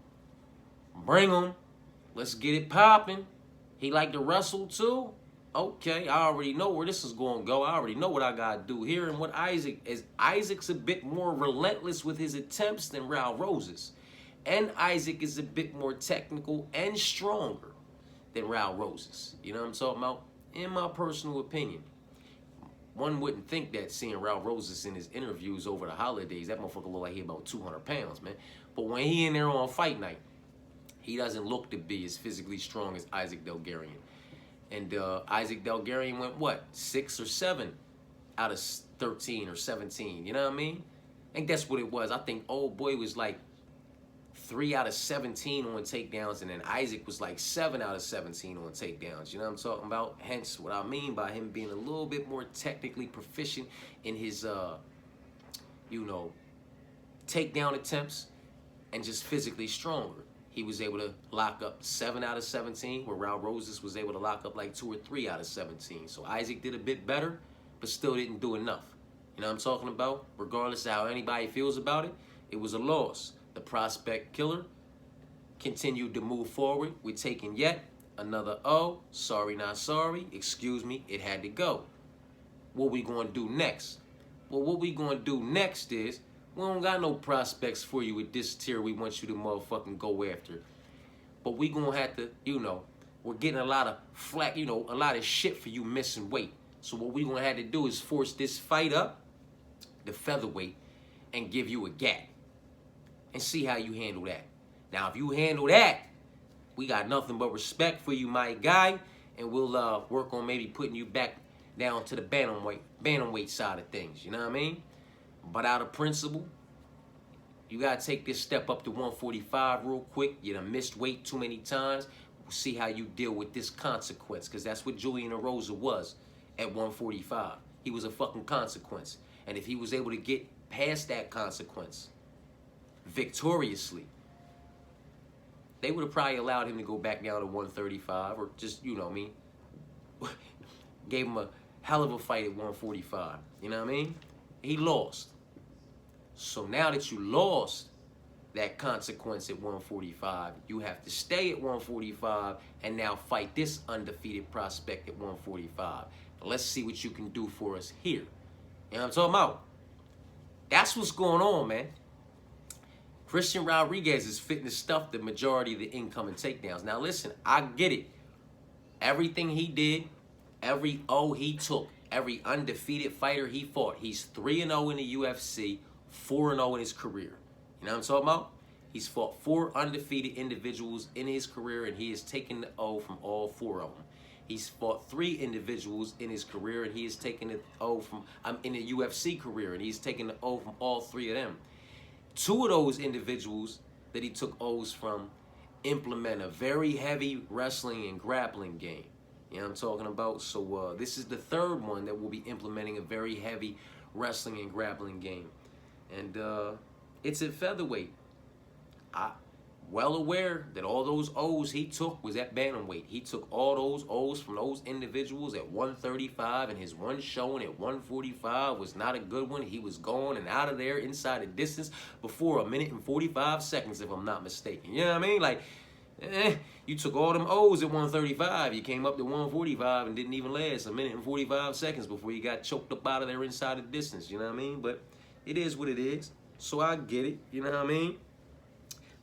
Bring him. Let's get it popping. He like to wrestle too? Okay, I already know where this is going to go. I already know what I got to do here. And what Isaac is, Isaac's a bit more relentless with his attempts than Raul Rosas. And Isaac is a bit more technical and stronger than Raul Rosas. You know what I'm talking about? In my personal opinion. One wouldn't think that seeing Raul Rosas in his interviews over the holidays, that motherfucker look like he about 200 pounds, man. But when he in there on fight night, he doesn't look to be as physically strong as Isaac Delgarian. And Isaac Delgarian went, what, 6 or 7 out of 13 or 17, you know what I mean? I think that's what it was. I think old boy was like 3 out of 17 on takedowns, and then Isaac was like 7 out of 17 on takedowns. You know what I'm talking about? Hence what I mean by him being a little bit more technically proficient in his, you know, takedown attempts and just physically stronger. He was able to lock up 7 out of 17, where Raul Rosas was able to lock up like 2 or 3 out of 17. So Isaac did a bit better, but still didn't do enough. You know what I'm talking about? Regardless of how anybody feels about it, it was a loss. The prospect killer continued to move forward. We're taking yet another O. Sorry, not sorry. Excuse me, it had to go. What we gonna do next? Well, what we gonna do next is, we don't got no prospects for you with this tier we want you to motherfucking go after. But we gonna have to, you know, we're getting a lot of flack, you know, a lot of shit for you missing weight. So what we gonna have to do is force this fight up, the featherweight, and give you a gap. And see how you handle that. Now, if you handle that, we got nothing but respect for you, my guy. And we'll work on maybe putting you back down to the bantamweight side of things. You know what I mean? But out of principle, you got to take this step up to 145 real quick. You done missed weight too many times. We'll see how you deal with this consequence, because that's what Julian Erosa was at 145. He was a fucking consequence. And if he was able to get past that consequence victoriously, they would have probably allowed him to go back down to 135 or just, you know what I mean, gave him a hell of a fight at 145. You know what I mean? He lost. So now that you lost that consequence at 145, you have to stay at 145 and now fight this undefeated prospect at 145. Let's see what you can do for us here. You know what I'm talking about? That's what's going on, man. Christian Rodriguez is fitting to stuff the majority of the incoming takedowns. Now listen, I get it. Everything he did, every O he took, every undefeated fighter he fought, he's 3-0 in the UFC, 4-0 in his career. You know what I'm talking about? He's fought 4 undefeated individuals in his career, and he has taken the O from all 4 of them. He's fought 3 individuals in his career, and he has taken the O from, in the UFC career, and he's taken the O from all 3 of them. 2 of those individuals that he took O's from implement a very heavy wrestling and grappling game. You know what I'm talking about? So this is the 3rd one that will be implementing a very heavy wrestling and grappling game. And it's at featherweight. I well aware that all those O's he took was at bantamweight. He took all those O's from those individuals at 135, and his one showing at 145 was not a good one. He was gone and out of there inside the distance before 1 minute and 45 seconds, if I'm not mistaken. You know what I mean? Like, you took all them O's at 135. You came up to 145 and didn't even last 1 minute and 45 seconds before you got choked up out of there inside the distance. You know what I mean? But it is what it is. So I get it. You know what I mean?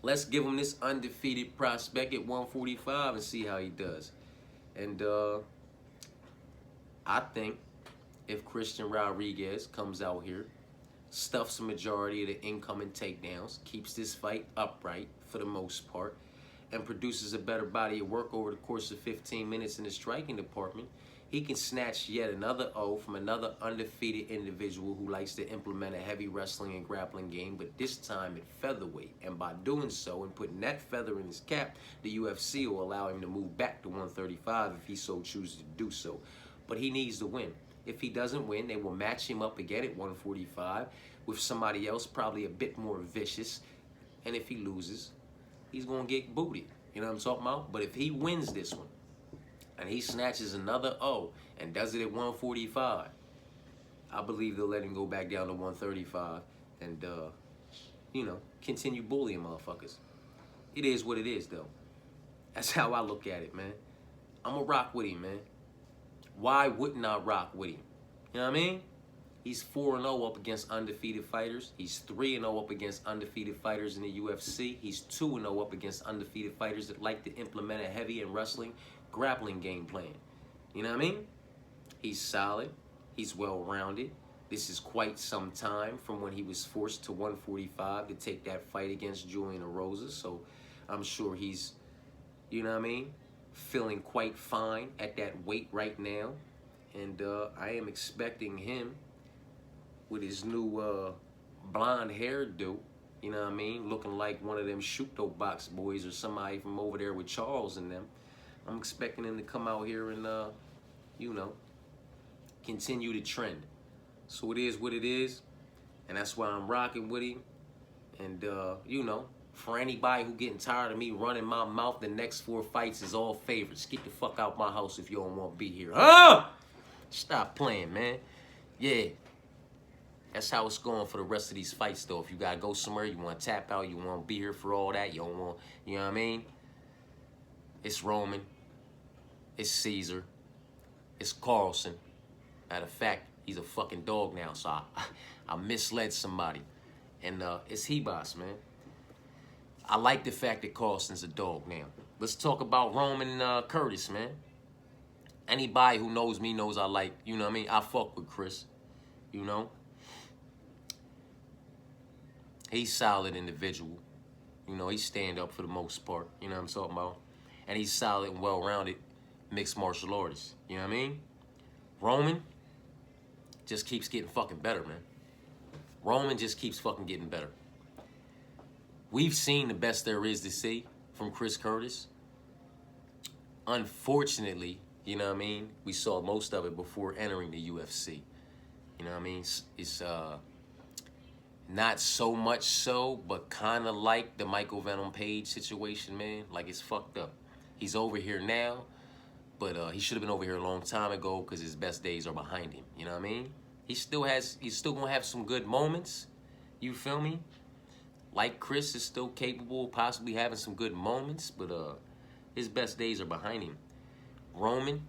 Let's give him this undefeated prospect at 145 and see how he does. And I think if Christian Rodriguez comes out here, stuffs a majority of the incoming takedowns, keeps this fight upright for the most part, and produces a better body of work over the course of 15 minutes in the striking department, he can snatch yet another O from another undefeated individual who likes to implement a heavy wrestling and grappling game, but this time at featherweight. And by doing so and putting that feather in his cap, the UFC will allow him to move back to 135 if he so chooses to do so. But he needs to win. If he doesn't win, they will match him up again at 145 with somebody else probably a bit more vicious. And if he loses, he's going to get booted. You know what I'm talking about? But if he wins this one, and he snatches another O and does it at 145, I believe they'll let him go back down to 135 and, continue bullying motherfuckers. It is what it is, though. That's how I look at it, man. I'm going to rock with him, man. Why wouldn't I rock with him? You know what I mean? He's 4-0 up against undefeated fighters. He's 3-0 up against undefeated fighters in the UFC. He's 2-0 up against undefeated fighters that like to implement a heavy and wrestling grappling game plan. You know what I mean? He's solid. He's well-rounded. This is quite some time from when he was forced to 145 to take that fight against Julian Erosa. So I'm sure he's, you know what I mean, feeling quite fine at that weight right now. And I am expecting him with his new blonde hairdo, you know what I mean, looking like one of them Shuto Box boys or somebody from over there with Charles and them. I'm expecting him to come out here and, continue the trend. So it is what it is, and that's why I'm rocking with him. And, for anybody who getting tired of me running my mouth, the next 4 fights is all favorites. Get the fuck out my house if you don't want to be here. Stop playing, man. Yeah. That's how it's going for the rest of these fights, though. If you got to go somewhere, you want to tap out, you want to be here for all that, you don't want, you know what I mean? It's Roman. It's Caesar. It's Carlson. Matter of fact, he's a fucking dog now, so I misled somebody. And it's Ribas, man. I like the fact that Carlson's a dog now. Let's talk about Roman Curtis, man. Anybody who knows me knows I like, you know what I mean? I fuck with Chris, you know? He's solid individual. You know, he's stand up for the most part, you know what I'm talking about? And he's solid and well-rounded mixed martial artist, you know what I mean? Roman just keeps getting fucking better, man. Roman just keeps fucking getting better. We've seen the best there is to see from Chris Curtis. Unfortunately, you know what I mean, we saw most of it before entering the UFC. You know what I mean? It's not so much so, but kind of like the Michael Venom Page situation, man. Like, it's fucked up. He's over here now, but he should have been over here a long time ago because his best days are behind him. You know what I mean? He's still gonna have some good moments. You feel me? Like Chris is still capable of possibly having some good moments, but his best days are behind him. Roman,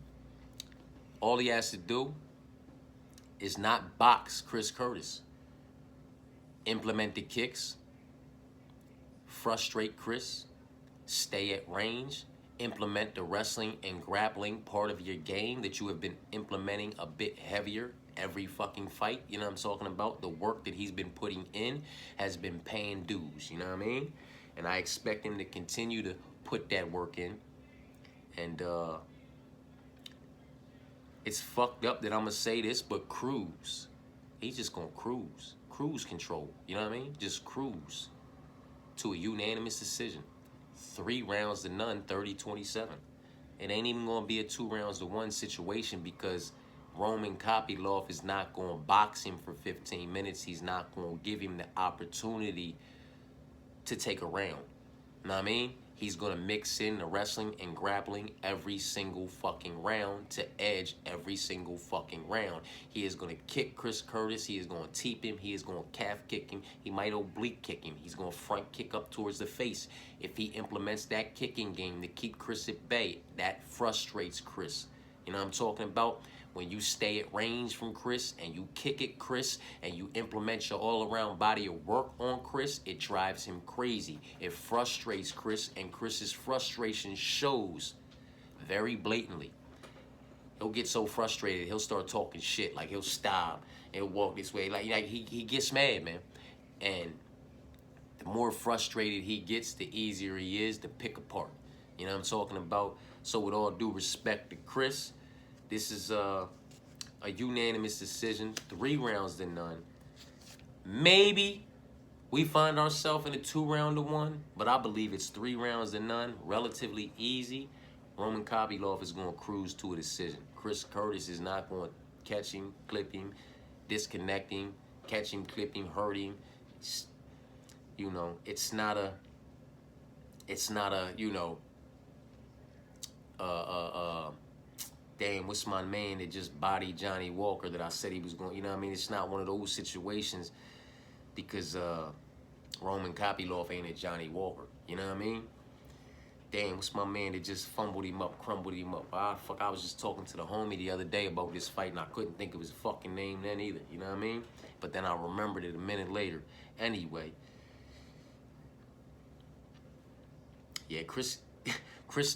all he has to do is not box Chris Curtis. Implement the kicks, frustrate Chris, stay at range, implement the wrestling and grappling part of your game that you have been implementing a bit heavier every fucking fight. You know what I'm talking about? The work that he's been putting in has been paying dues, you know what I mean? And I expect him to continue to put that work in. And It's fucked up that I'm going to say this, but cruise. He's just going to cruise. Cruise control. You know what I mean? Just cruise to a unanimous decision. 3 rounds to none, 30-27. It ain't even going to be a 2 rounds to 1 situation because Roman Kopylov is not going to box him for 15 minutes. He's not going to give him the opportunity to take a round. You know what I mean? He's going to mix in the wrestling and grappling every single fucking round to edge every single fucking round. He is going to kick Chris Curtis. He is going to teep him. He is going to calf kick him. He might oblique kick him. He's going to front kick up towards the face. If he implements that kicking game to keep Chris at bay, that frustrates Chris. You know what I'm talking about? When you stay at range from Chris and you kick at Chris and you implement your all-around body of work on Chris, it drives him crazy. It frustrates Chris, and Chris's frustration shows very blatantly. He'll get so frustrated, he'll start talking shit. Like, he'll stop and he'll walk this way. Like he gets mad, man. And the more frustrated he gets, the easier he is to pick apart. You know what I'm talking about? So with all due respect to Chris, this is a unanimous decision, 3 rounds to none. Maybe we find ourselves in a 2 round to 1, but I believe it's 3 rounds to none, relatively easy. Roman Kopylov is going to cruise to a decision. Chris Curtis is not going to catch him, clip him, disconnect him, catch him, clip him, hurt him. You know, it's not a, you know, damn, what's my man that just bodied Johnny Walker that I said he was going, you know what I mean? It's not one of those situations because Roman Kopylov ain't a Johnny Walker, you know what I mean? Damn, what's my man that just fumbled him up, crumbled him up? I was just talking to the homie the other day about this fight and I couldn't think of his fucking name then either, you know what I mean? But then I remembered it a minute later. Anyway. Yeah, Chris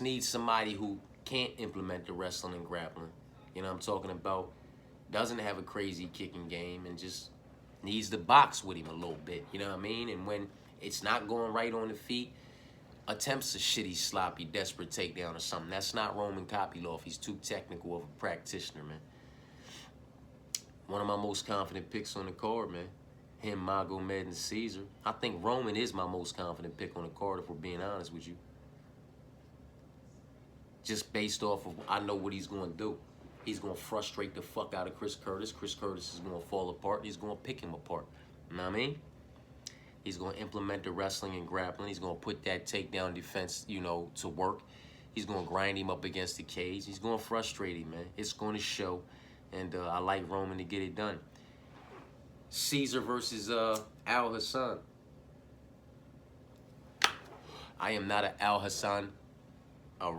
needs somebody who can't implement the wrestling and grappling. You know what I'm talking about? Doesn't have a crazy kicking game and just needs to box with him a little bit. You know what I mean? And when it's not going right on the feet, attempts a shitty, sloppy, desperate takedown or something. That's not Roman Kopylov. He's too technical of a practitioner, man. One of my most confident picks on the card, man. Him, Magomed, and Caesar. I think Roman is my most confident pick on the card, if we're being honest with you. Just based off of, I know what he's going to do. He's going to frustrate the fuck out of Chris Curtis. Chris Curtis is going to fall apart. He's going to pick him apart. You know what I mean? He's going to implement the wrestling and grappling. He's going to put that takedown defense, you know, to work. He's going to grind him up against the cage. He's going to frustrate him, man. It's going to show. And I like Roman to get it done. Caesar versus Al Hassan. I am not an Al Hassan, a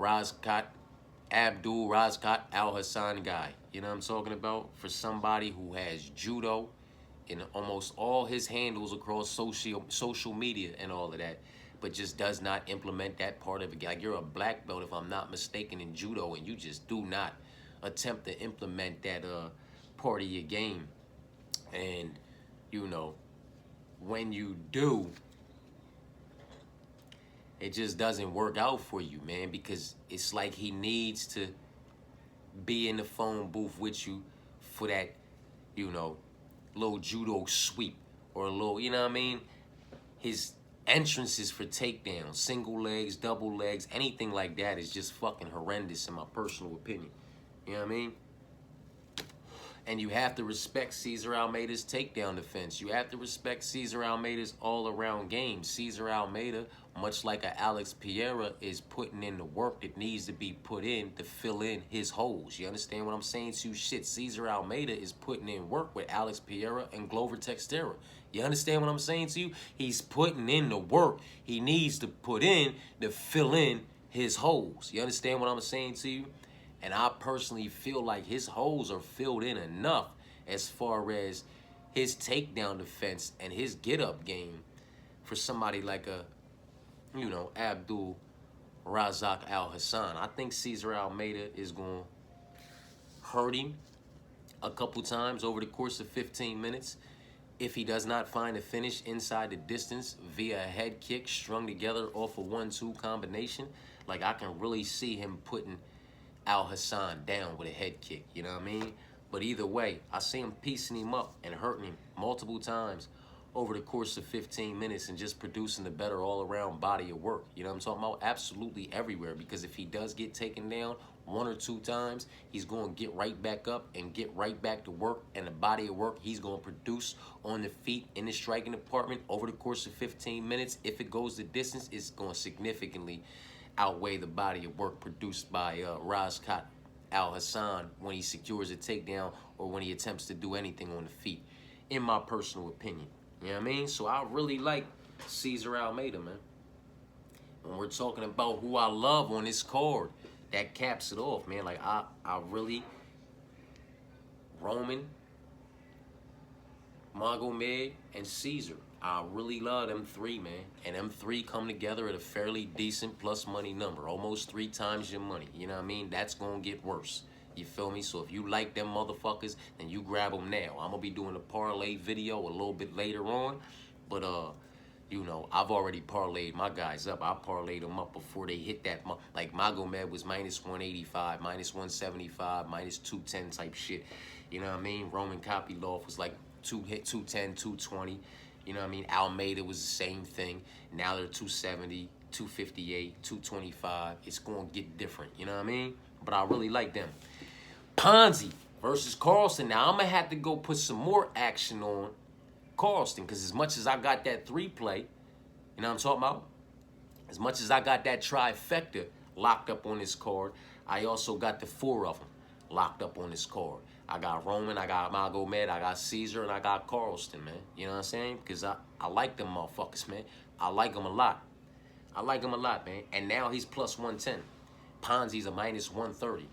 Abdul Razkat Al Hassan guy. You know what I'm talking about? For somebody who has judo in almost all his handles across social media and all of that, but just does not implement that part of it. Like, you're a black belt, if I'm not mistaken, in judo, and you just do not attempt to implement that part of your game. And, you know, when you do, it just doesn't work out for you, man, because it's like he needs to be in the phone booth with you for that, you know, little judo sweep or a little, you know what I mean? His entrances for takedowns, single legs, double legs, anything like that is just fucking horrendous in my personal opinion. You know what I mean? And you have to respect Cesar Almeida's takedown defense. You have to respect Cesar Almeida's all-around game. Cesar Almeida, much like a Alex Pereira, is putting in the work that needs to be put in to fill in his holes. You understand what I'm saying to you? Shit, Cesar Almeida is putting in work with Alex Pereira and Glover Teixeira. You understand what I'm saying to you? He's putting in the work he needs to put in to fill in his holes. You understand what I'm saying to you? And I personally feel like his holes are filled in enough as far as his takedown defense and his get-up game for somebody like a, you know, Abdul Razak Al Hassan. I think Cesar Almeida is going to hurt him a couple times over the course of 15 minutes. If he does not find a finish inside the distance via a head kick strung together off a 1-2 combination, like, I can really see him putting Al Hassan down with a head kick, you know what I mean? But either way, I see him piecing him up and hurting him multiple times over the course of 15 minutes and just producing a better all-around body of work. You know what I'm talking about? Absolutely everywhere, because if he does get taken down one or two times, he's going to get right back up and get right back to work, and the body of work he's going to produce on the feet in the striking department over the course of 15 minutes, if it goes the distance, it's going to significantly outweigh the body of work produced by Razkat Al Hassan when he secures a takedown or when he attempts to do anything on the feet, in my personal opinion. You know what I mean? So I really like Cesar Almeida, man. When we're talking about who I love on this card, that caps it off, man. Like, I really, Roman, Magomed, and Cesar, I really love them three, man. And them three come together at a fairly decent plus money number. Almost 3 times your money. You know what I mean? That's going to get worse. You feel me? So if you like them motherfuckers, then you grab them now. I'm going to be doing a parlay video a little bit later on. But, you know, I've already parlayed my guys up. I parlayed them up before they hit that. Like, Magomed was minus 185, minus 175, minus 210 type shit. You know what I mean? Roman Kopylov was like 210, 220. You know what I mean? Almeida was the same thing. Now they're 270, 258, 225. It's going to get different. You know what I mean? But I really like them. Ponzi versus Carlson. Now, I'm going to have to go put some more action on Carlson, because as much as I got that 3-play, you know what I'm talking about? As much as I got that trifecta locked up on this card, I also got the 4 of them locked up on this card. I got Roman, I got Magomed, I got Cesar, and I got Carlson, man. You know what I'm saying? Because I like them motherfuckers, man. I like them a lot. I like them a lot, man. And now he's plus 110. Ponzi's a minus 130.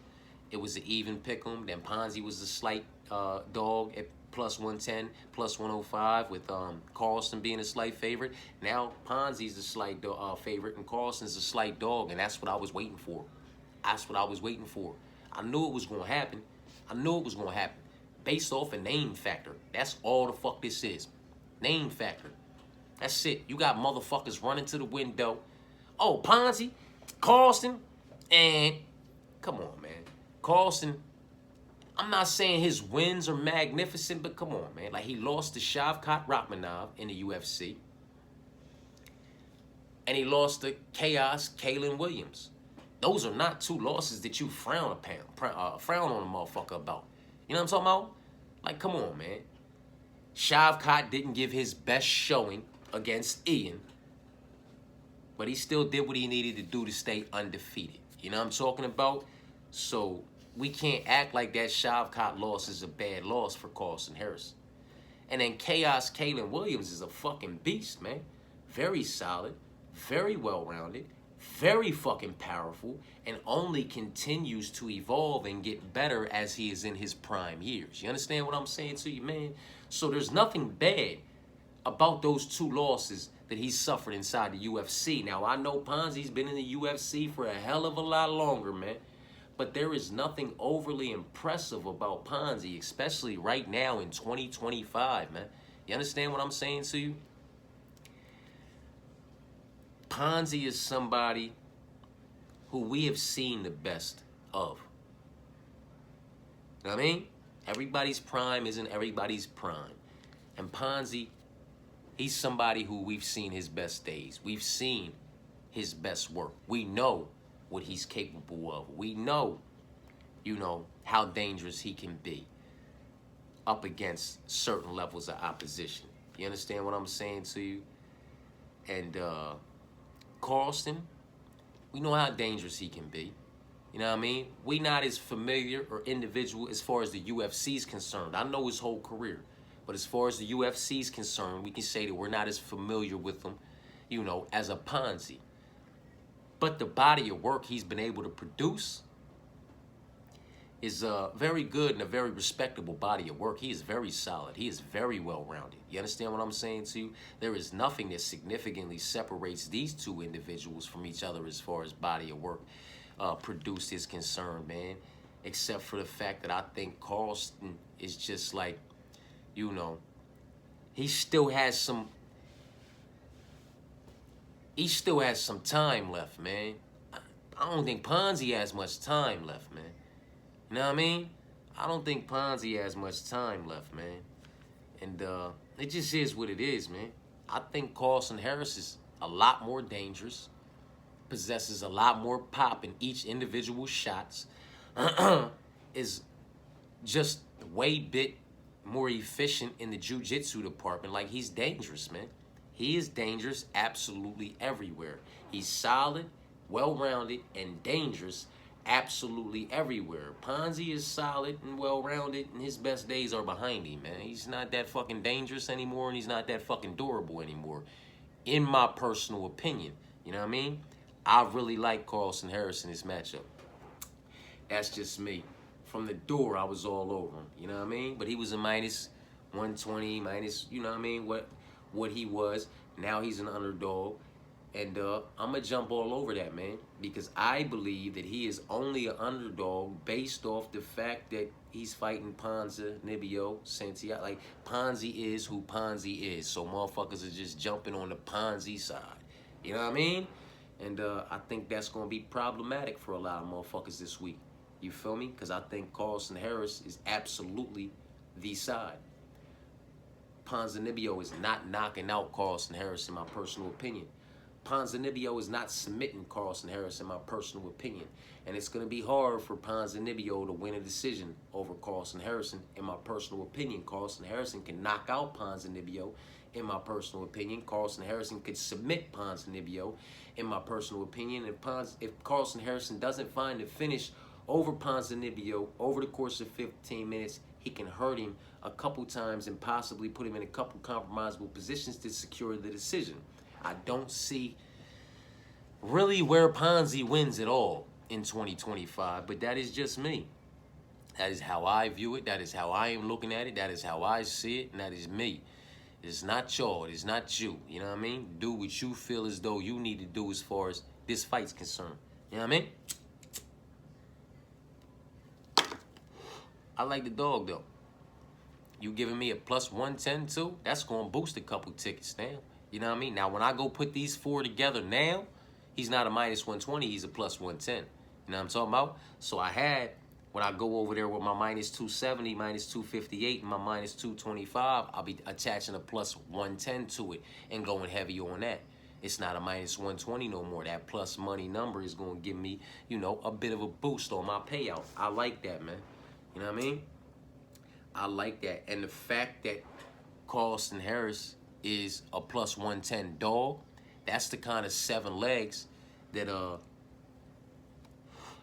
It was an even pick 'em. Then Ponzi was a slight dog at plus 110, plus 105, with Carlson being a slight favorite. Now Ponzi's a slight favorite, and Carlson's a slight dog, and that's what I was waiting for. That's what I was waiting for. I knew it was going to happen. I knew it was going to happen. Based off a name factor. That's all the fuck this is. Name factor. That's it. You got motherfuckers running to the window. Oh, Ponzi, Carlson, and come on, man. Carlson, I'm not saying his wins are magnificent, but come on, man. Like, he lost to Shavkat Rakhmonov in the UFC. And he lost to Chaos Kalen Williams. Those are not 2 losses that you frown on a motherfucker about. You know what I'm talking about? Like, come on, man. Shavkat didn't give his best showing against Ian, but he still did what he needed to do to stay undefeated. You know what I'm talking about? So we can't act like that Shavkat loss is a bad loss for Carlson Harris. And then Chaos Kalen Williams is a fucking beast, man. Very solid, very well-rounded, very fucking powerful, and only continues to evolve and get better as he is in his prime years. You understand what I'm saying to you, man? So there's nothing bad about those 2 losses that he's suffered inside the UFC. Now, I know Ponzi's been in the UFC for a hell of a lot longer, man. But there is nothing overly impressive about Ponzi, especially right now in 2025, man. You understand what I'm saying to you? Ponzi is somebody who we have seen the best of. You know what I mean? Everybody's prime isn't everybody's prime. And Ponzi, he's somebody who we've seen his best days. We've seen his best work. We know what he's capable of. We know, you know, how dangerous he can be up against certain levels of opposition. You understand what I'm saying to you? And Carlson, we know how dangerous he can be. You know what I mean? We not as familiar or individual as far as the UFC's concerned. I know his whole career. But as far as the UFC's concerned, we can say that we're not as familiar with him, you know, as a Ponzi. But the body of work he's been able to produce is very good and a very respectable body of work. He is very solid. He is very well-rounded. You understand what I'm saying to you? There is nothing that significantly separates these 2 individuals from each other as far as body of work produced is concerned, man. Except for the fact that I think Carlson is just like, you know, he still has some time left, man. I don't think Ponzi has much time left, man. You know what I mean? I don't think Ponzi has much time left, man. And it just is what it is, man. I think Carlson Harris is a lot more dangerous, possesses a lot more pop in each individual shots, is just way bit more efficient in the jiu-jitsu department. Like, he's dangerous, man. He is dangerous absolutely everywhere. He's solid, well-rounded, and dangerous absolutely everywhere. Ponzi is solid and well-rounded, and his best days are behind him, man. He's not that fucking dangerous anymore, and he's not that fucking durable anymore, in my personal opinion. You know what I mean? I really like Carlson Harris in this matchup. That's just me. From the door, I was all over him. You know what I mean? But he was a minus 120, minus, you know what I mean, what he was. Now he's an underdog. And I'm going to jump all over that, man, because I believe that he is only an underdog based off the fact that he's fighting Ponzinibbio, Santiago. Like, Ponzi is who Ponzi is. So motherfuckers are just jumping on the Ponzi side. You know what I mean? And I think that's going to be problematic for a lot of motherfuckers this week. You feel me? Because I think Carlson Harris is absolutely the side. Ponzinibbio is not knocking out Carlson Harris, in my personal opinion. Ponzinibbio is not submitting Carlson Harris, in my personal opinion. And it's going to be hard for Ponzinibbio to win a decision over Carlson Harrison, in my personal opinion. Carlson Harrison can knock out Ponzinibbio, in my personal opinion. Carlson Harrison could submit Ponzinibbio, in my personal opinion. If Carlson Harrison doesn't find the finish over Ponzinibbio over the course of 15 minutes, he can hurt him a couple times and possibly put him in a couple compromisable positions to secure the decision. I don't see really where Ponzi wins at all in 2025, but that is just me. That is how I view it. That is how I am looking at it. That is how I see it, and that is me. It's not y'all. It's not you. You know what I mean? Do what you feel as though you need to do as far as this fight's concerned. You know what I mean? I like the dog, though. You giving me a plus 110, too? That's going to boost a couple tickets now. You know what I mean? Now, when I go put these four together now, he's not a minus 120. He's a plus 110. You know what I'm talking about? So I had, when I go over there with my minus 270, minus 258, and my minus 225, I'll be attaching a plus 110 to it and going heavy on that. It's not a minus 120 no more. That plus money number is going to give me, you know, a bit of a boost on my payout. I like that, man. You know what I mean? I like that. And the fact that Carlson Harris is a plus 110 dog, that's the kind of 7 legs that,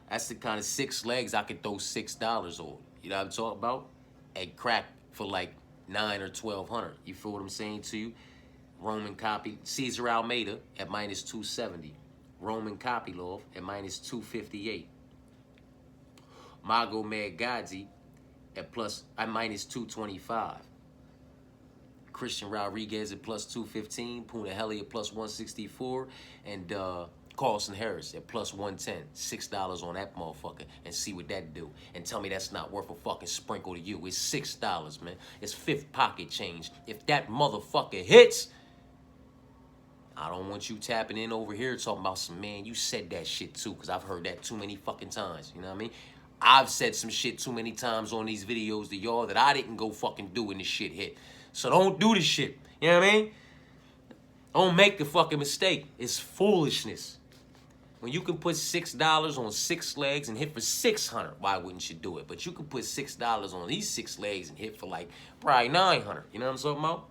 that's the kind of 6 legs I could throw $6 on. You know what I'm talking about? And crack for like 9 or 1,200. You feel what I'm saying to you? Roman copy, Cesar Almeida at minus 270. Roman Kopylov at minus 258. Magomed Gadzi at minus 225. Christian Rodriguez at plus 215. Puna Heli at plus 164. And Carlson Harris at plus 110. $6 on that motherfucker. And see what that do. And tell me that's not worth a fucking sprinkle to you. It's $6, man. It's fifth pocket change. If that motherfucker hits, I don't want you tapping in over here talking about some, man, you said that shit too, because I've heard that too many fucking times. You know what I mean? I've said some shit too many times on these videos to y'all that I didn't go fucking do when the shit hit. So don't do the shit. You know what I mean? Don't make the fucking mistake. It's foolishness. When you can put $6 on 6 legs and hit for 600, why wouldn't you do it? But you can put $6 on these 6 legs and hit for like probably 900. You know what I'm talking about?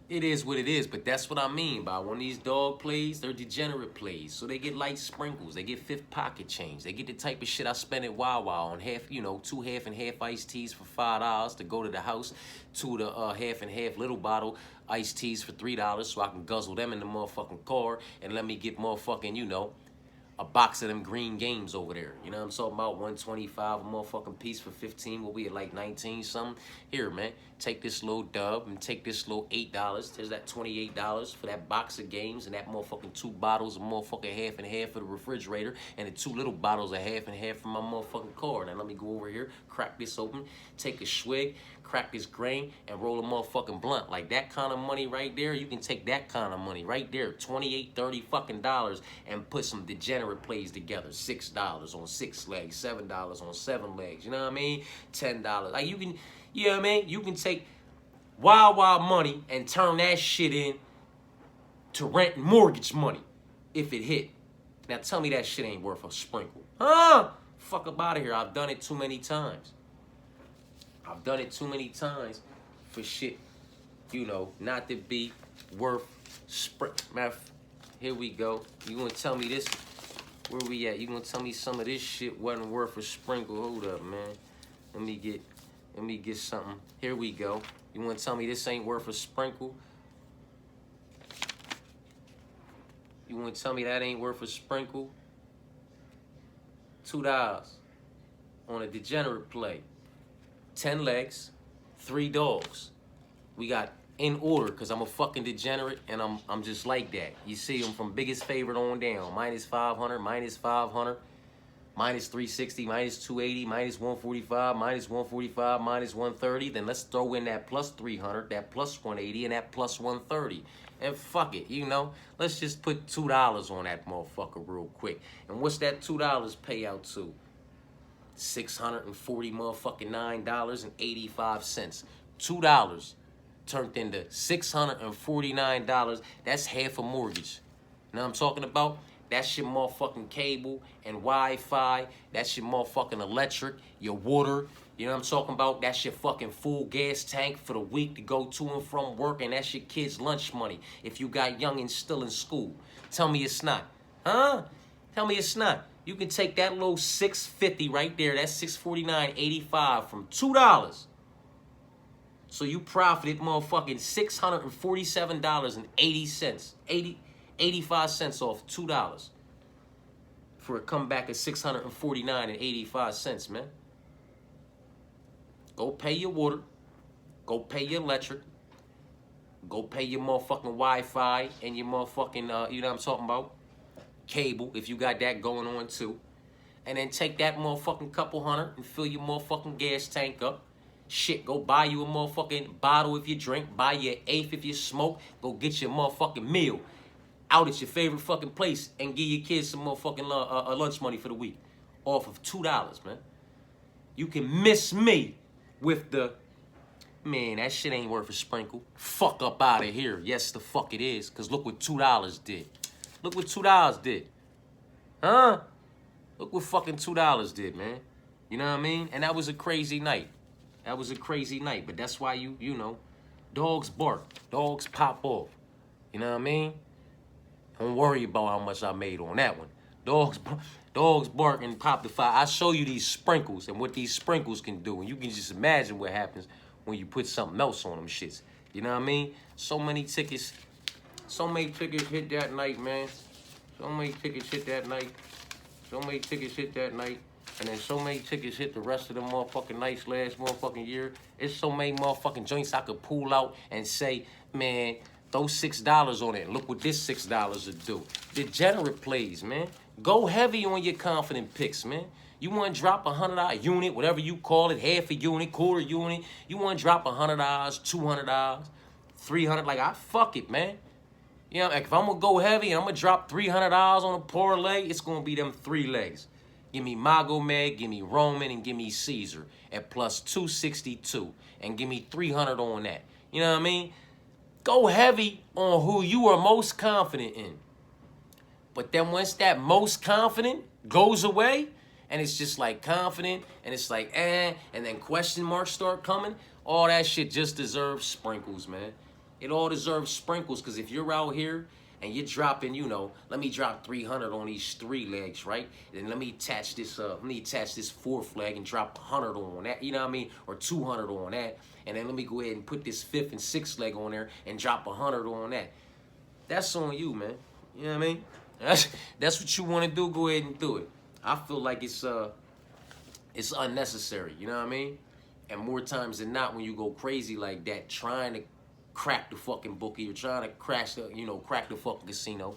It is what it is, but that's what I mean by when these dog plays, they're degenerate plays. So they get light sprinkles, they get fifth pocket change, they get the type of shit I spend at Wawa on half, you know, 2 half and half iced teas for $5 to go to the house, 2 the half and half little bottle iced teas for $3 so I can guzzle them in the motherfucking car and let me get motherfucking, you know, a box of them green games over there. You know what I'm talking about? 125 a motherfucking piece for 15. What we at, like 19 something? Here, man, take this little dub and take this little $8. There's that $28 for that box of games and that motherfucking 2 bottles of motherfucking half and half for the refrigerator and the 2 little bottles of half and half for my motherfucking car. Now let me go over here, crack this open, take a swig, crack this grain, and roll a motherfucking blunt. Like that kind of money right there, you can take that kind of money right there, 28, 30 fucking dollars, and put some degenerate plays together. $6 on 6 legs, $7 on 7 legs. You know what I mean? $10. Like you can, you know what I mean? You can take wild money and turn that shit in to rent and mortgage money if it hit. Now tell me that shit ain't worth a sprinkle. Huh? Fuck up out of here. I've done it too many times. I've done it too many times for shit, you know, not to be worth here we go. You gonna tell me this? Where we at? You gonna tell me some of this shit wasn't worth a sprinkle? Hold up, man. Let me get something. Here we go. You wanna tell me this ain't worth a sprinkle? You wanna tell me that ain't worth a sprinkle? $2 on a degenerate play. 10 legs, 3 dogs. We got in order, because I'm a fucking degenerate and I'm just like that. You see them from biggest favorite on down. Minus 500, minus 500, minus 360, minus 280, minus 145, minus 145, minus 130. Then let's throw in that plus 300, that plus 180, and that plus 130. And fuck it, you know, let's just put $2 on that motherfucker real quick. And what's that $2 pay out to? $640 motherfucking $9.85. $2 turned into $649. That's half a mortgage. You know what I'm talking about? That's your motherfucking cable and Wi-Fi. That's your motherfucking electric, your water. You know what I'm talking about? That's your fucking full gas tank for the week to go to and from work, and that's your kids' lunch money if you got youngins still in school. Tell me it's not. Huh? Tell me it's not. You can take that little $650 right there, that's $649.85 from $2. So you profited motherfucking $647.80, 85 cents off $2 for a comeback of $649.85, man. Go pay your water, go pay your electric, go pay your motherfucking Wi-Fi and your motherfucking, you know what I'm talking about? Cable, if you got that going on too. And then take that motherfucking couple hundred and fill your motherfucking gas tank up. Shit, go buy you a motherfucking bottle if you drink, buy you an eighth if you smoke, go get your motherfucking meal out at your favorite fucking place and give your kids some motherfucking lunch money for the week off of $2, man. You can miss me with the, man, that shit ain't worth a sprinkle. Fuck up out of here. Yes, the fuck it is, because look what $2 did. Look what $2 did. Huh? Look what fucking $2 did, man. You know what I mean? And that was a crazy night. That was a crazy night. But that's why you know, dogs bark. Dogs pop off. You know what I mean? Don't worry about how much I made on that one. Dogs bark and pop the fire. I show you these sprinkles and what these sprinkles can do. And you can just imagine what happens when you put something else on them shits. You know what I mean? So many tickets hit that night, man. So many tickets hit that night. So many tickets hit that night. And then so many tickets hit the rest of the motherfucking nights last motherfucking year. It's so many motherfucking joints I could pull out and say, man, throw $6 on it. And look what this $6 will do. Degenerate plays, man. Go heavy on your confident picks, man. You want to drop $100 unit, whatever you call it, half a unit, quarter unit. You want to drop $100, $200, $300. Like, fuck it, man. You know, like if I'm going to go heavy and I'm going to drop $300 on a parlay, it's going to be them 3 legs. Give me Magomed, give me Roman, and give me Caesar at plus 262. And give me 300 on that. You know what I mean? Go heavy on who you are most confident in. But then once that most confident goes away, and it's just like confident, and it's like, and then question marks start coming, all that shit just deserves sprinkles, man. It all deserves sprinkles, because if you're out here and you're dropping, you know, let me drop 300 on these 3 legs, right? Then let me attach this 4th leg and drop 100 on that, you know what I mean? Or 200 on that. And then let me go ahead and put this 5th and 6th leg on there and drop 100 on that. That's on you, man. You know what I mean? That's what you want to do. Go ahead and do it. I feel like it's unnecessary. You know what I mean? And more times than not, when you go crazy like that, trying to crack the fucking bookie or trying to crack the fucking casino,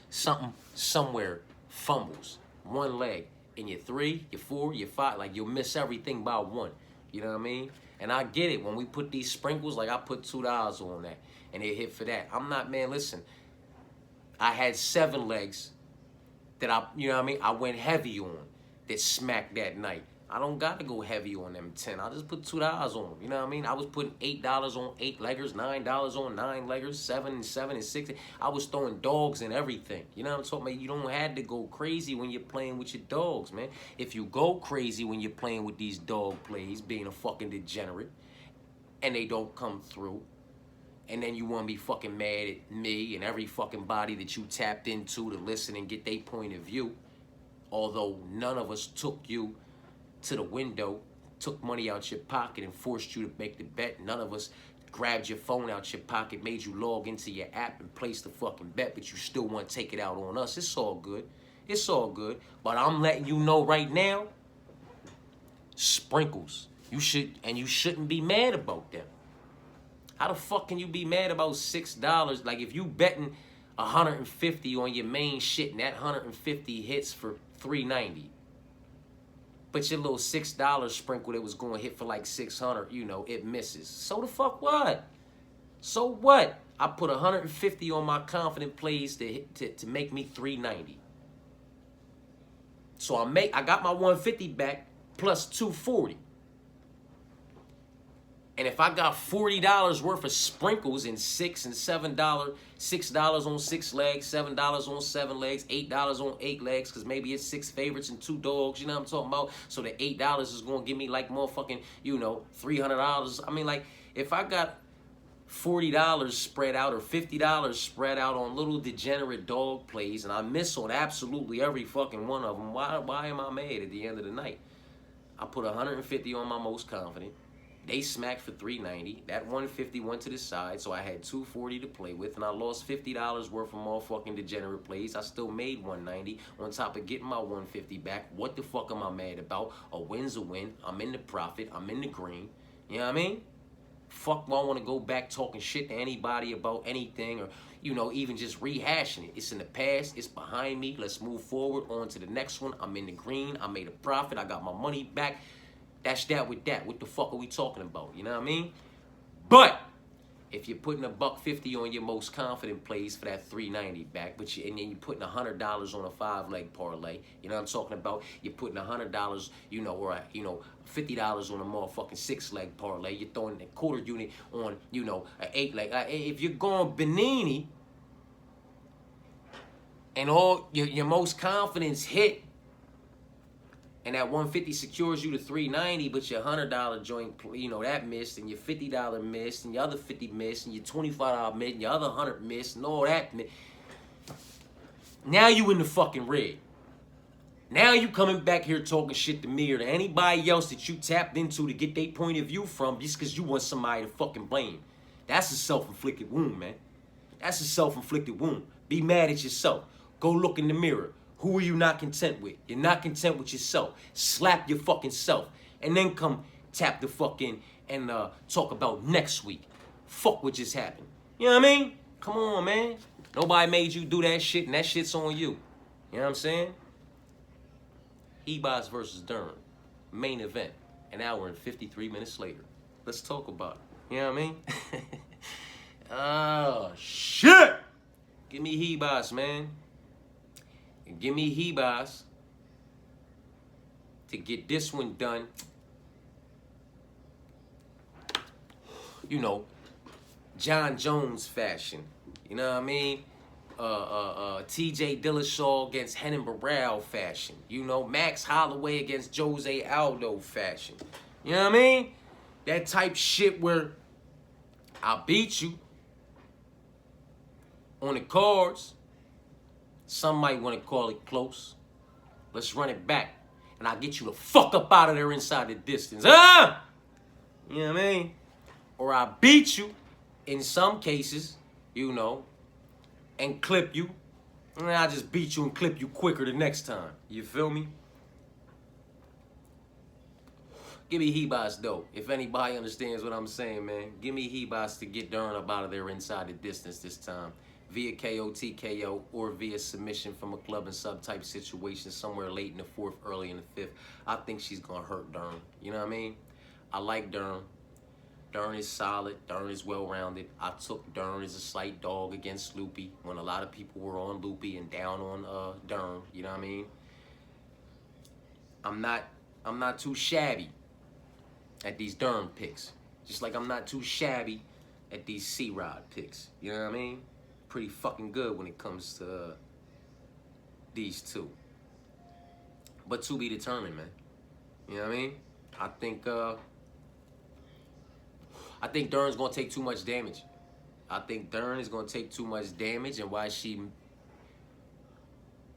something somewhere fumbles. One leg. In your 3, your 4, your 5, like you'll miss everything by 1. You know what I mean? And I get it. When we put these sprinkles, like I put $2 on that and it hit for that. I'm not, man, listen. I had 7 legs that you know what I mean? I went heavy on that smacked that night. I don't got to go heavy on them 10. I just put $2 on them. You know what I mean? I was putting $8 on 8-leggers, $9 on 9-leggers, 7 and 7 and 6. I was throwing dogs and everything. You know what I'm talking about? You don't have to go crazy when you're playing with your dogs, man. If you go crazy when you're playing with these dog plays, being a fucking degenerate, and they don't come through, and then you want to be fucking mad at me and every fucking body that you tapped into to listen and get their point of view, although none of us took you to the window, took money out your pocket and forced you to make the bet. None of us grabbed your phone out your pocket, made you log into your app and place the fucking bet, but you still want to take it out on us. It's all good. It's all good. But I'm letting you know right now, sprinkles. You shouldn't be mad about them. How the fuck can you be mad about $6? Like if you betting 150 on your main shit and that 150 hits for $3.90. But your little $6 sprinkle that was going to hit for like 600, you know, it misses. So the fuck what? So what? I put 150 on my confident plays to make me $3.90. So I got my 150 back plus 240. And if I got $40 worth of sprinkles in $6 and $7, $6 on 6 legs, $7 on 7 legs, $8 on 8 legs, because maybe it's 6 favorites and 2 dogs, you know what I'm talking about? So the $8 is going to give me like motherfucking, you know, $300. I mean, like, if I got $40 spread out or $50 spread out on little degenerate dog plays and I miss on absolutely every fucking one of them, why am I mad at the end of the night? I put 150 on my most confident. They smacked for $3.90. That 150 went to the side, so I had $240 to play with, and I lost $50 worth of motherfucking degenerate plays. I still made $190 on top of getting my $150 back. What the fuck am I mad about? A win's a win. I'm in the profit. I'm in the green. You know what I mean? Fuck, I want to go back talking shit to anybody about anything or, you know, even just rehashing it. It's in the past. It's behind me. Let's move forward on to the next one. I'm in the green. I made a profit. I got my money back. That's that with that. What the fuck are we talking about? You know what I mean? But if you're putting $150 on your most confident plays for that $3.90 back, and then you're putting $100 on a 5-leg parlay, you know what I'm talking about? You're putting $100, you know, or $50 on a motherfucking 6-leg parlay. You're throwing a quarter unit on, you know, an 8-leg. If you're going Benini and all your most confidence hit, and that 150 secures you to $3.90, but your $100 joint, you know, that missed, and your $50 missed, and your other 50 missed, and your $25 missed, and your other 100 missed, and all that missed. Now you in the fucking red. Now you coming back here talking shit to me or to anybody else that you tapped into to get their point of view from just because you want somebody to fucking blame. That's a self-inflicted wound, man. That's a self-inflicted wound. Be mad at yourself. Go look in the mirror. Who are you not content with? You're not content with yourself. Slap your fucking self. And then come tap the fucking and talk about next week. Fuck what just happened. You know what I mean? Come on, man. Nobody made you do that shit, and that shit's on you. You know what I'm saying? Ribas versus Dern. Main event. An hour and 53 minutes later. Let's talk about it. You know what I mean? Oh, shit! Give me Ribas, man. Give me Ribas to get this one done. You know, John Jones fashion. You know what I mean? T.J. Dillashaw against Renan Barão fashion. You know, Max Holloway against Jose Aldo fashion. You know what I mean? That type shit where I'll beat you on the cards. Some might want to call it close. Let's run it back. And I'll get you the fuck up out of there inside the distance. Ah! You know what I mean? Or I beat you in some cases, you know, and clip you And I'll just beat you and clip you quicker the next time. You feel me? Give me Ribas, though. If anybody understands what I'm saying, man. Give me Ribas to get Dern up out of there inside the distance this time. Via KO, TKO, or via submission from a club and sub type situation somewhere late in the fourth, early in the fifth. I think she's going to hurt Dern. You know what I mean? I like Dern. Dern is solid. Dern is well-rounded. I took Dern as a slight dog against Loopy when a lot of people were on Loopy and down on Dern. You know what I mean? I'm not too shabby at these Dern picks. Just like I'm not too shabby at these C-Rod picks. You know what I mean? Pretty fucking good when it comes to these two. But to be determined, man. You know what I mean? I think Dern's gonna take too much damage. I think Dern is gonna take too much damage, and why she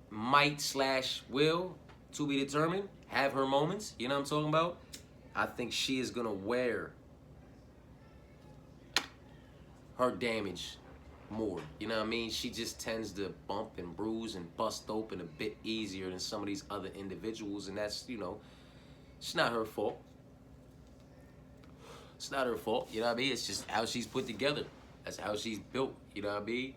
might/will, to be determined, have her moments. You know what I'm talking about? I think she is gonna wear her damage more. You know what I mean? She just tends to bump and bruise and bust open a bit easier than some of these other individuals, and that's, you know, it's not her fault. It's not her fault, you know what I mean? It's just how she's put together. That's how she's built, you know what I mean?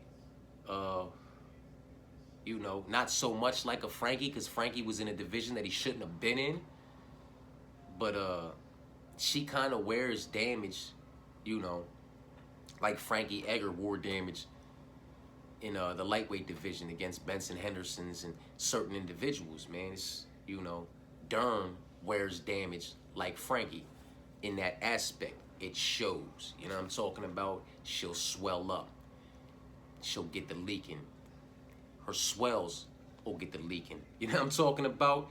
You know, not so much like a Frankie, because Frankie was in a division that he shouldn't have been in. But she kind of wears damage, you know, like Frankie Edgar wore damage in the lightweight division against Benson Henderson's and certain individuals, man. It's, you know, Dern wears damage like Frankie in that aspect. It shows, you know what I'm talking about? She'll swell up. She'll get the leaking. Her swells will get the leaking. You know what I'm talking about?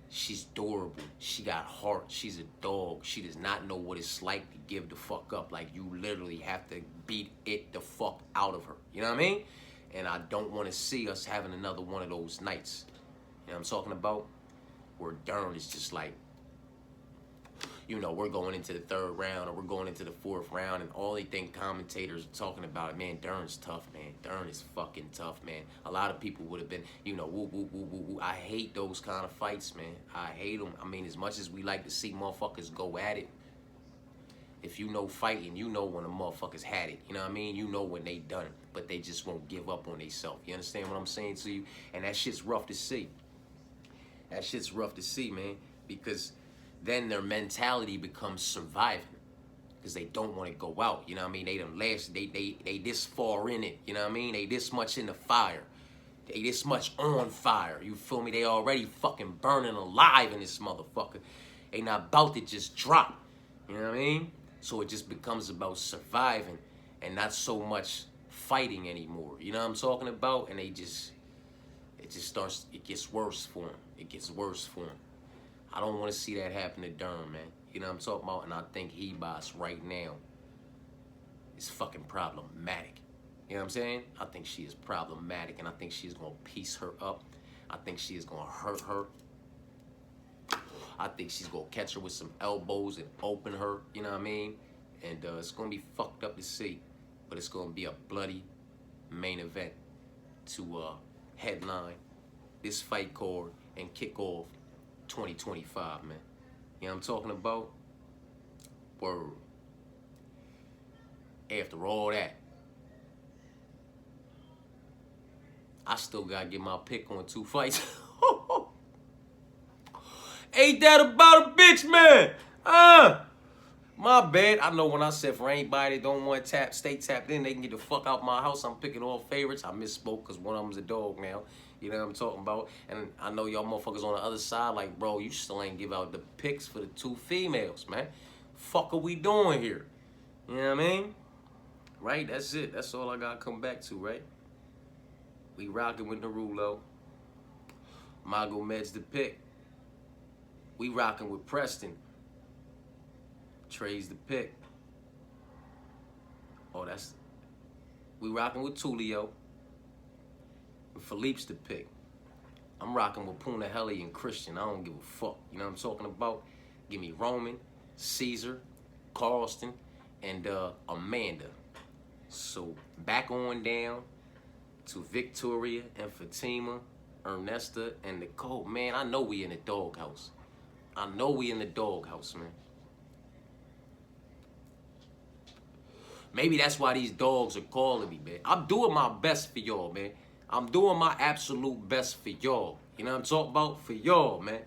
She's durable. She got heart. She's a dog. She does not know what it's like to give the fuck up. Like, you literally have to beat it the fuck out of her. You know what I mean? And I don't want to see us having another one of those nights. You know what I'm talking about? Where Dern is just like, you know, we're going into the third round or we're going into the fourth round, and all they think commentators are talking about it, man, Dern's tough, man. Dern is fucking tough, man. A lot of people would have been, you know, woo, woo, woo, woo, woo. I hate those kind of fights, man. I hate them. I mean, as much as we like to see motherfuckers go at it, if you know fighting, you know when the motherfuckers had it. You know what I mean? You know when they done it, but they just won't give up on themselves. You understand what I'm saying to you? And that shit's rough to see. That shit's rough to see, man, because then their mentality becomes surviving, because they don't want to go out. You know what I mean? They done last, they this far in it. You know what I mean? They this much in the fire. They this much on fire. You feel me? They already fucking burning alive in this motherfucker. They not about to just drop. You know what I mean? So it just becomes about surviving and not so much fighting anymore. You know what I'm talking about? And it just starts, it gets worse for them. It gets worse for them. I don't want to see that happen to Dern, man. You know what I'm talking about? And I think Ribas right now is fucking problematic. You know what I'm saying? I think she is problematic, and I think she's going to piece her up. I think she is going to hurt her. I think she's going to catch her with some elbows and open her, you know what I mean? And it's going to be fucked up to see, but it's going to be a bloody main event to headline this fight card and kick off 2025, man. You know what I'm talking about? Word. After all that, I still gotta get my pick on 2 fights. Ain't that about a bitch, man? My bad. I know when I said for anybody that don't want to stay tapped in, they can get the fuck out my house. I'm picking all favorites. I misspoke because one of them's a dog now. You know what I'm talking about? And I know y'all motherfuckers on the other side like, bro, you still ain't give out the picks for the 2 females, man. Fuck are we doing here? You know what I mean? Right? That's it. That's all I gotta come back to, right? We rocking with Narulo. Magomed's the pick. We rocking with Preston. Trey's the pick. Oh, that's... We rocking with Tulio. Philippe's the pick. I'm rocking with Punahele and Christian. I don't give a fuck. You know what I'm talking about? Give me Roman, Caesar, Carlston, and Amanda. So back on down to Victoria and Fatima, Ernesta and Nicole. Man, I know we in the doghouse. I know we in the doghouse, man. Maybe that's why these dogs are calling me, man. I'm doing my best for y'all, man. I'm doing my absolute best for y'all. You know what I'm talking about? For y'all, man.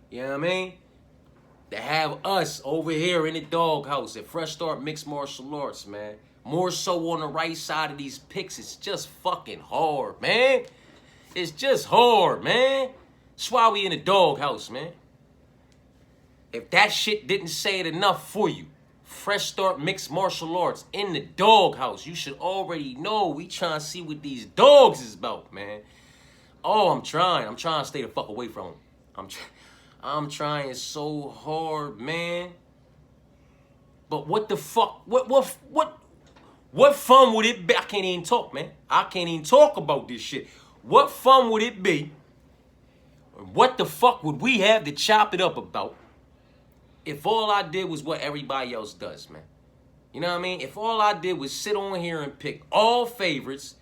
You know what I mean? To have us over here in the doghouse at Fresh Start Mixed Martial Arts, man. More so on the right side of these picks. It's just fucking hard, man. It's just hard, man. That's why we in the doghouse, man. If that shit didn't say it enough for you, Fresh Start Mixed Martial Arts in the doghouse. You should already know we trying to see what these dogs is about, man. Oh, I'm trying. I'm trying to stay the fuck away from them. I'm trying so hard, man. But what the fuck? What fun would it be? I can't even talk, man. I can't even talk about this shit. What fun would it be? What the fuck would we have to chop it up about if all I did was what everybody else does, man? You know what I mean? If all I did was sit on here and pick all favorites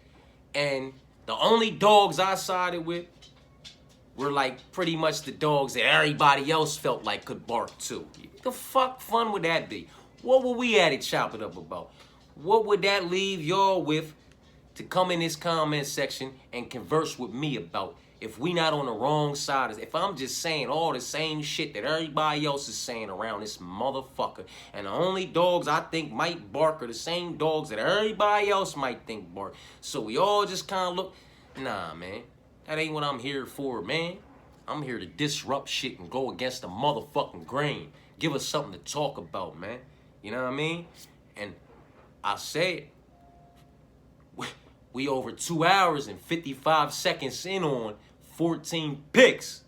and the only dogs I sided with were like pretty much the dogs that everybody else felt like could bark too. The fuck fun would that be? What would we have to chop it up about? What would that leave y'all with to come in this comment section and converse with me about if we not on the wrong side? If I'm just saying all the same shit that everybody else is saying around this motherfucker, and the only dogs I think might bark are the same dogs that everybody else might think bark. So we all just kind of look, nah, man. That ain't what I'm here for, man. I'm here to disrupt shit and go against the motherfucking grain. Give us something to talk about, man. You know what I mean? And I said, we over 2 hours and 55 seconds in on 14 picks.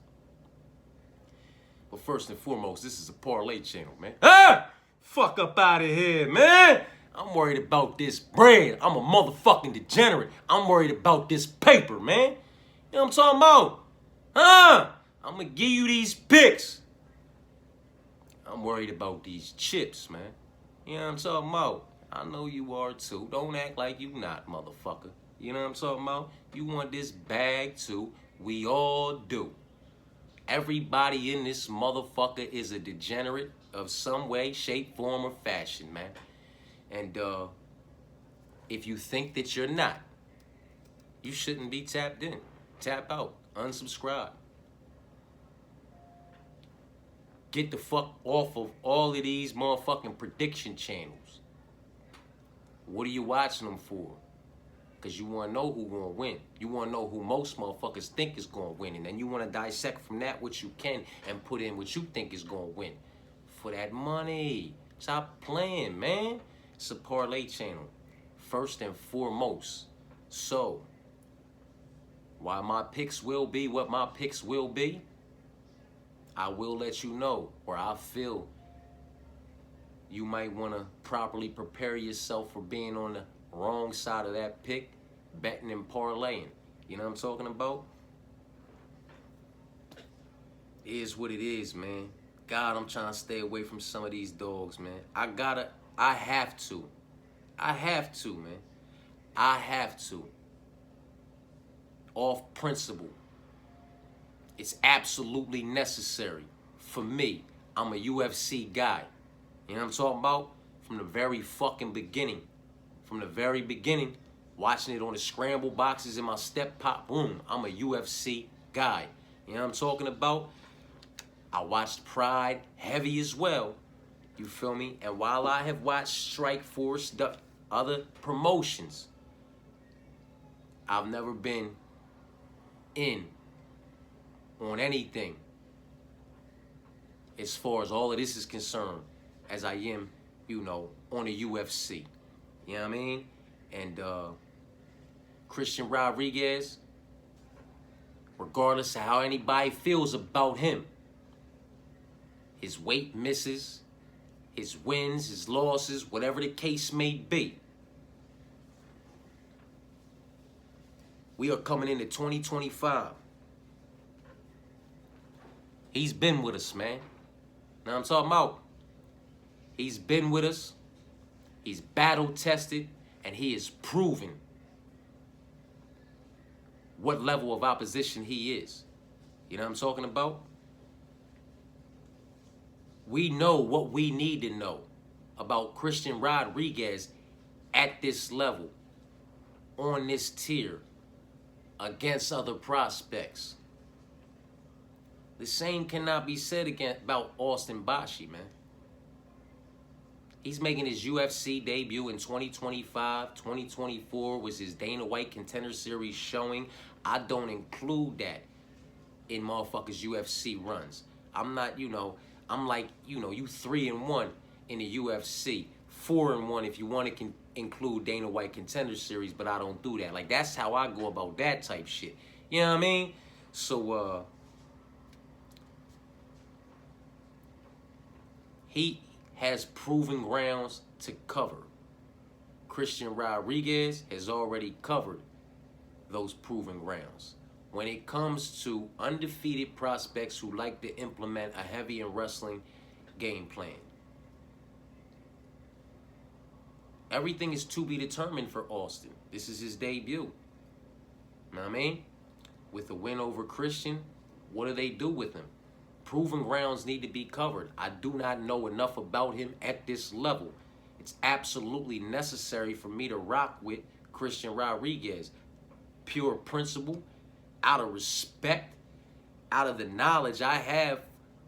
But first and foremost, this is a parlay channel, man. Ah! Fuck up out of here, man. I'm worried about this bread. I'm a motherfucking degenerate. I'm worried about this paper, man. You know what I'm talking about? Huh? I'm gonna give you these picks. I'm worried about these chips, man. You know what I'm talking about? I know you are too. Don't act like you not, motherfucker. You know what I'm talking about? You want this bag too. We all do. Everybody in this motherfucker is a degenerate of some way, shape, form, or fashion, man. And if you think that you're not, you shouldn't be tapped in. Tap out. Unsubscribe. Get the fuck off of all of these motherfucking prediction channels. What are you watching them for? Because you want to know who going to win. You want to know who most motherfuckers think is going to win. And then you want to dissect from that what you can and put in what you think is going to win. For that money. Stop playing, man. It's a parlay channel. First and foremost. So, why my picks will be what my picks will be, I will let you know where I feel you might want to properly prepare yourself for being on the wrong side of that pick, betting and parlaying. You know what I'm talking about? It is what it is, man. God, I'm trying to stay away from some of these dogs, man. I have to, man. I have to. Off principle. It's absolutely necessary for me. I'm a UFC guy. You know what I'm talking about? From the very fucking beginning. From the very beginning, watching it on the scramble boxes in my step pop, boom, I'm a UFC guy. You know what I'm talking about? I watched Pride heavy as well. You feel me? And while I have watched Strike Force, the other promotions, I've never been in on anything as far as all of this is concerned as I am, you know, on the UFC. You know what I mean? And Christian Rodriguez, regardless of how anybody feels about him, his weight misses, his wins, his losses, whatever the case may be, we are coming into 2025. He's been with us, man. Now I'm talking about. He's been with us. He's battle tested, and he is proven what level of opposition he is. You know what I'm talking about? We know what we need to know about Christian Rodriguez at this level, on this tier, against other prospects. The same cannot be said again about Austin Bashi, man. He's making his UFC debut in 2025. 2024 was his Dana White Contender Series showing. I don't include that in motherfuckers' UFC runs. I'm not, I'm like, you 3-1 in the UFC. 4-1 if you want to include Dana White Contender Series, but I don't do that. Like, that's how I go about that type shit. You know what I mean? So, he has proven grounds to cover. Christian Rodriguez has already covered those proven grounds. When it comes to undefeated prospects who like to implement a heavy and wrestling game plan, everything is to be determined for Austin. This is his debut. You know what I mean? With a win over Christian, what do they do with him? Proven grounds need to be covered. I do not know enough about him at this level. It's absolutely necessary for me to rock with Christian Rodriguez. Pure principle, out of respect, out of the knowledge I have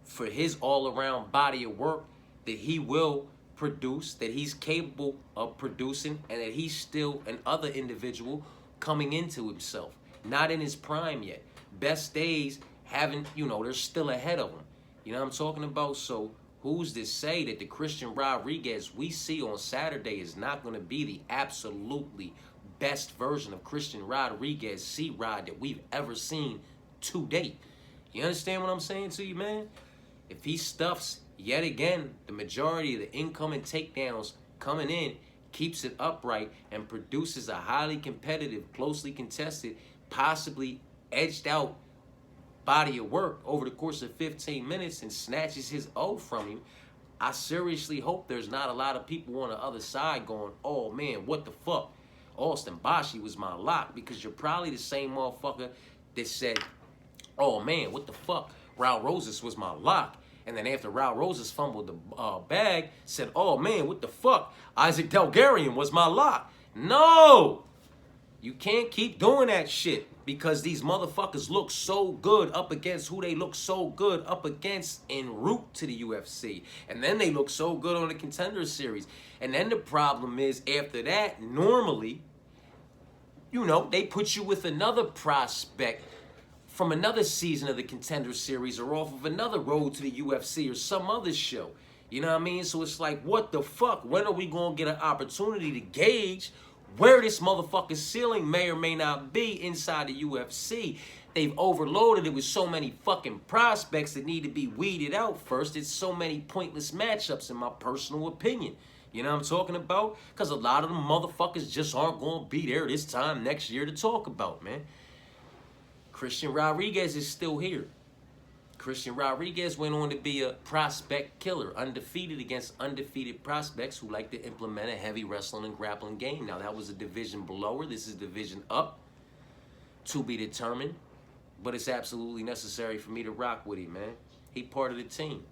for his all-around body of work that he will produce, that he's capable of producing, and that he's still an other individual coming into himself. Not in his prime yet. Best days haven't, they're still ahead of him. You know what I'm talking about? So who's to say that the Christian Rodriguez we see on Saturday is not going to be the absolutely best version of Christian Rodriguez C-Rod that we've ever seen to date? You understand what I'm saying to you, man? If he stuffs, yet again, the majority of the incoming takedowns coming in, keeps it upright, and produces a highly competitive, closely contested, possibly edged out body of work over the course of 15 minutes and snatches his O from him, I seriously hope there's not a lot of people on the other side going, oh man, what the fuck? Austin Bashi was my lock, because you're probably the same motherfucker that said, oh man, what the fuck? Raul Rosas was my lock. And then after Raul Rosas fumbled the bag, said, oh man, what the fuck? Isaac Delgarian was my lock. No! You can't keep doing that shit, because these motherfuckers look so good up against who they look so good up against en route to the UFC. And then they look so good on the Contender Series. And then the problem is, after that, normally, they put you with another prospect from another season of the Contender Series or off of another road to the UFC or some other show. You know what I mean? So it's like, what the fuck? When are we going to get an opportunity to gauge where this motherfucker's ceiling may or may not be inside the UFC? They've overloaded it with so many fucking prospects that need to be weeded out first. It's so many pointless matchups, in my personal opinion. You know what I'm talking about? Because a lot of them motherfuckers just aren't going to be there this time next year to talk about, man. Christian Rodriguez is still here. Christian Rodriguez went on to be a prospect killer, undefeated against undefeated prospects who like to implement a heavy wrestling and grappling game. Now, that was a division below her. This is division up, to be determined. But it's absolutely necessary for me to rock with him, man. He part of the team.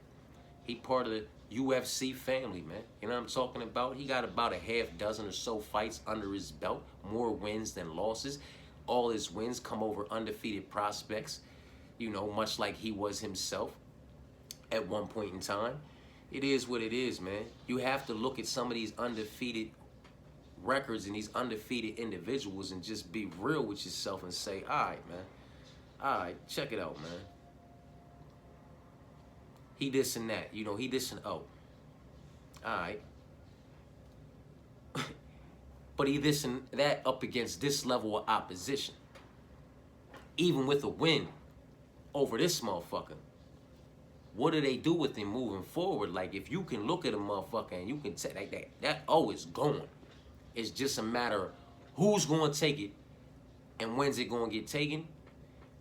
He part of the UFC family, man. You know what I'm talking about? He got about a half dozen or so fights under his belt, more wins than losses. All his wins come over undefeated prospects, much like he was himself at one point in time. It is what it is, man. You have to look at some of these undefeated records and these undefeated individuals and just be real with yourself and say, all right, man. All right, check it out, man. He this and that. He this and oh. All right. But he this and that up against this level of opposition. Even with a win over this motherfucker. What do they do with him moving forward? Like, if you can look at a motherfucker and you can say like that O is going. It's just a matter of who's going to take it and when's it going to get taken.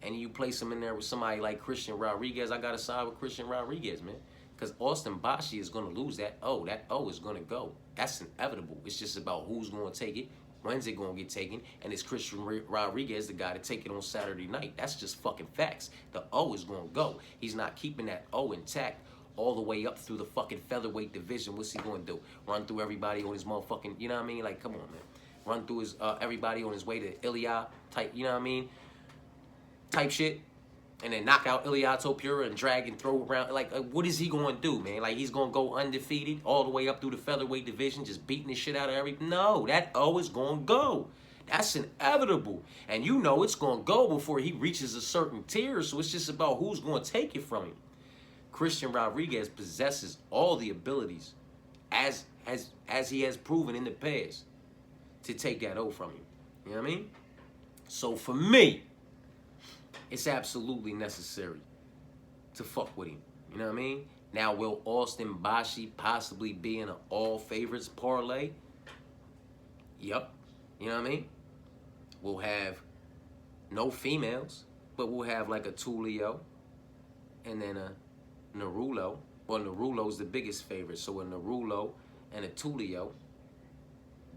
And you place him in there with somebody like Christian Rodriguez. I got to side with Christian Rodriguez, man. Because Austin Bashi is going to lose that O. That O is going to go. That's inevitable. It's just about who's going to take it, When's it going to get taken? And is Christian Rodriguez the guy to take it on Saturday night? That's just fucking facts. The O is going to go. He's not keeping that O intact all the way up through the fucking featherweight division. What's he going to do? Run through everybody on his motherfucking, you know what I mean? Like, come on, man. Run through his everybody on his way to Ilya type, you know what I mean? Type shit. And then knock out Ilya Topuria and drag and throw around. Like, what is he going to do, man? Like, he's going to go undefeated all the way up through the featherweight division, just beating the shit out of everything? No, that O is going to go. That's inevitable. And you know it's going to go before he reaches a certain tier, so it's just about who's going to take it from him. Christian Rodriguez possesses all the abilities, as he has proven in the past, to take that O from him. You know what I mean? So for me, it's absolutely necessary to fuck with him. You know what I mean? Now, will Austin Bashi possibly be in an all favorites parlay? Yup. You know what I mean? We'll have no females, but we'll have like a Tulio and then a Narulo. Well, Narulo's the biggest favorite. So a Narulo and a Tulio,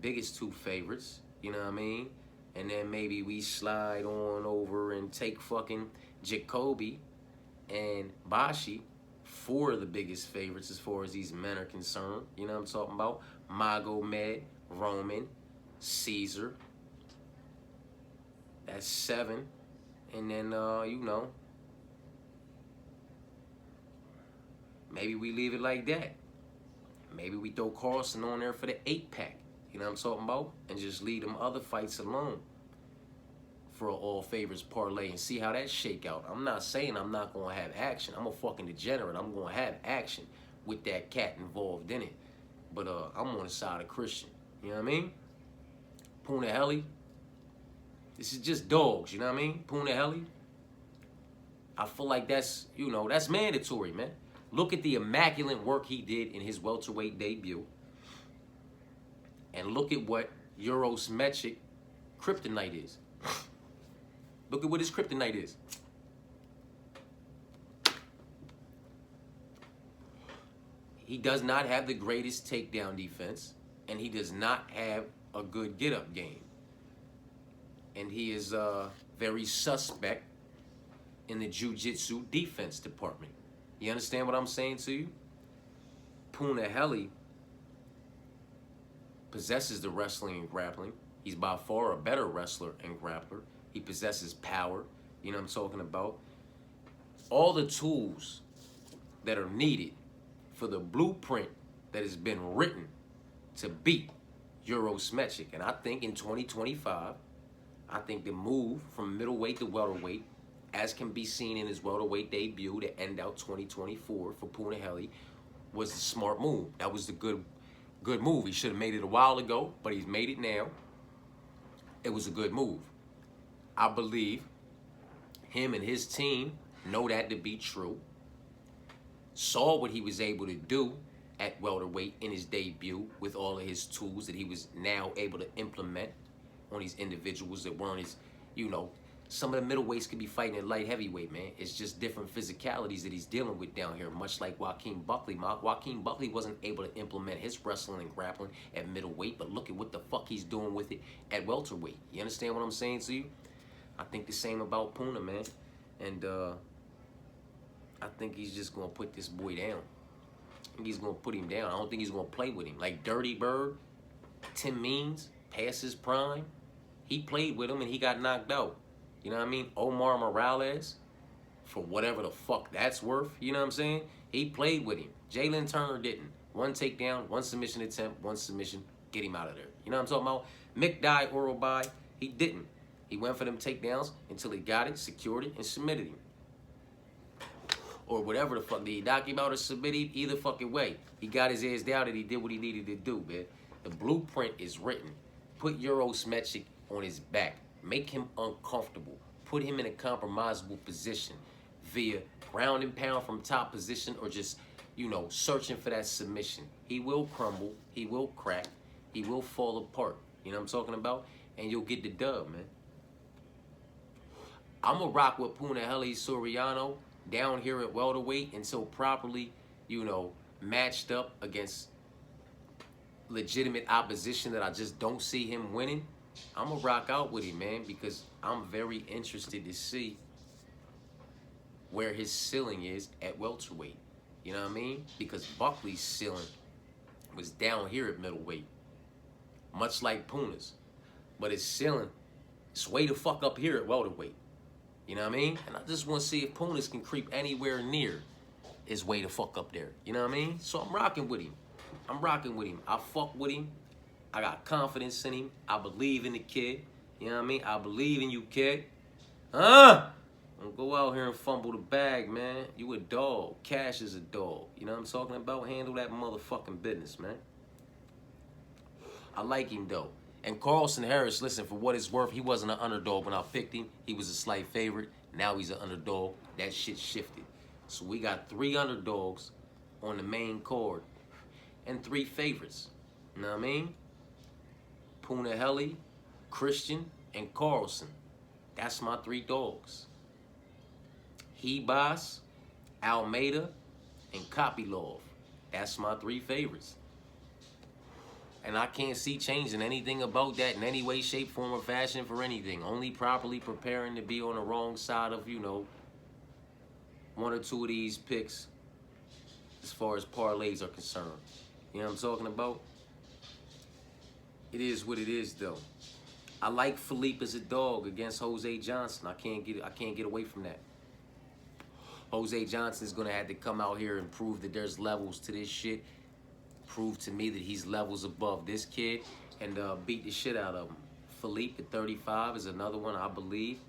biggest two favorites. You know what I mean? And then maybe we slide on over and take fucking Jacoby and Bashi, four of the biggest favorites as far as these men are concerned. You know what I'm talking about? Magomed, Roman, Caesar. That's 7. And then, you know, maybe we leave it like that. Maybe we throw Carlson on there for the 8-pack. You know what I'm talking about? And just leave them other fights alone for an all favorites parlay and see how that shake out. I'm not saying I'm not going to have action. I'm a fucking degenerate. I'm going to have action with that cat involved in it. But I'm on the side of Christian. You know what I mean? Punahele. This is just dogs. You know what I mean? Punahele. I feel like that's, you know, that's mandatory, man. Look at the immaculate work he did in his welterweight debut. And look at what Eurosmetric kryptonite is. Look at what his kryptonite is. He does not have the greatest takedown defense, and he does not have a good get-up game. And he is very suspect in the jiu-jitsu defense department. You understand what I'm saying to you? Punahele possesses the wrestling and grappling. He's by far a better wrestler and grappler. He possesses power. You know what I'm talking about? All the tools that are needed for the blueprint that has been written to beat Eurosmetric. And I think in 2025, I think the move from middleweight to welterweight, as can be seen in his welterweight debut to end out 2024 for Punahele, was the smart move. That was the good move. He should have made it a while ago, but he's made it now. It was a good move. I believe him and his team know that to be true. Saw what he was able to do at welterweight in his debut with all of his tools that he was now able to implement on these individuals that weren't his, you know, some of the middleweights could be fighting at light heavyweight, man. It's just different physicalities that he's dealing with down here, much like Joaquin Buckley. Joaquin Buckley wasn't able to implement his wrestling and grappling at middleweight, but look at what the fuck he's doing with it at welterweight. You understand what I'm saying to you? I think the same about Puna, man. And I think he's just going to put this boy down. I think he's going to put him down. I don't think he's going to play with him. Like Dirty Bird, Tim Means, past his prime, he played with him and he got knocked out. You know what I mean? Omar Morales, for whatever the fuck that's worth, you know what I'm saying? He played with him. Jalen Turner didn't. One takedown, one submission attempt, one submission, get him out of there. You know what I'm talking about? Mikdai Orobai, he didn't. He went for them takedowns until he got it, secured it, and submitted him. Or whatever the fuck. Did he knock him out or submit him? Either fucking way. He got his ass down and he did what he needed to do, man. The blueprint is written. Put Eurosmetric on his back. Make him uncomfortable. Put him in a compromisable position via ground and pound from top position or just, you know, searching for that submission. He will crumble. He will crack. He will fall apart. You know what I'm talking about? And you'll get the dub, man. I'm going to rock with Punahele Soriano down here at welterweight until properly, you know, matched up against legitimate opposition that I just don't see him winning. I'm gonna rock out with him, man, because I'm very interested to see where his ceiling is at welterweight. You know what I mean? Because Buckley's ceiling was down here at middleweight, much like Puna's. But his ceiling is way the fuck up here at welterweight. You know what I mean? And I just want to see if Punas can creep anywhere near his way the fuck up there. You know what I mean? So I'm rocking with him. I fuck with him. I got confidence in him. I believe in the kid. You know what I mean? I believe in you, kid. Don't go out here and fumble the bag, man. You a dog. Cash is a dog. You know what I'm talking about? Handle that motherfucking business, man. I like him, though. And Carlson Harris, listen, for what it's worth, he wasn't an underdog when I picked him. He was a slight favorite. Now he's an underdog. That shit shifted. So we got 3 underdogs on the main card and 3 favorites. You know what I mean? Punahele, Christian, and Carlson. That's my 3 dogs. Ribas, Almeida, and Kopylov. That's my 3 favorites. And I can't see changing anything about that in any way, shape, form, or fashion for anything. Only properly preparing to be on the wrong side of, you know, 1 or 2 of these picks as far as parlays are concerned. You know what I'm talking about? It is what it is, though. I like Philippe as a dog against Jose Johnson. I can't get away from that. Jose Johnson is gonna have to come out here and prove that there's levels to this shit. Prove to me that he's levels above this kid and beat the shit out of him. Philippe at 35 is another one I believe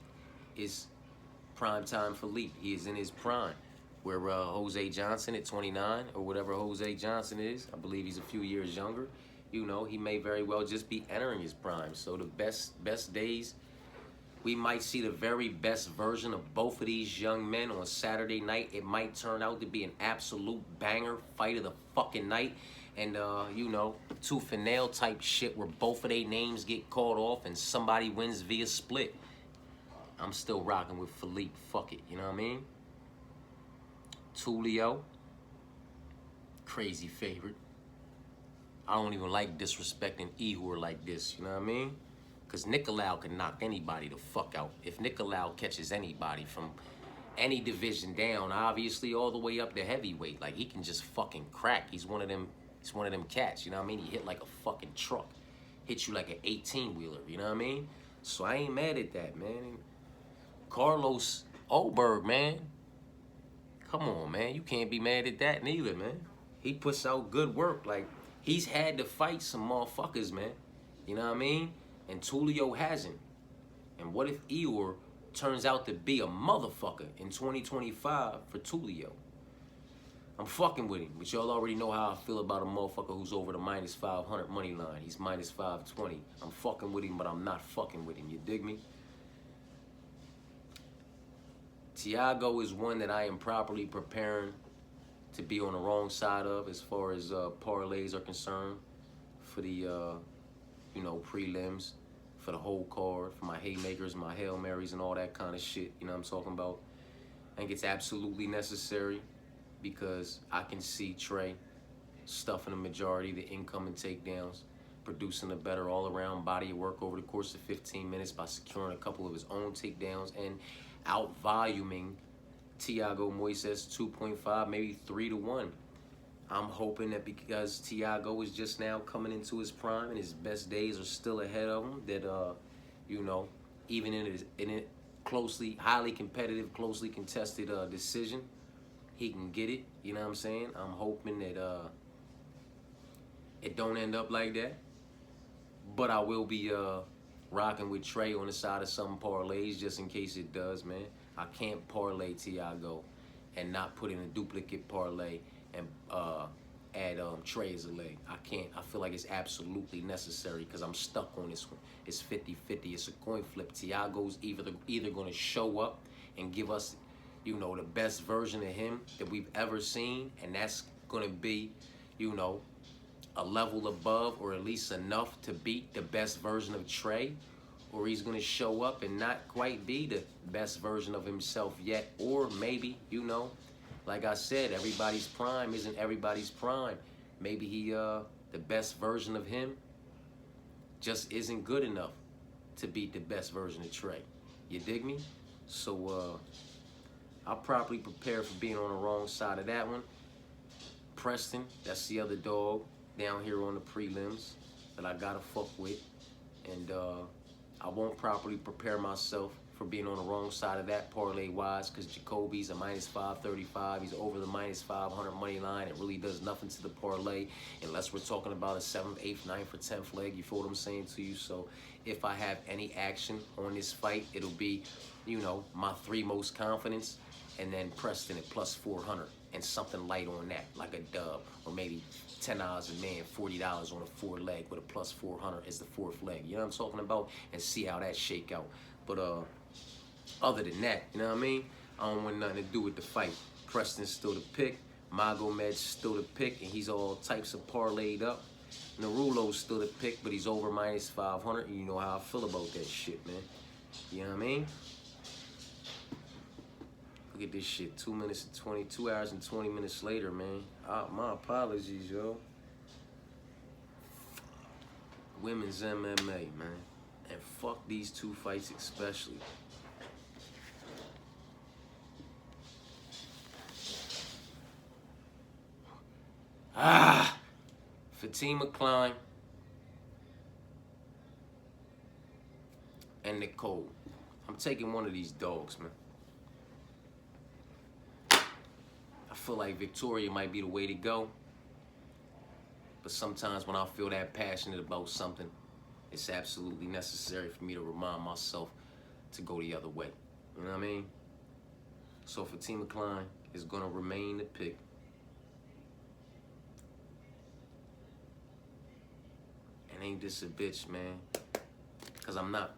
is primetime Philippe. He is in his prime. Where Jose Johnson at 29 or whatever Jose Johnson is, I believe he's a few years younger. You know, he may very well just be entering his prime. So the best days, we might see the very best version of both of these young men on Saturday night. It might turn out to be an absolute banger, fight of the fucking night. And, you know, tooth and nail type shit where both of their names get called off and somebody wins via split. I'm still rocking with Philippe. Fuck it, you know what I mean? Tulio, crazy favorite. I don't even like disrespecting Ihor like this, you know what I mean? Because Nicolau can knock anybody the fuck out. If Nicolau catches anybody from any division down, obviously all the way up to heavyweight, like he can just fucking crack. He's one of them cats, you know what I mean? He hit like a fucking truck. Hit you like an 18-wheeler, you know what I mean? So I ain't mad at that, man. Carlos Oberg, man. Come on, man. You can't be mad at that neither, man. He puts out good work. Like, he's had to fight some motherfuckers, man. You know what I mean? And Tulio hasn't. And what if Ihor turns out to be a motherfucker in 2025 for Tulio? I'm fucking with him. But y'all already know how I feel about a motherfucker who's over the minus 500 money line. He's minus 520. I'm fucking with him, but I'm not fucking with him. You dig me? Thiago is one that I am properly preparing to be on the wrong side of as far as parlays are concerned for the, you know, prelims, for the whole card, for my haymakers, my Hail Marys, and all that kind of shit. You know what I'm talking about? I think it's absolutely necessary because I can see Trey stuffing the majority of the incoming takedowns, producing a better all-around body of work over the course of 15 minutes by securing a couple of his own takedowns and out-voluming Thiago Moises 2.5, maybe 3-1. I'm hoping that because Thiago is just now coming into his prime and his best days are still ahead of him, that, you know, even in a closely, highly competitive, closely contested decision, he can get it. You know what I'm saying? I'm hoping that it don't end up like that. But I will be rocking with Trey on the side of some parlays just in case it does, man. I can't parlay Thiago and not put in a duplicate parlay and add Trey as a leg. I can't. I feel like it's absolutely necessary because I'm stuck on this one. It's 50-50. It's a coin flip. Thiago's either going to show up and give us, you know, the best version of him that we've ever seen, and that's going to be, you know, a level above or at least enough to beat the best version of Trey, or he's going to show up and not quite be the best version of himself yet, or maybe, you know, like I said, everybody's prime isn't everybody's prime. Maybe the best version of him just isn't good enough. to beat the best version of Trey. You dig me? So I'll probably prepare for being on the wrong side of that one. Preston, that's the other dog down here on the prelims that I gotta fuck with. And I won't properly prepare myself for being on the wrong side of that parlay-wise, because Jacoby's a minus 535. He's over the minus 500 money line. It really does nothing to the parlay unless we're talking about a 7th, 8th, 9th, or 10th leg. You feel what I'm saying to you? So if I have any action on this fight, it'll be, you know, my 3 most confidence, and then Preston at plus 400 and something light on that, like a dub, or maybe $10 a man, $40 on a 4 leg with a plus 400 as the 4th leg. You know what I'm talking about? And see how that shake out. But other than that, you know what I mean? I don't want nothing to do with the fight. Preston's still the pick. Magomed's still the pick, and he's all types of parlayed up. Narulo's still the pick, but he's over minus 500, and you know how I feel about that shit, man. You know what I mean? Look at this shit, 2 hours and 20 minutes later, man. My apologies, yo. Women's MMA, man. And fuck these 2 fights especially. Fatima Klein and Nicole. I'm taking one of these dogs, man. I feel like Victoria might be the way to go. But sometimes when I feel that passionate about something, it's absolutely necessary for me to remind myself to go the other way. You know what I mean? So Fatima Klein is going to remain the pick. And ain't this a bitch, man? Because I'm not.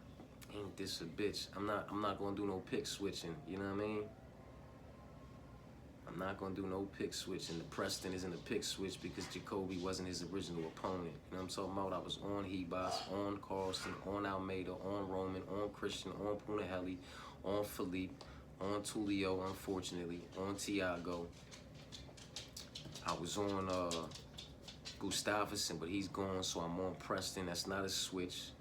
Ain't this a bitch? I'm not going to do no pick switching. You know what I mean? I'm not going to do no pick switching. The Preston isn't a pick switch because Jacoby wasn't his original opponent. You know what I'm talking about? I was on Ribas, on Carlson, on Almeida, on Roman, on Christian, on Punahele, on Philippe, on Tulio, unfortunately, on Tiago. I was on Gustafsson, but he's gone, so I'm on Preston. That's not a switch.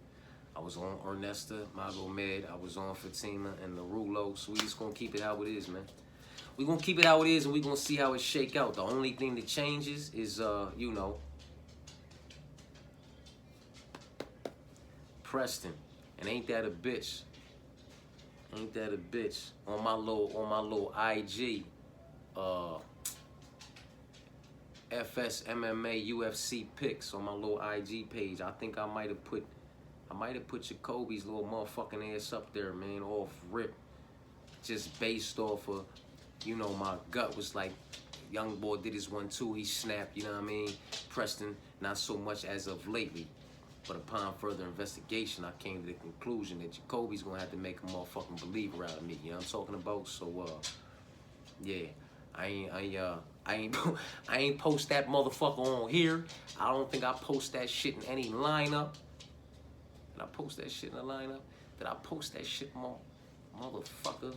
I was on Ernesta, Magomed. I was on Fatima and Narulo. So we just going to keep it how it is, man. We're going to keep it how it is, and we're going to see how it shake out. The only thing that changes is, you know, Preston. And ain't that a bitch? Ain't that a bitch? On my little IG, FS MMA UFC picks on my little IG page. I think I might have put Jacoby's little motherfucking ass up there, man, off rip. Just based off of, you know, my gut was like, young boy did his 1-2, he snapped, you know what I mean? Preston, not so much as of lately. But upon further investigation, I came to the conclusion that Jacoby's gonna have to make a motherfucking believer out of me. You know what I'm talking about? So, yeah, I ain't post that motherfucker on here. I don't think I post that shit in any lineup. Did I post that shit in a lineup? Did I post that shit, motherfucker?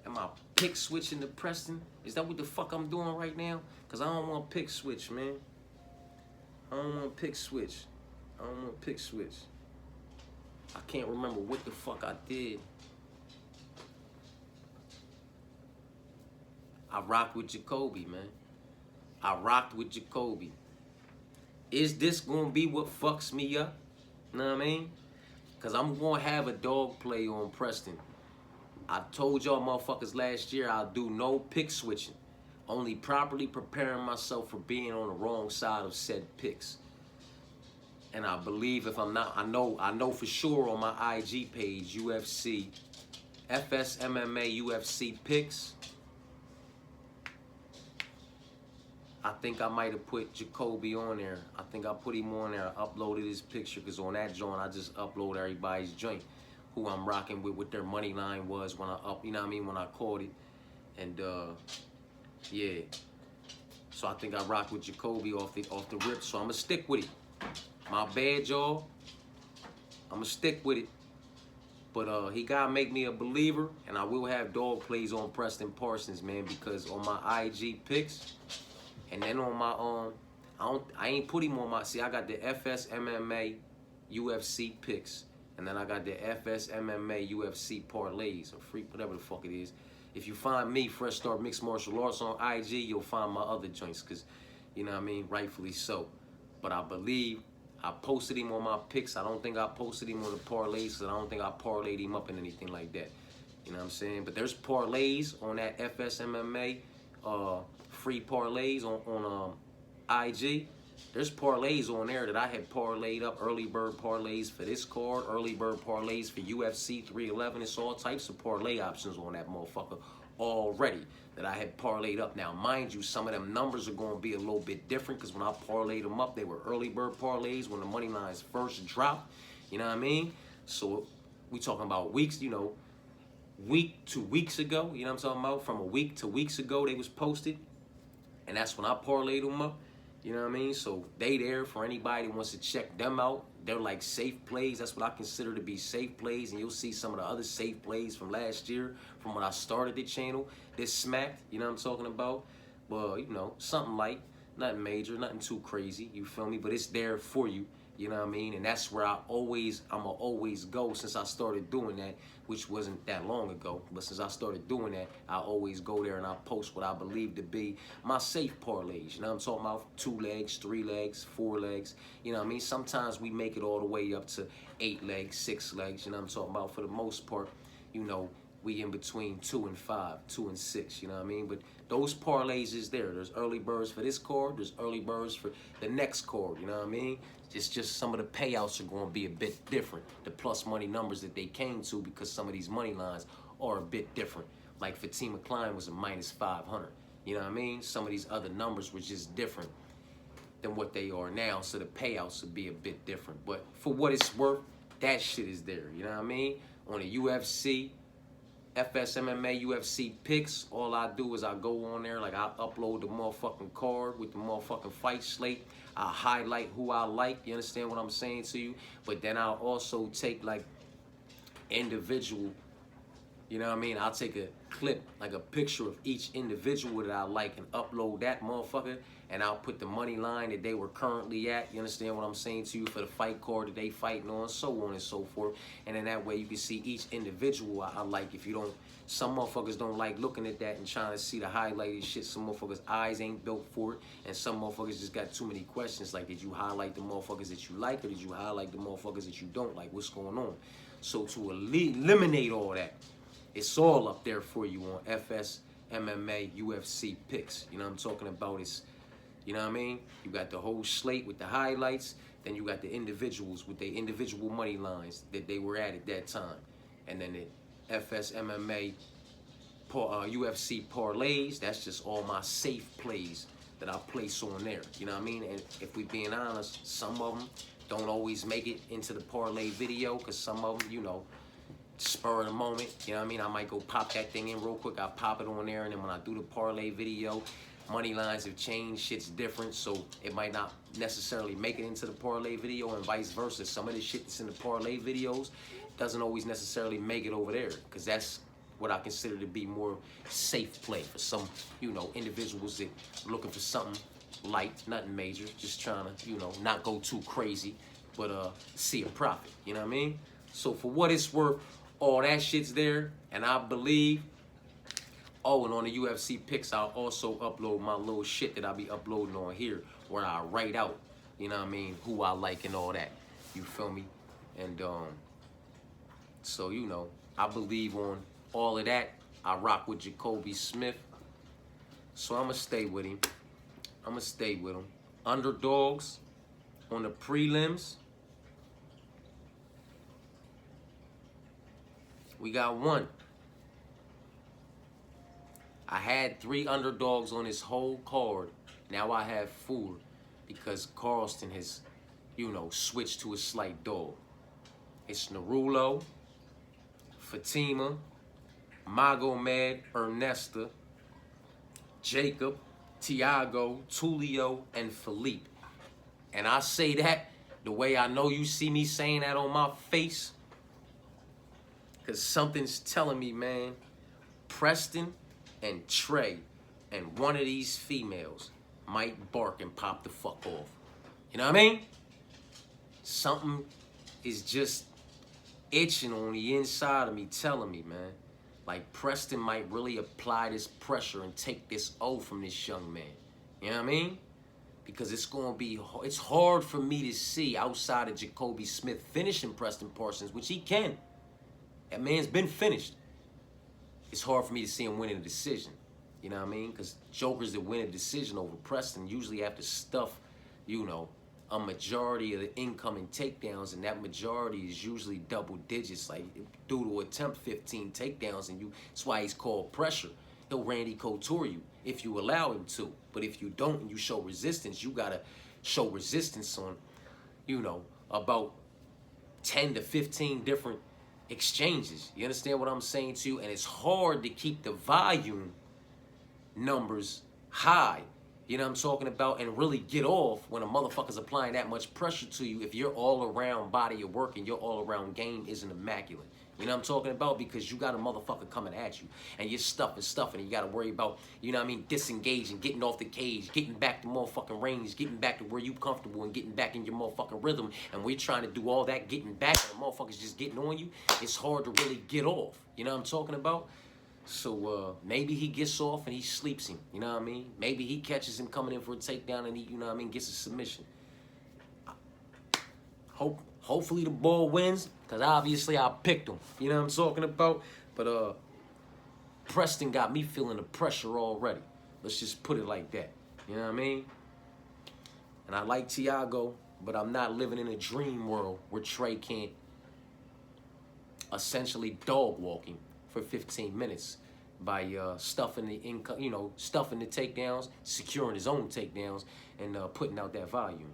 Am I pick switching to Preston? Is that what the fuck I'm doing right now? Cause I don't want pick switch, man. I don't want pick switch. I don't want pick switch. I can't remember what the fuck I did. I rocked with Jacoby, man. I rocked with Jacoby. Is this gonna be what fucks me up? You know what I mean? Cause I'm gonna have a dog play on Preston. I told y'all motherfuckers last year I'll do no pick switching. Only properly preparing myself for being on the wrong side of said picks. And I believe if I'm not, I know for sure on my IG page, UFC, FS MMA UFC picks. I think I might have put Jacoby on there. I think I put him on there. I uploaded his picture because on that joint, I just upload everybody's joint who I'm rocking with, what their money line was when I you know what I mean, when I called it. And yeah. So I think I rocked with Jacoby off the rip. So I'm gonna stick with it. My bad, y'all. I'm gonna stick with it. But he gotta make me a believer, and I will have dog plays on Preston Parsons, man, because on my IG picks, and then on my I ain't put him on my, see, I got the FS MMA UFC picks, And then I got the FSMMA UFC parlays or free, whatever the fuck it is. If you find me, Fresh Start Mixed Martial Arts on IG, you'll find my other joints, because, you know what I mean, rightfully so. But I believe I posted him on my picks. I don't think I posted him on the parlays, because I don't think I parlayed him up in anything like that. You know what I'm saying? But there's parlays on that FSMMA, free parlays on IG. There's parlays on there that I had parlayed up, early bird parlays for this card, early bird parlays for UFC 311. It's all types of parlay options on that motherfucker already that I had parlayed up. Now, mind you, some of them numbers are going to be a little bit different, because when I parlayed them up, they were early bird parlays when the money lines first dropped. You know what I mean? So we talking about weeks, you know, week to weeks ago. You know what I'm talking about? From a week to weeks ago, they was posted. And that's when I parlayed them up. You know what I mean? So they there for anybody that wants to check them out. They're like safe plays. That's what I consider to be safe plays. And you'll see some of the other safe plays from last year, from when I started the channel. This smacked, you know what I'm talking about? Well, you know, something light, nothing major, nothing too crazy, you feel me? But it's there for you, you know what I mean? And that's where I'ma always go since I started doing that, which wasn't that long ago. But since I started doing that, I always go there and I post what I believe to be my safe parlays. You know what I'm talking about? 2 legs, 3 legs, 4 legs. You know what I mean? Sometimes we make it all the way up to 8 legs, 6 legs. You know what I'm talking about? For the most part, you know, we in between 2 and 5, 2 and 6, you know what I mean? But those parlays is there. There's early birds for this card. There's early birds for the next card, you know what I mean? It's just some of the payouts are going to be a bit different. The plus money numbers that they came to, because some of these money lines are a bit different. Like Fatima Klein was a minus 500, you know what I mean? Some of these other numbers were just different than what they are now, so the payouts would be a bit different. But for what it's worth, that shit is there, you know what I mean? On the UFC, FSMMA UFC picks, all I do is I go on there, like I upload the motherfucking card with the motherfucking fight slate. I highlight who I like, you understand what I'm saying to you? But then I'll also take like individual, you know what I mean? I'll take a clip, like a picture of each individual that I like, and upload that motherfucker, and I'll put the money line that they were currently at, you understand what I'm saying to you, for the fight card that they fighting on, so on and so forth. And then that way you can see each individual I like. If you don't, some motherfuckers don't like looking at that and trying to see the highlighted shit. Some motherfuckers' eyes ain't built for it, and some motherfuckers just got too many questions, like, did you highlight the motherfuckers that you like, or did you highlight the motherfuckers that you don't like? What's going on? So to eliminate all that, it's all up there for you on FSMMA UFC picks. You know what I'm talking about? It's, you know what I mean? You got the whole slate with the highlights. Then you got the individuals with their individual money lines that they were at that time. And then the FSMMA UFC parlays, that's just all my safe plays that I place on there. You know what I mean? And if we being honest, some of them don't always make it into the parlay video, because some of them, you know, spur of the moment, you know what I mean? I might go pop that thing in real quick. I pop it on there, and then when I do the parlay video, money lines have changed, shit's different, so it might not necessarily make it into the parlay video, and vice versa. Some of the shit that's in the parlay videos doesn't always necessarily make it over there, because that's what I consider to be more safe play for some, you know, individuals that are looking for something light, nothing major, just trying to, you know, not go too crazy, but see a profit, you know what I mean? So for what it's worth, all that shit's there, and I believe, oh, and on the UFC picks, I'll also upload my little shit that I'll be uploading on here, where I write out, you know what I mean, who I like and all that, you feel me? And so, you know, I believe on all of that. I rock with Jacoby Smith, so I'ma stay with him. Underdogs on the prelims, we got 1. I had 3 underdogs on this whole card. Now I have 4, because Carlston has, you know, switched to a slight dog. It's Narulo, Fatima, Magomed, Ernesta, Jacob, Tiago, Tulio, and Philippe. And I say that the way I know you see me saying that on my face, because something's telling me, man, Preston and Trey and one of these females might bark and pop the fuck off. You know what I mean? Something is just itching on the inside of me, telling me, man, like Preston might really apply this pressure and take this O from this young man. You know what I mean? Because it's hard for me to see outside of Jacoby Smith finishing Preston Parsons, which he can. That man's been finished. It's hard for me to see him winning a decision. You know what I mean? Because jokers that win a decision over Preston usually have to stuff, a majority of the incoming takedowns, and that majority is usually double digits. Like, dude will attempt 15 takedowns, and that's why he's called pressure. He'll Randy Couture you if you allow him to. But if you don't and you show resistance, you gotta show resistance on, about 10 to 15 different exchanges. You understand what I'm saying to you? And it's hard to keep the volume numbers high. You know what I'm talking about? And really get off when a motherfucker's applying that much pressure to you if your all-around body of work and your all-around game isn't immaculate. You know what I'm talking about? Because you got a motherfucker coming at you, and you're stuffing, and you got to worry about, disengaging, getting off the cage, getting back to motherfucking range, getting back to where you comfortable and getting back in your motherfucking rhythm. And we're trying to do all that, getting back, and the motherfucker's just getting on you. It's hard to really get off. You know what I'm talking about? So maybe he gets off and he sleeps him. You know what I mean? Maybe he catches him coming in for a takedown and he, gets a submission. Hopefully the ball wins, because obviously I picked him. You know what I'm talking about? But Preston got me feeling the pressure already. Let's just put it like that. You know what I mean? And I like Thiago, but I'm not living in a dream world where Trey can't essentially dog walking for 15 minutes by stuffing the takedowns, securing his own takedowns, and putting out that volume.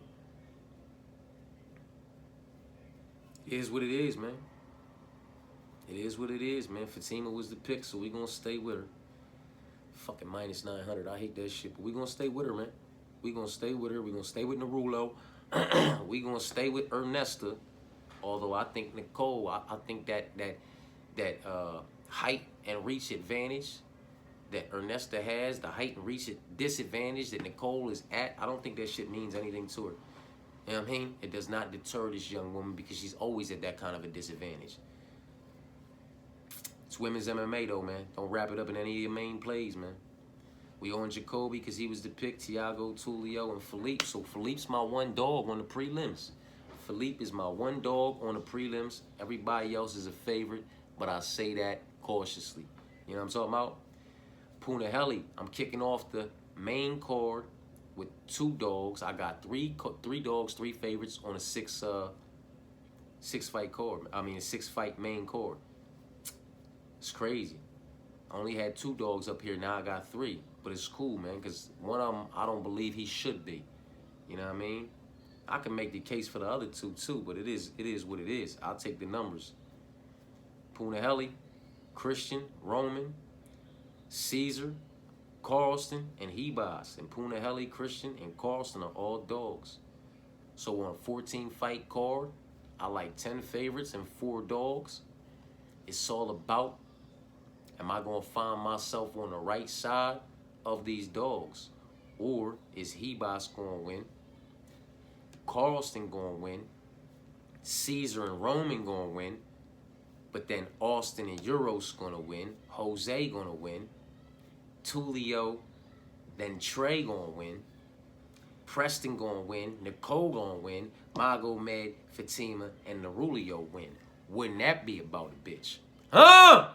It is what it is, man. It is what it is, man. Fatima was the pick, so we're going to stay with her. Fucking minus 900. I hate that shit, but we're going to stay with her, man. We're going to stay with her. We're going to stay with Narulo. We're going to stay with Ernesta. Although I think Nicole, I think that height and reach advantage that Ernesta has, the height and reach disadvantage that Nicole is at, I don't think that shit means anything to her. You know what I mean? It does not deter this young woman because she's always at that kind of a disadvantage. It's women's MMA, though, man. Don't wrap it up in any of your main plays, man. We on Jacoby because he was the pick, Thiago, Tulio, and Philippe. So Philippe's my one dog on the prelims. Philippe is my one dog on the prelims. Everybody else is a favorite, but I say that cautiously. You know what I'm talking about? Punahele, I'm kicking off the main card with 2 dogs. I got three dogs, 3 favorites on a 6 fight card. A 6 fight main card. It's crazy. I only had 2 dogs up here. Now I got 3. But it's cool, man, because one of them I don't believe he should be. You know what I mean? I can make the case for the other 2 too, but it is what it is. I'll take the numbers. Punahele, Christian, Roman, Caesar, Carlston, and Ribas. And Punahele, Christian, and Carlston are all dogs. So on a 14-fight card, I like 10 favorites and 4 dogs. It's all about, am I going to find myself on the right side of these dogs? Or is Ribas going to win? Carlston going to win? Caesar and Roman going to win? But then Austin and Euros going to win? Jose going to win? Tulio, then Trey going to win? Preston going to win? Nicole going to win? Magomed, Fatima, and Narulio win? Wouldn't that be about a bitch? Huh?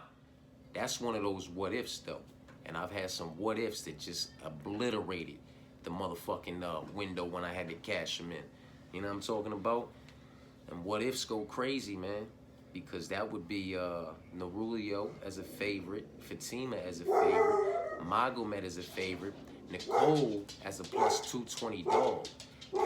That's one of those what ifs, though. And I've had some what ifs that just obliterated the motherfucking window when I had to cash them in. You know what I'm talking about? And what ifs go crazy, man. Because that would be Narulio as a favorite, Fatima as a favorite, Magomed as a favorite, Nicole as a plus 220 dog,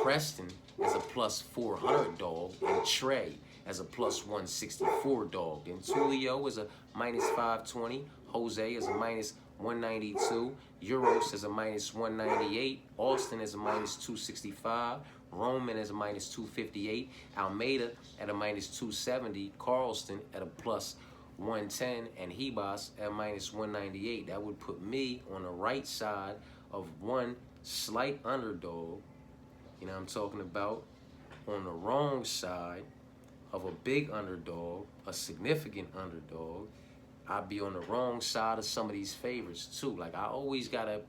Preston as a plus 400 dog, and Trey as a plus 164 dog. And Tulio is a minus 520, Jose is a minus 192, Euros is a minus 198, Austin is a minus 265, Roman is a minus 258, Almeida at a minus 270, Carlston at a plus 110, and Ribas at minus 198. That would put me on the right side of one slight underdog. You know what I'm talking about? On the wrong side of a big underdog, a significant underdog, I'd be on the wrong side of some of these favorites too. Like, I always gotta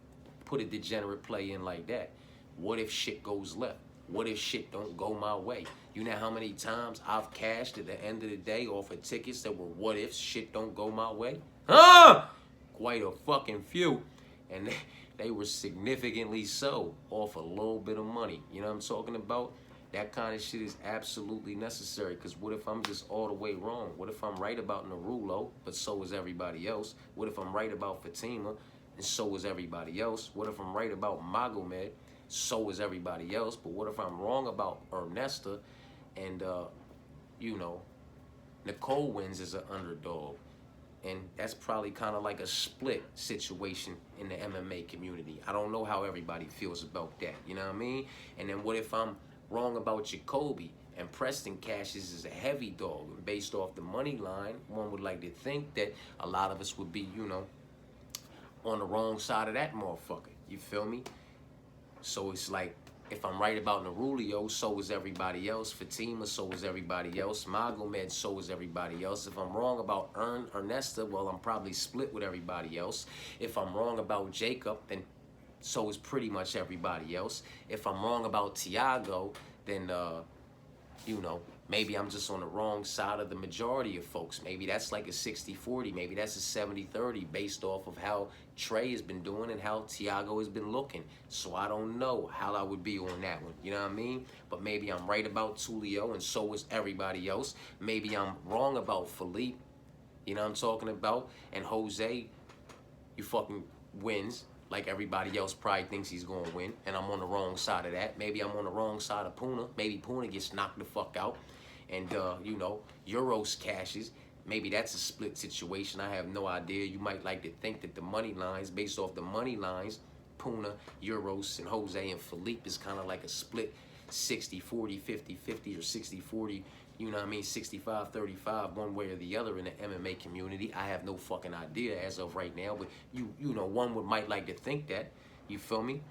put a degenerate play in like that. What if shit goes left? What if shit don't go my way? You know how many times I've cashed at the end of the day off of tickets that were what if shit don't go my way? Huh? Quite a fucking few. And they were significantly so off a little bit of money. You know what I'm talking about? That kind of shit is absolutely necessary, because what if I'm just all the way wrong? What if I'm right about Narulo, but so is everybody else? What if I'm right about Fatima, and so is everybody else? What if I'm right about Magomed, so is everybody else? But what if I'm wrong about Ernesta, and, you know, Nicole wins as an underdog? And that's probably kind of like a split situation in the MMA community. I don't know how everybody feels about that, you know what I mean? And then what if I'm wrong about Jacoby and Preston cashes as a heavy dog? And based off the money line, one would like to think that a lot of us would be, you know, on the wrong side of that motherfucker. You feel me? So it's like, if I'm right about Narulio, so is everybody else. Fatima, so is everybody else. Magomed, so is everybody else. If I'm wrong about Ernesta, well, I'm probably split with everybody else. If I'm wrong about Jacob, then so is pretty much everybody else. If I'm wrong about Tiago, then, you know, maybe I'm just on the wrong side of the majority of folks. Maybe that's like a 60-40. Maybe that's a 70-30 based off of how Trey has been doing and how Tiago has been looking. So I don't know how I would be on that one. You know what I mean? But maybe I'm right about Tulio, and so is everybody else. Maybe I'm wrong about Philippe. You know what I'm talking about? And Jose, you fucking wins. Like everybody else probably thinks he's going to win, and I'm on the wrong side of that. Maybe I'm on the wrong side of Puna. Maybe Puna gets knocked the fuck out, and, you know, Euros cashes. Maybe that's a split situation. I have no idea. You might like to think that the money lines, based off the money lines, Puna, Euros, and Jose and Philippe is kind of like a split 60-40, 50-50, or 60-40, you know what I mean, 65-35, one way or the other in the MMA community. I have no fucking idea as of right now, but you know, one might like to think that. You feel me?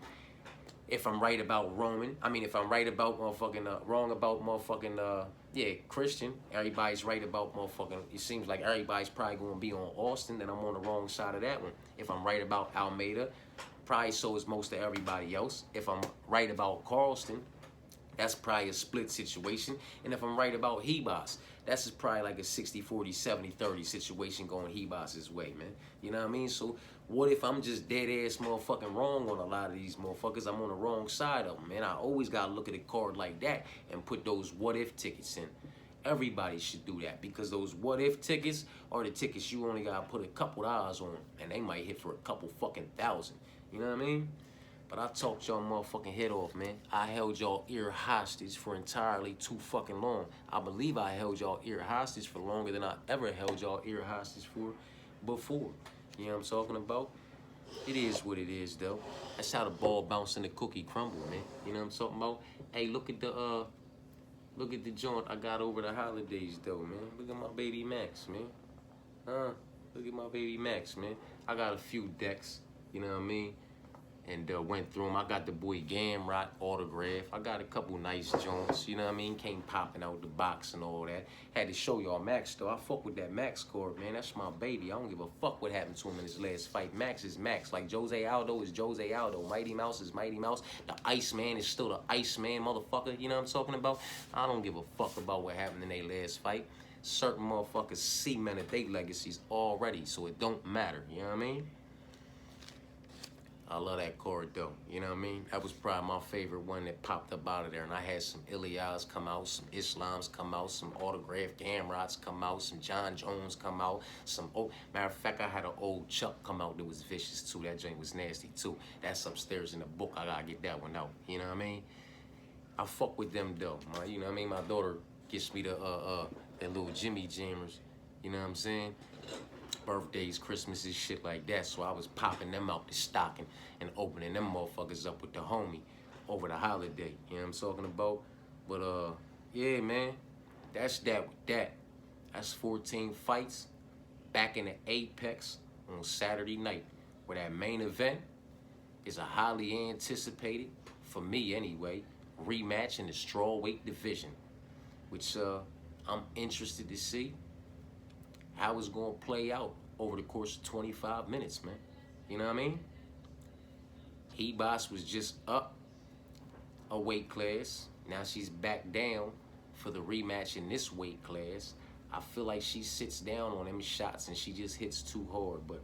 If I'm right about Roman, I mean, if I'm right about motherfucking, wrong about motherfucking, yeah, Christian, everybody's right about motherfucking, it seems like everybody's probably going to be on Austin, then I'm on the wrong side of that one. If I'm right about Almeida, probably so is most of everybody else. If I'm right about Carlston, that's probably a split situation. And if I'm right about Ribas, that's probably like a 60-40, 70-30 situation going Ribas' way, man. You know what I mean? So what if I'm just dead-ass motherfucking wrong on a lot of these motherfuckers? I'm on the wrong side of them, man. I always got to look at a card like that and put those what-if tickets in. Everybody should do that, because those what-if tickets are the tickets you only got to put a couple dollars on, and they might hit for a couple fucking thousand. You know what I mean? But I talked y'all motherfucking head off, man. I held y'all ear hostage for entirely too fucking long. I believe I held y'all ear hostage for longer than I ever held y'all ear hostage for before. You know what I'm talking about? It is what it is, though. That's how the ball bounce and the cookie crumble, man. You know what I'm talking about? Hey, look at the joint I got over the holidays, though, man. Look at my baby Max, man. Look at my baby Max, man. I got a few decks, you know what I mean? And went through them. I got the boy Gamrot autograph. I got a couple nice joints, you know what I mean? Came popping out the box and all that. Had to show y'all Max, though. I fuck with that Max card, man. That's my baby. I don't give a fuck what happened to him in his last fight. Max is Max. Like Jose Aldo is Jose Aldo. Mighty Mouse is Mighty Mouse. The Iceman is still the Iceman, motherfucker. You know what I'm talking about? I don't give a fuck about what happened in their last fight. Certain motherfuckers cemented their legacies already, so it don't matter. You know what I mean? I love that card, though. You know what I mean? That was probably my favorite one that popped up out of there. And I had some Ilias come out, some Islams come out, some autographed Gamrots come out, some John Jones come out, some matter of fact, I had an old Chuck come out that was vicious, too. That joint was nasty, too. That's upstairs in the book. I gotta get that one out. You know what I mean? I fuck with them, though. You know what I mean? My daughter gets me the little Jimmy Jammers. You know what I'm saying? Birthdays, Christmases, shit like that. So I was popping them out the stocking and opening them motherfuckers up with the homie over the holiday. You know what I'm talking about? But yeah, man, that's that with that. That's 14 fights back in the Apex on Saturday night, where that main event is a highly anticipated, for me anyway, rematch in the strawweight division, which I'm interested to see how it's going to play out over the course of 25 minutes, man. You know what I mean? Ribas was just up a weight class. Now she's back down for the rematch in this weight class. I feel like she sits down on them shots and she just hits too hard. But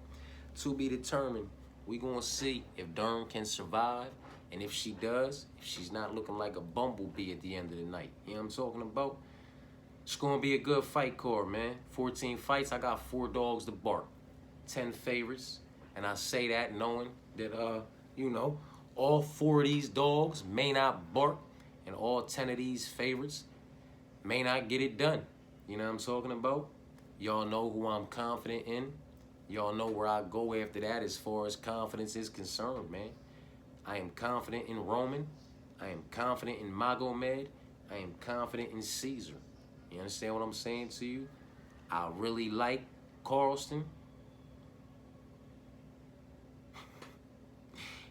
to be determined, we going to see if Dern can survive. And if she does, if she's not looking like a bumblebee at the end of the night. You know what I'm talking about? It's going to be a good fight card, man. 14 fights. I got 4 dogs to bark. 10 favorites. And I say that knowing that, you know, all 4 of these dogs may not bark. And all 10 of these favorites may not get it done. You know what I'm talking about? Y'all know who I'm confident in. Y'all know where I go after that as far as confidence is concerned, man. I am confident in Roman. I am confident in Magomed. I am confident in Caesar. You understand what I'm saying to you? I really like Carlston.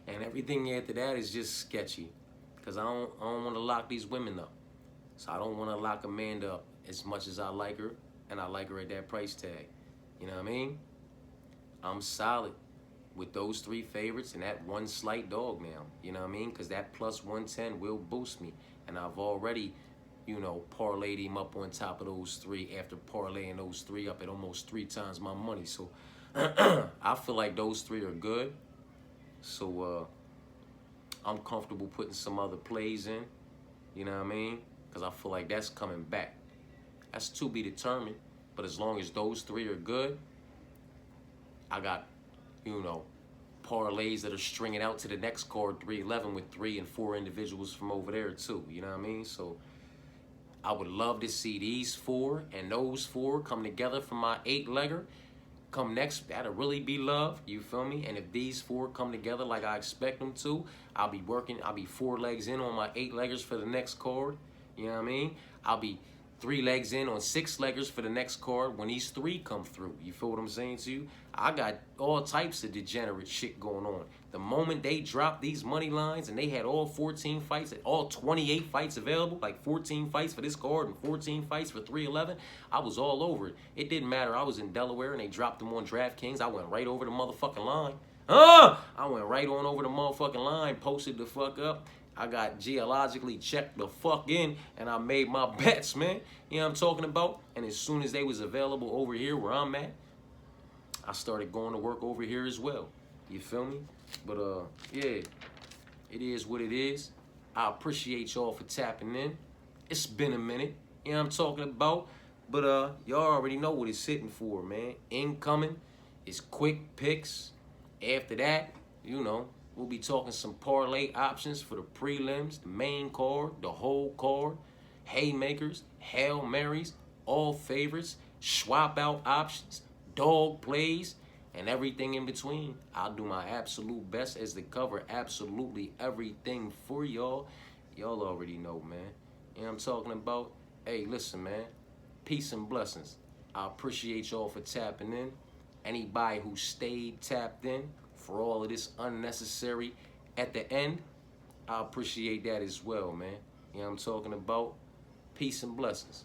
And everything after that is just sketchy. Because I don't want to lock these women up. So I don't want to lock Amanda up as much as I like her. And I like her at that price tag. You know what I mean? I'm solid with those 3 favorites and that 1 slight dog now. You know what I mean? Because that plus 110 will boost me. And I've already, you know, parlayed him up on top of those 3 after parlaying those 3 up at almost 3 times my money. So I feel like those 3 are good. So I'm comfortable putting some other plays in. You know what I mean? Because I feel like that's coming back. That's to be determined. But as long as those 3 are good, I got, you know, parlays that are stringing out to the next card, 311 with 3 and 4 individuals from over there too. You know what I mean? So I would love to see these 4 and those 4 come together for my 8-legger. Come next, that'll really be love. You feel me? And if these 4 come together like I expect them to, I'll be 4 legs in on my 8-leggers for the next card. You know what I mean? I'll be 3 legs in on 6-leggers for the next card when these 3 come through. You feel what I'm saying to you? I got all types of degenerate shit going on. The moment they dropped these money lines and they had all 14 fights, all 28 fights available, like 14 fights for this card and 14 fights for 311, I was all over it. It didn't matter. I was in Delaware and they dropped them on DraftKings. I went right over the motherfucking line. I went right on over the motherfucking line, posted the fuck up. I got geologically checked the fuck in, and I made my bets, man. You know what I'm talking about? And as soon as they was available over here where I'm at, I started going to work over here as well. You feel me? But, yeah, it is what it is. I appreciate y'all for tapping in. It's been a minute. You know what I'm talking about? But, y'all already know what it's sitting for, man. Incoming is quick picks. After that, you know, we'll be talking some parlay options for the prelims, the main card, the whole card, haymakers, Hail Marys, all favorites, swap out options, dog plays, and everything in between. I'll do my absolute best as to cover absolutely everything for y'all. Y'all already know, man. You know what I'm talking about? Hey, listen, man. Peace and blessings. I appreciate y'all for tapping in. Anybody who stayed tapped in for all of this unnecessary at the end, I appreciate that as well, man. You know what I'm talking about? Peace and blessings.